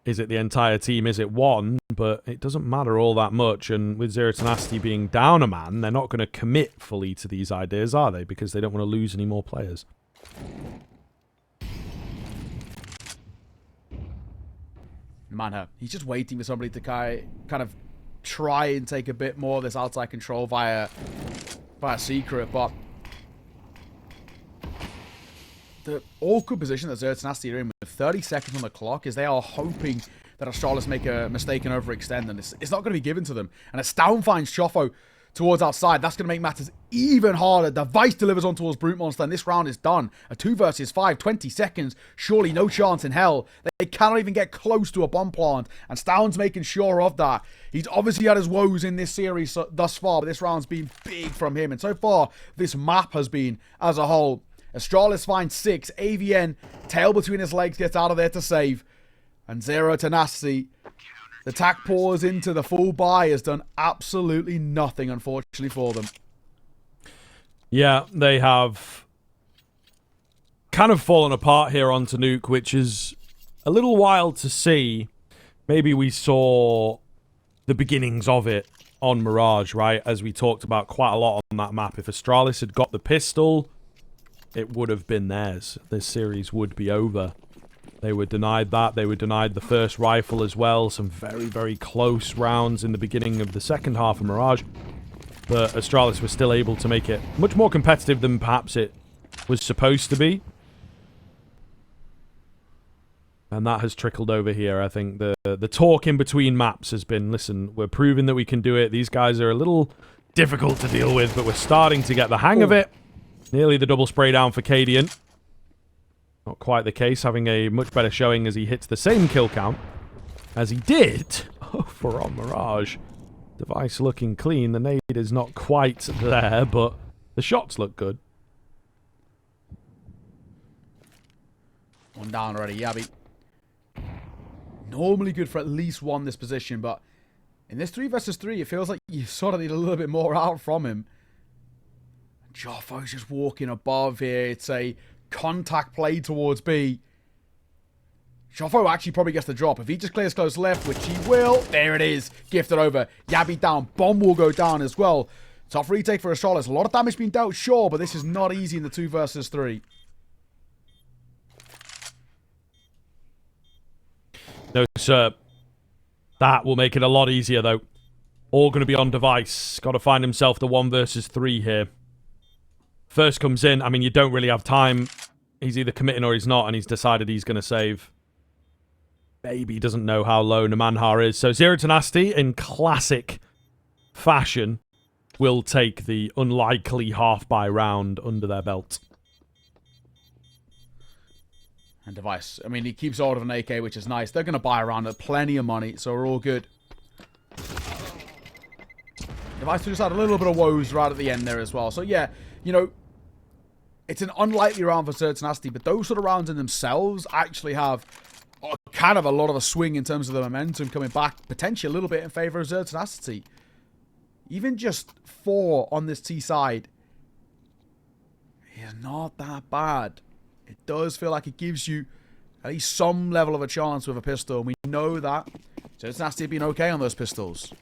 Speaker 2: Is it the entire team? Is it one? But it doesn't matter all that much. And with Zero Tenacity being down a man, they're not going to commit fully to these ideas, are they? Because they don't want to lose any more players.
Speaker 1: Manha, he's just waiting for somebody to kind of try and take a bit more of this outside control via secret, but the awkward position that Zero Tenacity are in with 30 seconds on the clock is they are hoping that Astralis make a mistake and overextend, and it's not going to be given to them. And as Stown finds Chofo towards outside, that's going to make matters even harder. Device delivers on towards Brute Monster, and this round is done. A 2 versus 5, 20 seconds. Surely no chance in hell. They cannot even get close to a bomb plant, and Stown's making sure of that. He's obviously had his woes in this series thus far, but this round's been big from him. And so far, this map has been, as a whole, Astralis finds 6. AVN, tail between his legs, gets out of there to save. And Zero Tenacity, the tack pours into the full buy, has done absolutely nothing, unfortunately, for them.
Speaker 2: Yeah, they have kind of fallen apart here onto Nuke, which is a little wild to see. Maybe we saw the beginnings of it on Mirage, right? As we talked about quite a lot on that map. If Astralis had got the pistol, it would have been theirs. This series would be over. They were denied that. They were denied the first rifle as well. Some very, very close rounds in the beginning of the second half of Mirage. But Astralis was still able to make it much more competitive than perhaps it was supposed to be. And that has trickled over here. I think the talk in between maps has been, listen, we're proving that we can do it. These guys are a little difficult to deal with, but we're starting to get the hang of it. Nearly the double spray down for Cadian. Not quite the case, having a much better showing as he hits the same kill count as he did over on Mirage. Device looking clean. The nade is not quite there, but the shots look good.
Speaker 1: One down already, Yabby. Normally good for at least one this position, but in this 3 versus 3, it feels like you sort of need a little bit more out from him. Joffo's just walking above here. It's a contact play towards B. Joffo actually probably gets the drop. If he just clears close left, which he will, there it is. Gifted over. Yabby down. Bomb will go down as well. Tough retake for Astralis. A lot of damage being dealt, sure, but this is not easy in the 2 versus 3.
Speaker 2: No, sir. That will make it a lot easier, though. All going to be on device. Got to find himself the 1 versus 3 here. First comes in. I mean, you don't really have time. He's either committing or he's not, and he's decided he's going to save. Maybe doesn't know how low Namanhar is. So Zero Tenacity, in classic fashion, will take the unlikely half-buy round under their belt.
Speaker 1: And Device, I mean, he keeps hold of an AK, which is nice. They're going to buy around at plenty of money, so we're all good. Device just had a little bit of woes right at the end there as well. So yeah, you know, it's an unlikely round for Zero Tenacity, but those sort of rounds in themselves actually have kind of a lot of a swing in terms of the momentum coming back, potentially a little bit in favor of Zero Tenacity. Even just 4 on this T side is not that bad. It does feel like it gives you at least some level of a chance with a pistol, and we know that Zero Tenacity have been okay on those pistols.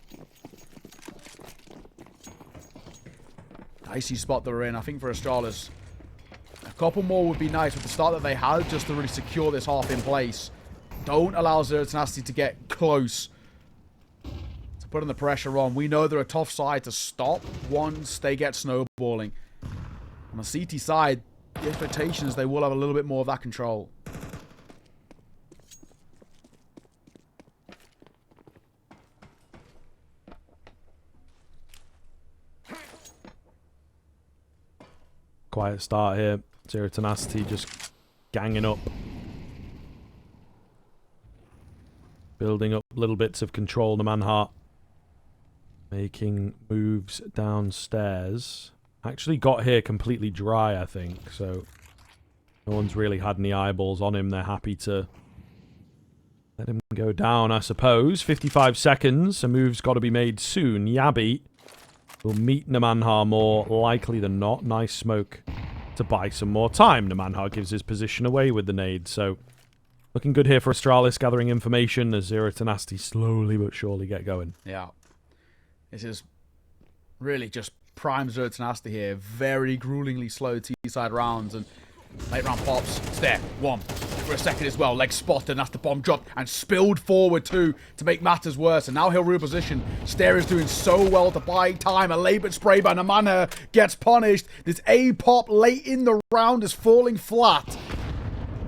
Speaker 1: Dicey spot that we're in, I think, for Astralis. A couple more would be nice with the start that they had, just to really secure this half in place. Don't allow Zero Tenacity to get close to putting the pressure on. We know they're a tough side to stop once they get snowballing. On the CT side, the expectation is they will have a little bit more of that control.
Speaker 2: Quiet start here. Zero Tenacity just ganging up. Building up little bits of control. The Manhart making moves downstairs. Actually got here completely dry, I think. So no one's really had any eyeballs on him. They're happy to let him go down, I suppose. 55 seconds. A move's got to be made soon. Yabby will meet Namanhar more likely than not. Nice smoke to buy some more time. Namanhar gives his position away with the nade. So looking good here for Astralis, gathering information as Zero Tenacity slowly but surely get going.
Speaker 1: Yeah. This is really just prime Zero Tenacity here. Very gruelingly slow T-side rounds, and late round pops. It's there. 1. For a second as well. Leg spotted, and that's the bomb dropped and spilled forward too to make matters worse. And now he'll reposition. Stair is doing so well to buy time. A laboured spray by Namana gets punished. This A pop late in the round is falling flat.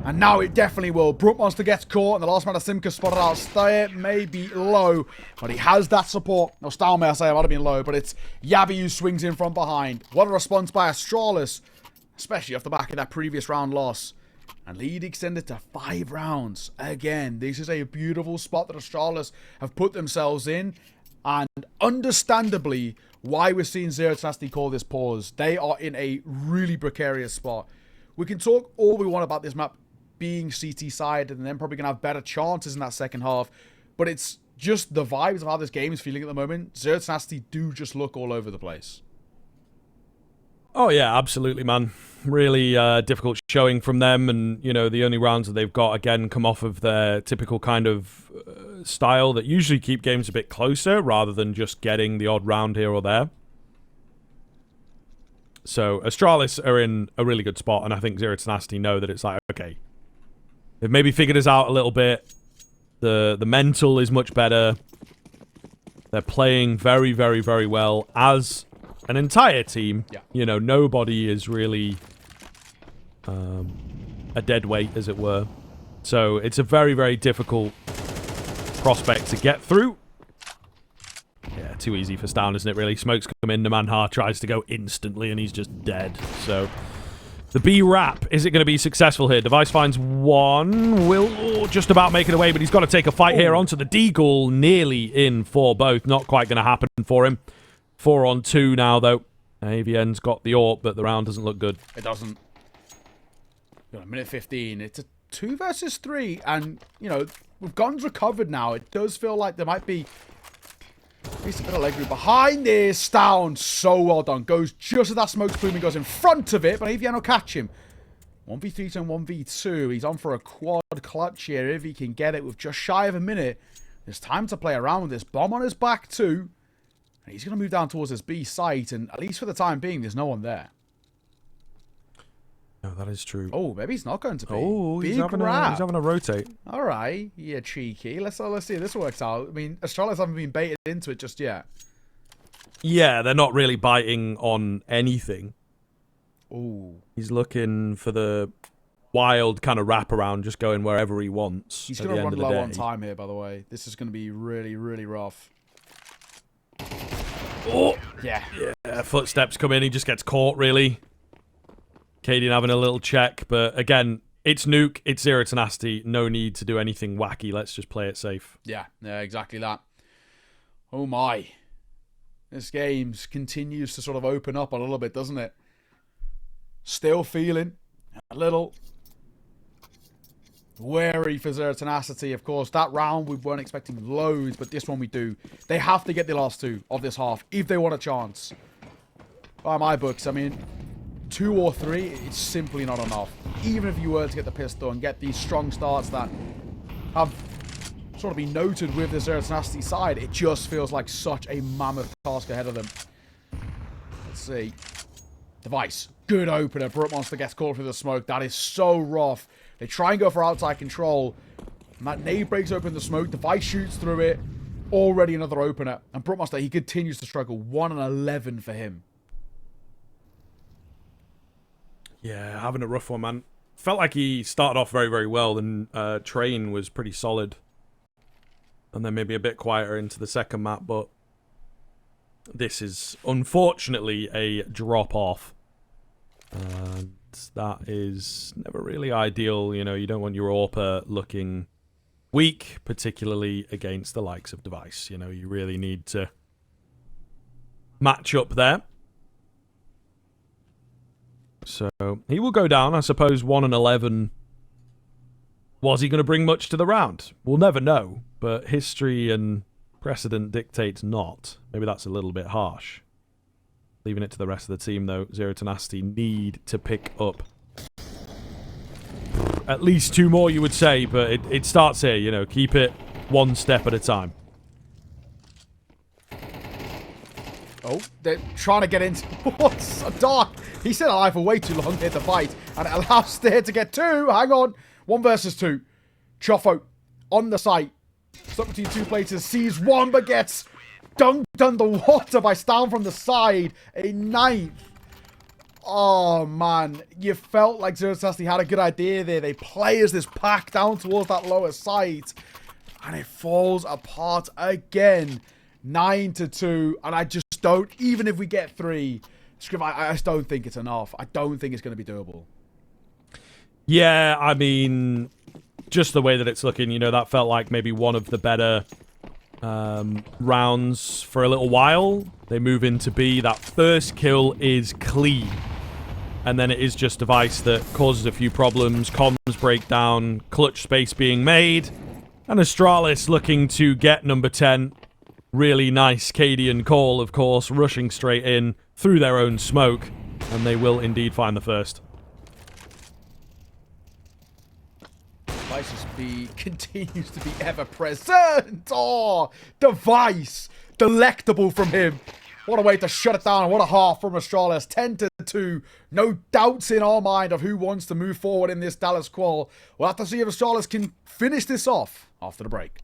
Speaker 1: And now it definitely will. Brute Monster gets caught, and the last man of Simka spotted out. Stair may be low, but he has that support. No, Stair may I say, I might have been low, but it's Yabby who swings in from behind. What a response by Astralis, especially off the back of that previous round loss. And lead extended to 5 rounds. Again, this is a beautiful spot that Astralis have put themselves in. And understandably, why we're seeing Zero Tenacity call this pause. They are in a really precarious spot. We can talk all we want about this map being CT side and then probably going to have better chances in that second half. But it's just the vibes of how this game is feeling at the moment. Zero Tenacity do just look all over the place.
Speaker 2: Oh, yeah, absolutely, man. Really difficult showing from them. And, you know, the only rounds that they've got, again, come off of their typical kind of style that usually keep games a bit closer rather than just getting the odd round here or there. So Astralis are in a really good spot, and I think Zero Tenacity know that it's like, okay, They've maybe figured us out a little bit. The mental is much better. They're playing very, very, very well as an entire team.
Speaker 1: Yeah.
Speaker 2: You know, nobody is really a dead weight, as it were. So it's a very, very difficult prospect to get through. Yeah, too easy for Stown, isn't it, really? Smokes come in, the Manhar tries to go instantly, and he's just dead. So the B-Rap, is it going to be successful here? Device finds one, will just about make it away, but he's got to take a fight here onto the Deagle, nearly in for both. Not quite going to happen for him. 4 on 2 now, though. AVN's got the AWP, but the round doesn't look good.
Speaker 1: It doesn't. Got a minute 15. It's a 2 versus 3, and, you know, with guns recovered now, it does feel like there might be at least a bit of leg room behind this. Down. So well done. Goes just as that smoke's blooming, goes in front of it, but AVN will catch him. 1v3 to 1v2. He's on for a quad clutch here if he can get it with just shy of a minute. There's time to play around with this. Bomb on his back too. And he's going to move down towards this B site, and at least for the time being, there's no one there.
Speaker 2: No, that is true.
Speaker 1: Oh, maybe he's not going to be.
Speaker 2: Oh, he's having a rotate.
Speaker 1: All right, yeah, cheeky. Let's see if this works out. I mean, Astralis haven't been baited into it just yet.
Speaker 2: Yeah, they're not really biting on anything.
Speaker 1: Oh,
Speaker 2: He's looking for the wild kind of wraparound, just going wherever he wants.
Speaker 1: He's going to run low on time here, by the way. This is going to be really, really rough.
Speaker 2: Oh,
Speaker 1: yeah.
Speaker 2: Footsteps come in. He just gets caught, really. Cadian having a little check, but again, it's Nuke, it's Zero Tenacity. No need to do anything wacky. Let's just play it safe.
Speaker 1: Yeah, exactly that. Oh my. This game continues to sort of open up a little bit, doesn't it? Still feeling a little wary for Zero Tenacity. Of course, that round we weren't expecting loads, but this one we do. They have to get the last 2 of this half if they want a chance. By my books, I mean, 2 or 3, it's simply not enough. Even if you were to get the pistol and get these strong starts that have sort of been noted with the Zero Tenacity side, it just feels like such a mammoth task ahead of them. Let's see. Device. Good opener. Brute Monster gets caught through the smoke. That is so rough. They try and go for outside control. And that nade breaks open the smoke. Device shoots through it. Already another opener. And Brute Monster, he continues to struggle. 1 and 11 for him.
Speaker 2: Yeah, having a rough one, man. Felt like he started off very, very well, and Train was pretty solid. And then maybe a bit quieter into the second map, but this is unfortunately a drop-off. And that is never really ideal. You know, you don't want your AWP looking weak, particularly against the likes of Device. You know, you really need to match up there. So he will go down, I suppose. 1 and 11. Was he going to bring much to the round? We'll never know, but history and precedent dictates not. Maybe that's a little bit harsh. Leaving it to the rest of the team, though. Zero Tenacity need to pick up at least 2 more, you would say, but it starts here, you know. Keep it 1 step at a time.
Speaker 1: Oh, they're trying to get into... What's a dark? He stayed alive for way too long here to fight, and it allows Stair to get 2. Hang on. 1 versus 2. Choffo on the site. Stuck between 2 places. Sees 1, but gets dunked underwater by Stown from the side. A 9th. Oh, man. You felt like Zero Tenacity had a good idea there. They play as this pack down towards that lower site, and it falls apart again. 9-2, and I just don't, even if we get 3, Scriv, I just don't think it's enough. I don't think it's going to be doable.
Speaker 2: Yeah, I mean, just the way that it's looking, you know, that felt like maybe one of the better rounds for a little while. They move into B. That first kill is clean. And then it is just Device that causes a few problems. Comms break down, clutch space being made. And Astralis looking to get number 10. Really nice Cadian call, of course, rushing straight in through their own smoke. And they will indeed find the first.
Speaker 1: Device continues to be ever present. Oh, Device. Delectable from him. What a way to shut it down. What a half from Astralis. 10-2. No doubts in our mind of who wants to move forward in this Dallas qual. We'll have to see if Astralis can finish this off after the break.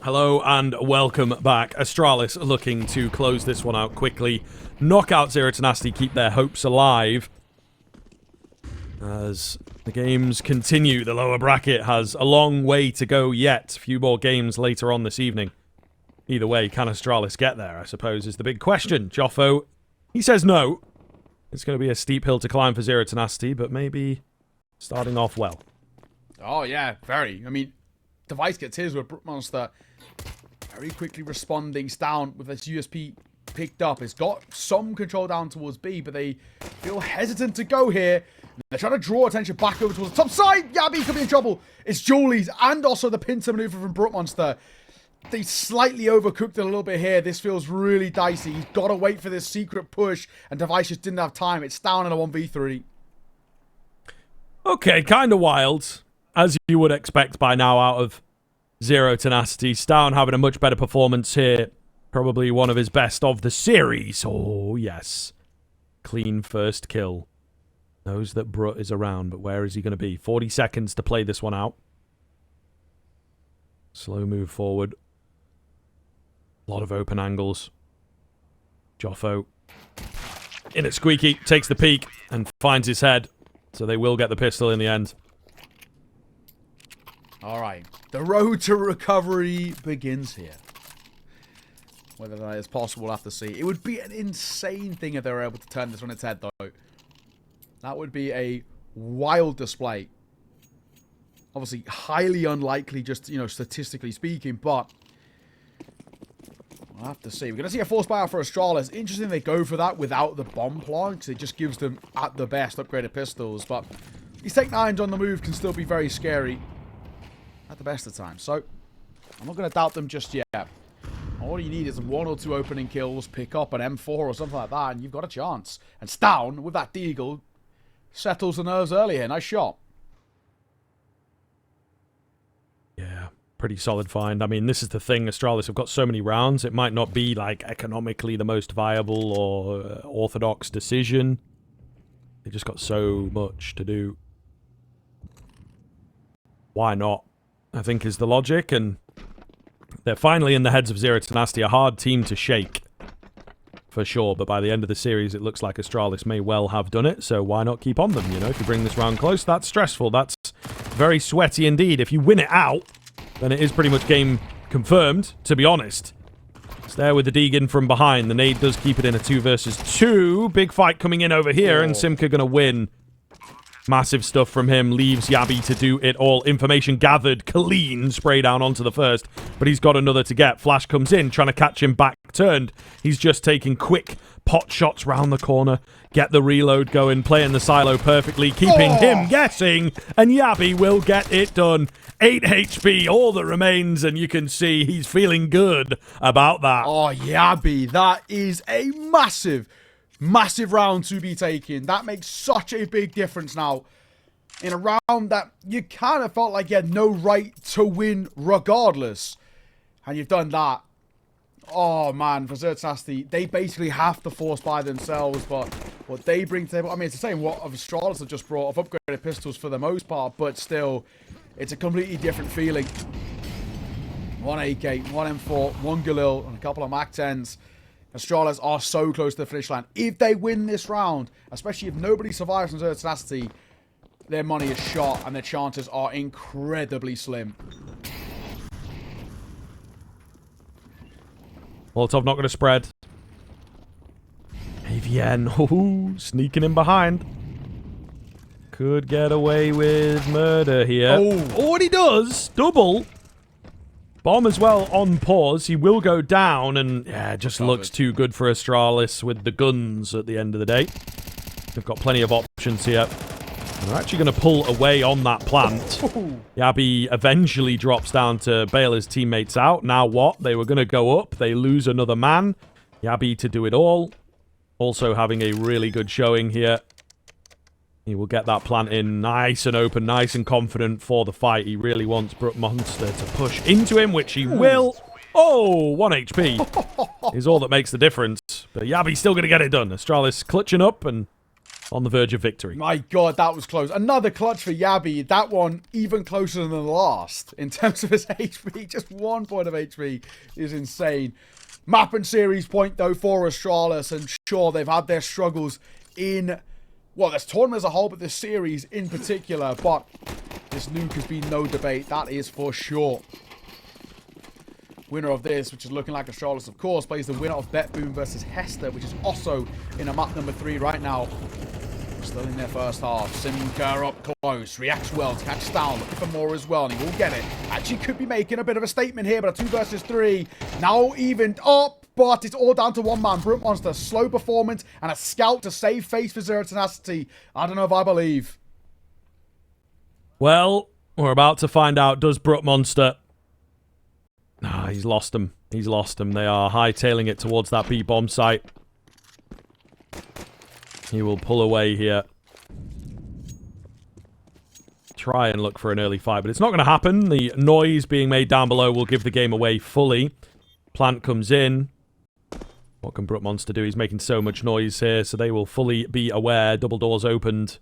Speaker 2: Hello and welcome back. Astralis looking to close this one out quickly. Knock out Zero Tenacity, keep their hopes alive. As the games continue, the lower bracket has a long way to go yet. A few more games later on this evening. Either way, can Astralis get there, I suppose, is the big question. Joffo, he says no. It's going to be a steep hill to climb for Zero Tenacity, but maybe starting off well.
Speaker 1: Oh, yeah, very. I mean, Device gets his with Brook Monster very quickly responding. Down with its USP picked up. It's got some control down towards B, but they feel hesitant to go here. They're trying to draw attention back over towards the top side. Yeah, B could be in trouble. It's Julie's and also the pincer maneuver from Brook Monster. They slightly overcooked it a little bit here. This feels really dicey. He's got to wait for this secret push, and Device just didn't have time. It's down in a 1v3.
Speaker 2: Okay, kind of wild, as you would expect by now out of Zero Tenacity. Stown having a much better performance here. Probably one of his best of the series. Oh, yes. Clean first kill. Knows that Brut is around, but where is he going to be? 40 seconds to play this one out. Slow move forward. A lot of open angles. Joffo in at Squeaky. Takes the peek and finds his head. So they will get the pistol in the end.
Speaker 1: All right. The road to recovery begins here. Whether that is possible, we'll have to see. It would be an insane thing if they were able to turn this on its head, though. That would be a wild display. Obviously, highly unlikely, just, you know, statistically speaking, but we'll have to see. We're going to see a force buyout for Astralis. Interesting they go for that without the bomb plant, because it just gives them, at the best, upgraded pistols. But these Tech 9s on the move can still be very scary at the best of times. So, I'm not going to doubt them just yet. All you need is 1 or 2 opening kills, pick up an M4 or something like that, and you've got a chance. And Stown, with that deagle, settles the nerves early here. Nice shot.
Speaker 2: Yeah, pretty solid find. I mean, this is the thing. Astralis have got so many rounds. It might not be, like, economically the most viable or orthodox decision. They just got so much to do. Why not? I think is the logic, and they're finally in the heads of Zero Tenacity, a hard team to shake, for sure, but by the end of the series, it looks like Astralis may well have done it, so why not keep on them, you know? If you bring this round close, that's stressful, that's very sweaty indeed. If you win it out, then it is pretty much game confirmed, to be honest. It's there with the Deegan from behind. The nade does keep it in a 2 versus 2. Big fight coming in over here, and Simka gonna win. Massive stuff from him. Leaves Yabi to do it all. Information gathered. Clean spray down onto the first. But he's got another to get. Flash comes in, trying to catch him back turned. He's just taking quick pot shots round the corner. Get the reload going. Playing the silo perfectly. Keeping him guessing. And Yabi will get it done. 8 HP. All that remains. And you can see he's feeling good about that.
Speaker 1: Oh, Yabi. That is a massive round to be taken. That makes such a big difference now. In a round that you kind of felt like you had no right to win regardless. And you've done that. Oh, man. For Zero Tenacity, they basically have to force by themselves. But what they bring to the table, I mean, it's the same what Astralis have just brought of upgraded pistols for the most part. But still, it's a completely different feeling. 1 AK, 1 M4, 1 Galil, and a couple of MAC-10s. Astralis are so close to the finish line. If they win this round, especially if nobody survives from Zero Tenacity, their money is shot and their chances are incredibly slim.
Speaker 2: Molotov not going to spread. AVN, sneaking in behind. Could get away with murder here. Oh, and he does. Double. Bomb as well on pause. He will go down, and yeah, just looks too good for Astralis with the guns at the end of the day. They've got plenty of options here. They're actually going to pull away on that plant. Yabi eventually drops down to bail his teammates out. Now what? They were going to go up. They lose another man. Yabi to do it all. Also having a really good showing here. He will get that plant in nice and open, nice and confident for the fight. He really wants Brook Monster to push into him, which he will. Oh, 1 HP is all that makes the difference. But Yabi's still going to get it done. Astralis clutching up and on the verge of victory.
Speaker 1: My God, that was close. Another clutch for Yabi. That one even closer than the last in terms of his HP. Just 1 point of HP is insane. Map and series point, though, for Astralis. And sure, they've had their struggles in... well, this tournament as a whole, but this series in particular. But this Nuke has been no debate. That is for sure. Winner of this, which is looking like Astralis, of course, plays the winner of Bet Boom versus Hester, which is also in a map number 3 right now. Still in their first half. Simka up close. Reacts well to catch down. Looking for more as well, and he will get it. Actually could be making a bit of a statement here, but a 2 versus 3. Now evened up. But it's all down to one man. Brook Monster. Slow performance and a scout to save face for Zero Tenacity. I don't know if I believe.
Speaker 2: Well, we're about to find out. Does Brook Monster... ah, he's lost them. He's lost them. They are hightailing it towards that B-bomb site. He will pull away here. Try and look for an early fight, but it's not going to happen. The noise being made down below will give the game away fully. Plant comes in. What can Brook Monster do? He's making so much noise here, so they will fully be aware. Double doors opened.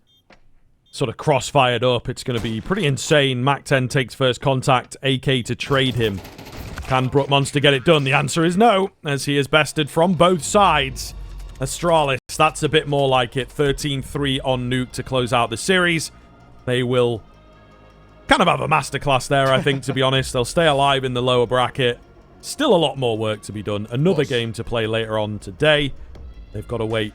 Speaker 2: Sort of cross-fired up. It's going to be pretty insane. MAC-10 takes first contact. AK to trade him. Can Brook Monster get it done? The answer is no, as he is bested from both sides. Astralis, that's a bit more like it. 13-3 on Nuke to close out the series. They will kind of have a masterclass there, I think, to be honest. They'll stay alive in the lower bracket. Still a lot more work to be done. Another game to play later on today. They've got to wait